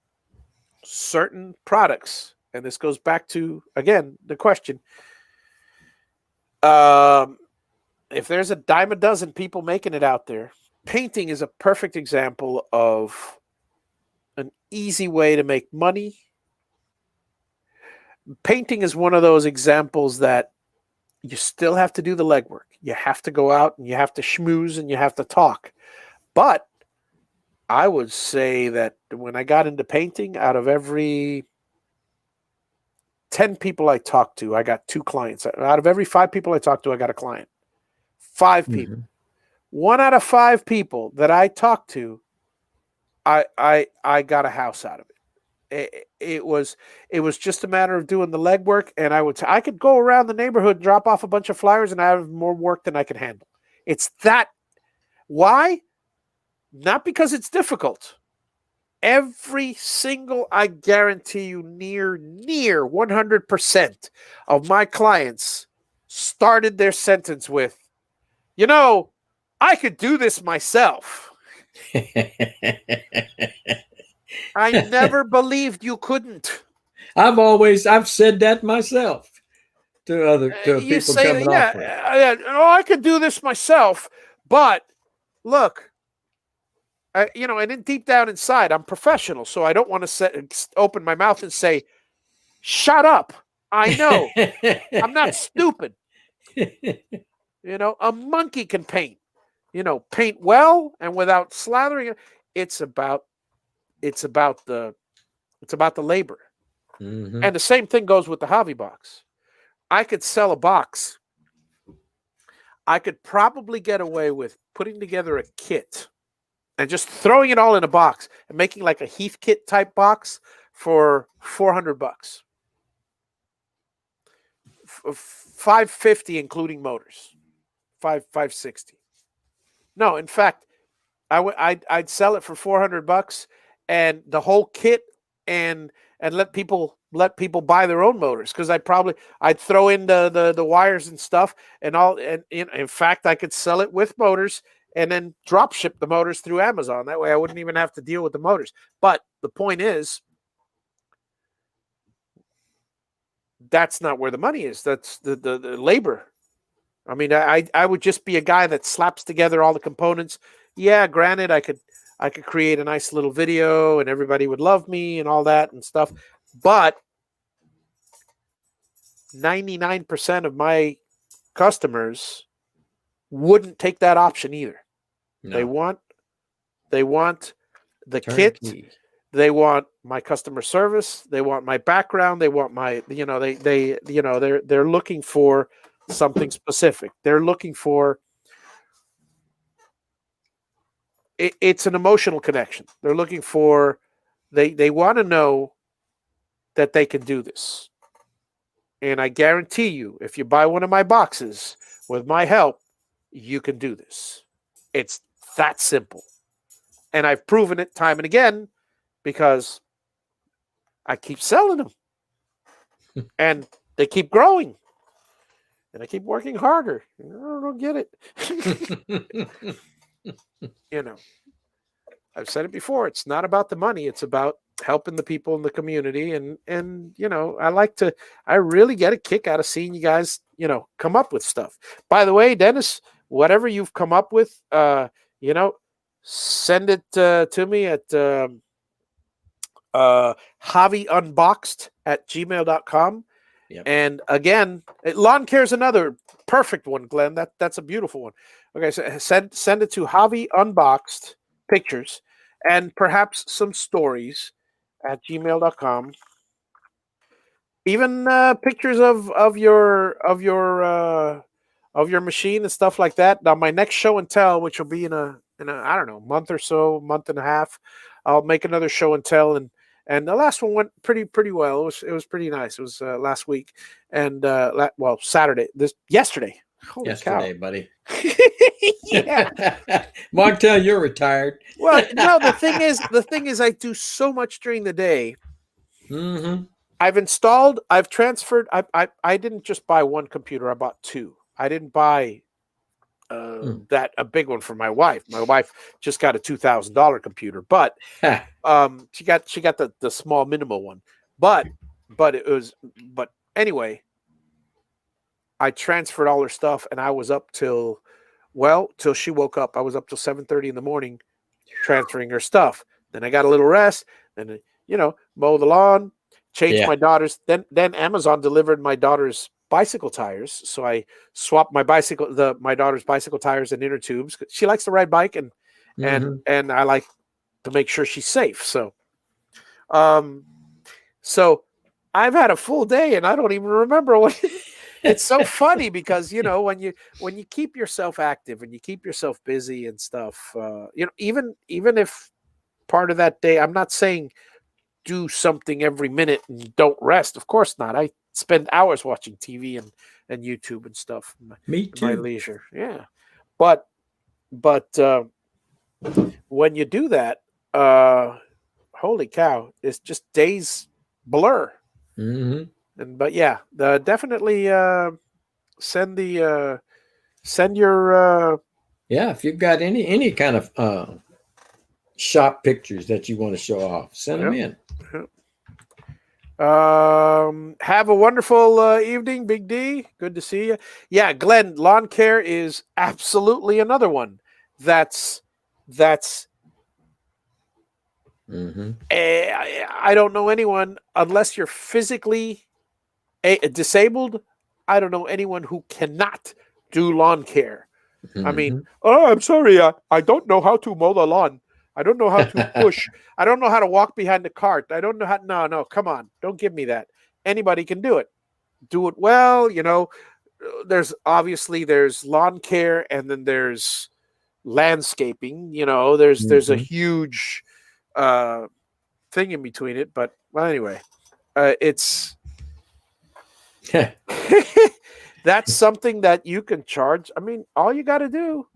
certain products, and this goes back to, again, the question, if there's a dime a dozen people making it out there, painting is a perfect example of an easy way to make money. Painting is one of those examples that you still have to do the legwork. You have to go out and you have to schmooze and you have to talk. But I would say that when I got into painting, out of every 10 people I talked to, I got 2 clients. Out of every 5 people I talked to, I got a client. 5 people. 1 out of 5 people that I talked to, I got a house out of it. It was just a matter of doing the legwork, and I could go around the neighborhood and drop off a bunch of flyers, and I have more work than I could handle. It's that. Why? Not because it's difficult. Every single, I guarantee you, near 100% of my clients started their sentence with, I could do this myself. I never believed you couldn't. I've said that myself to people coming off. I could do this myself, but look, and then deep down inside, I'm professional, so I don't want to open my mouth and say, "Shut up." I know. I'm not stupid. A monkey can paint. Paint well and without slathering it. It's about the labor. And the same thing goes with the Javi box. I could sell a box. I could probably get away with putting together a kit and just throwing it all in a box and making like a Heath kit type box for $400. $550 including motors. $560. No, in fact, I'd sell it for $400 and the whole kit, and let people buy their own motors, because I'd throw in the wires and stuff and all, and in fact I could sell it with motors and then drop ship the motors through Amazon. That way I wouldn't even have to deal with the motors. But the point is, that's not where the money is. That's the labor. I mean, I would just be a guy that slaps together all the components. Yeah, granted, I could create a nice little video and everybody would love me and all that and stuff. But 99% of my customers wouldn't take that option either. No. They want the turnkey kit. They want my customer service. They want my background. They want my, they're looking for something specific. They're looking for, it's an emotional connection. They're looking for, they want to know that they can do this. And I guarantee you, if you buy one of my boxes with my help, you can do this. It's that simple. And I've proven it time and again because I keep selling them and they keep growing and I keep working harder. I don't get it. I've said it before. It's not about the money. It's about helping the people in the community. And I really get a kick out of seeing you guys, come up with stuff. By the way, Dennis, whatever you've come up with, send it to me at javiunboxed@gmail.com. Yep. And again, lawn care is another perfect one, Glenn. That's a beautiful one. Okay, so send it to Javi Unboxed Pictures and perhaps some stories at gmail.com. Even pictures of your machine and stuff like that. Now, my next show and tell, which will be in a I don't know, month or so, month and a half, I'll make another show and tell. And the last one went pretty well. It was pretty nice. It was last week and Saturday. Yesterday. Holy Yesterday, cow. buddy. Yeah. Martel, you're retired. Well, no, the thing is, I do so much during the day. Mm-hmm. I've transferred. I didn't just buy one computer. I bought two. I didn't buy a big one for my wife. My wife just got a $2,000 computer, but she got the small minimal one. But anyway, I transferred all her stuff, and I was up till she woke up. I was up till 7:30 in the morning transferring her stuff. Then I got a little rest. Then mow the lawn, change my daughter's. Then Amazon delivered my daughter's bicycle tires, so I swapped my daughter's bicycle tires and inner tubes. She likes to ride bike, and I like to make sure she's safe. So I've had a full day, and I don't even remember what. It's so funny because when you keep yourself active and you keep yourself busy and stuff, even if part of that day, I'm not saying do something every minute and don't rest. Of course not. I spend hours watching TV and YouTube and stuff. Me too. In my leisure, yeah. But when you do that, holy cow, it's just days blur. Mm-hmm. But yeah, definitely send your if you've got any kind of shop pictures that you want to show off, send them in. Have a wonderful evening, Big D. Good to see you. Yeah, Glenn, lawn care is absolutely another one. That's I don't know anyone unless you're physically disabled. I don't know anyone who cannot do lawn care. Mm-hmm. I mean, I'm sorry, I don't know how to mow the lawn. I don't know how to push. I don't know how to walk behind the cart. I don't know how. No, come on. Don't give me that. Anybody can do it. Do it well. There's lawn care and then there's landscaping. There's a huge thing in between it. But anyway, it's that's something that you can charge. I mean, all you got to do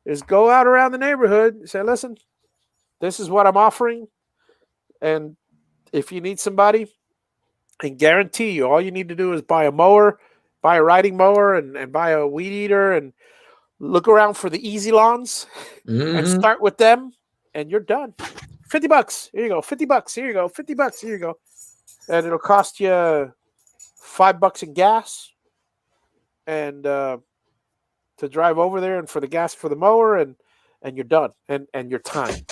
is go out around the neighborhood and say, listen, this is what I'm offering. And if you need somebody, I guarantee you, all you need to do is buy a mower, buy a riding mower and buy a weed eater and look around for the easy lawns and start with them and you're done. $50. Here you go. $50. Here you go. $50. Here you go. And it'll cost you $5 in gas and to drive over there and for the gas for the mower and you're done and your time.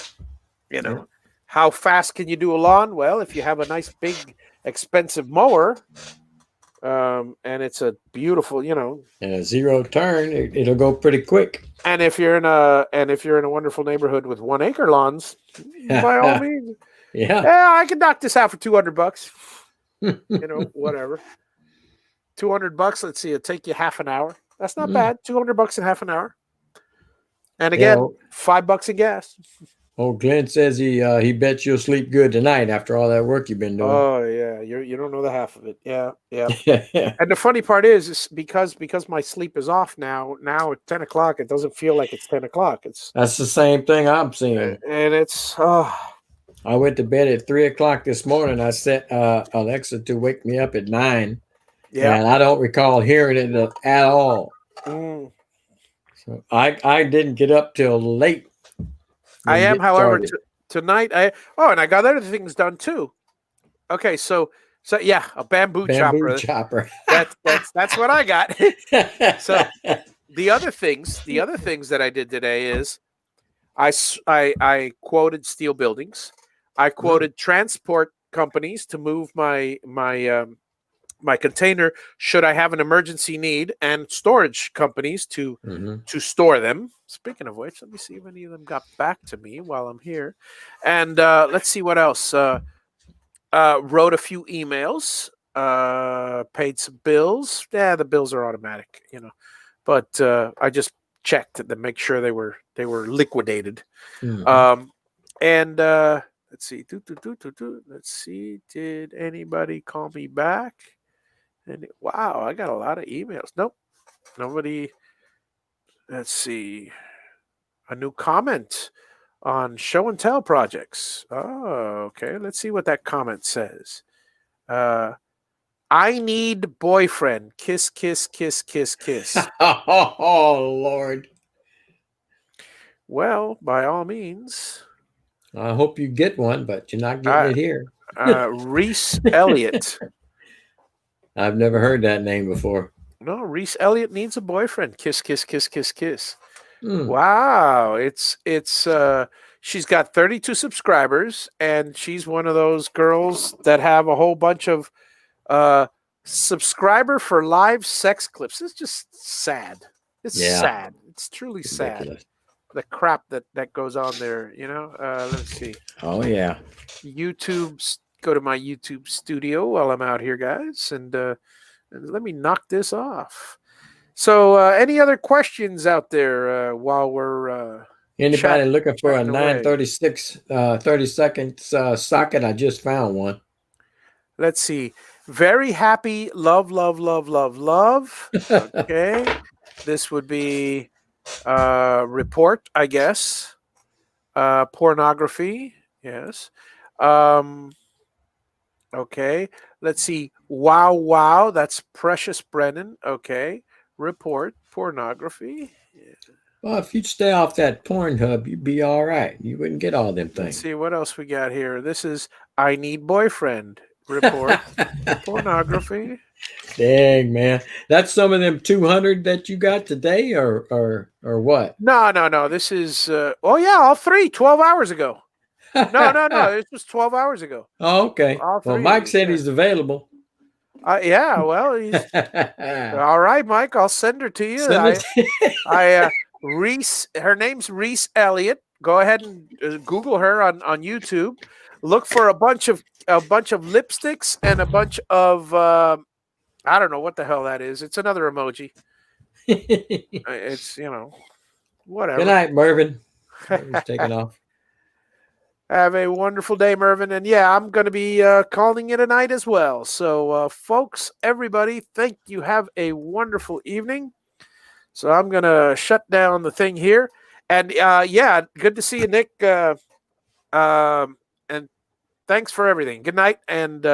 How fast can you do a lawn? Well, if you have a nice big expensive mower and it's a beautiful, and a zero turn, it'll go pretty quick. And if you're in a wonderful neighborhood with 1 acre lawns, by all means, Yeah. Yeah, I can knock this out for $200. Whatever. $200. Let's see. It'll take you half an hour. That's not bad. $200 in half an hour. And again, Yeah. $5 in gas. Old Glenn says he bets you'll sleep good tonight after all that work you've been doing. Oh yeah, you don't know the half of it. Yeah. And the funny part is because my sleep is off now. Now at 10 o'clock, it doesn't feel like it's 10 o'clock. That's the same thing I'm seeing. And it's I went to bed at 3 o'clock this morning. I set Alexa to wake me up at 9. yeah. And I don't recall hearing it at all. Mm. So I didn't get up till late. I am, however, started. tonight. And I got other things done too. Okay, so yeah, a bamboo chopper. That's what I got. So the other things that I did today is I quoted steel buildings. I quoted transport companies to move my container should I have an emergency need, and storage companies to store them. Speaking of which, let me see if any of them got back to me while I'm here. And let's see what else. Wrote a few emails, paid some bills. Yeah, the bills are automatic, but I just checked to make sure they were liquidated. And let's see. Let's see. Did anybody call me back? And wow, I got a lot of emails. Nope, nobody. Let's see. A new comment on show and tell projects. Oh, okay. Let's see what that comment says. I need boyfriend. Kiss, kiss, kiss, kiss, kiss. Oh, Lord. Well, by all means. I hope you get one, but you're not getting it here. Reese Elliott. I've never heard that name before. No, Reese Elliott needs a boyfriend. Kiss, kiss, kiss, kiss, kiss. Mm. Wow. It's she's got 32 subscribers, and she's one of those girls that have a whole bunch of subscriber for live sex clips. It's just sad. It's sad. It's truly Ridiculous. sad. The crap that goes on there, let's see. Oh yeah. Go to my YouTube studio while I'm out here, guys, and let me knock this off. So any other questions out there while we're anybody looking for a chatting away? 936 30-second socket? I just found one. Let's see. Very happy. Love. Okay. This would be report, I guess. Pornography. Yes. Okay. Let's see. Wow. That's Precious Brennan. Okay. Report. Pornography. Yeah. Well, if you'd stay off that Pornhub, you'd be all right. You wouldn't get all them Let's things. see what else we got here. This is I need boyfriend. Report. Pornography. Dang, man. That's some of them 200 that you got today or what? No. This is all three 12 hours ago. No. This was 12 hours ago. Oh, okay. Well, Mike said he's available. Yeah, well, he's all right, Mike. I'll send her to you. Send it. Reese. Her name's Reese Elliott. Go ahead and Google her on YouTube. Look for a bunch of lipsticks and a bunch of I don't know what the hell that is. It's another emoji. It's whatever. Good night, Mervin. He's taking off. Have a wonderful day, Mervin. And yeah, I'm going to be calling it a night as well. So, folks, everybody, thank you. Have a wonderful evening. So I'm going to shut down the thing here. And yeah, good to see you, Nick. And thanks for everything. Good night. And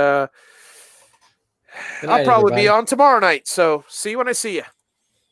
Good night, I'll probably everybody. be on tomorrow night. So see you when I see you.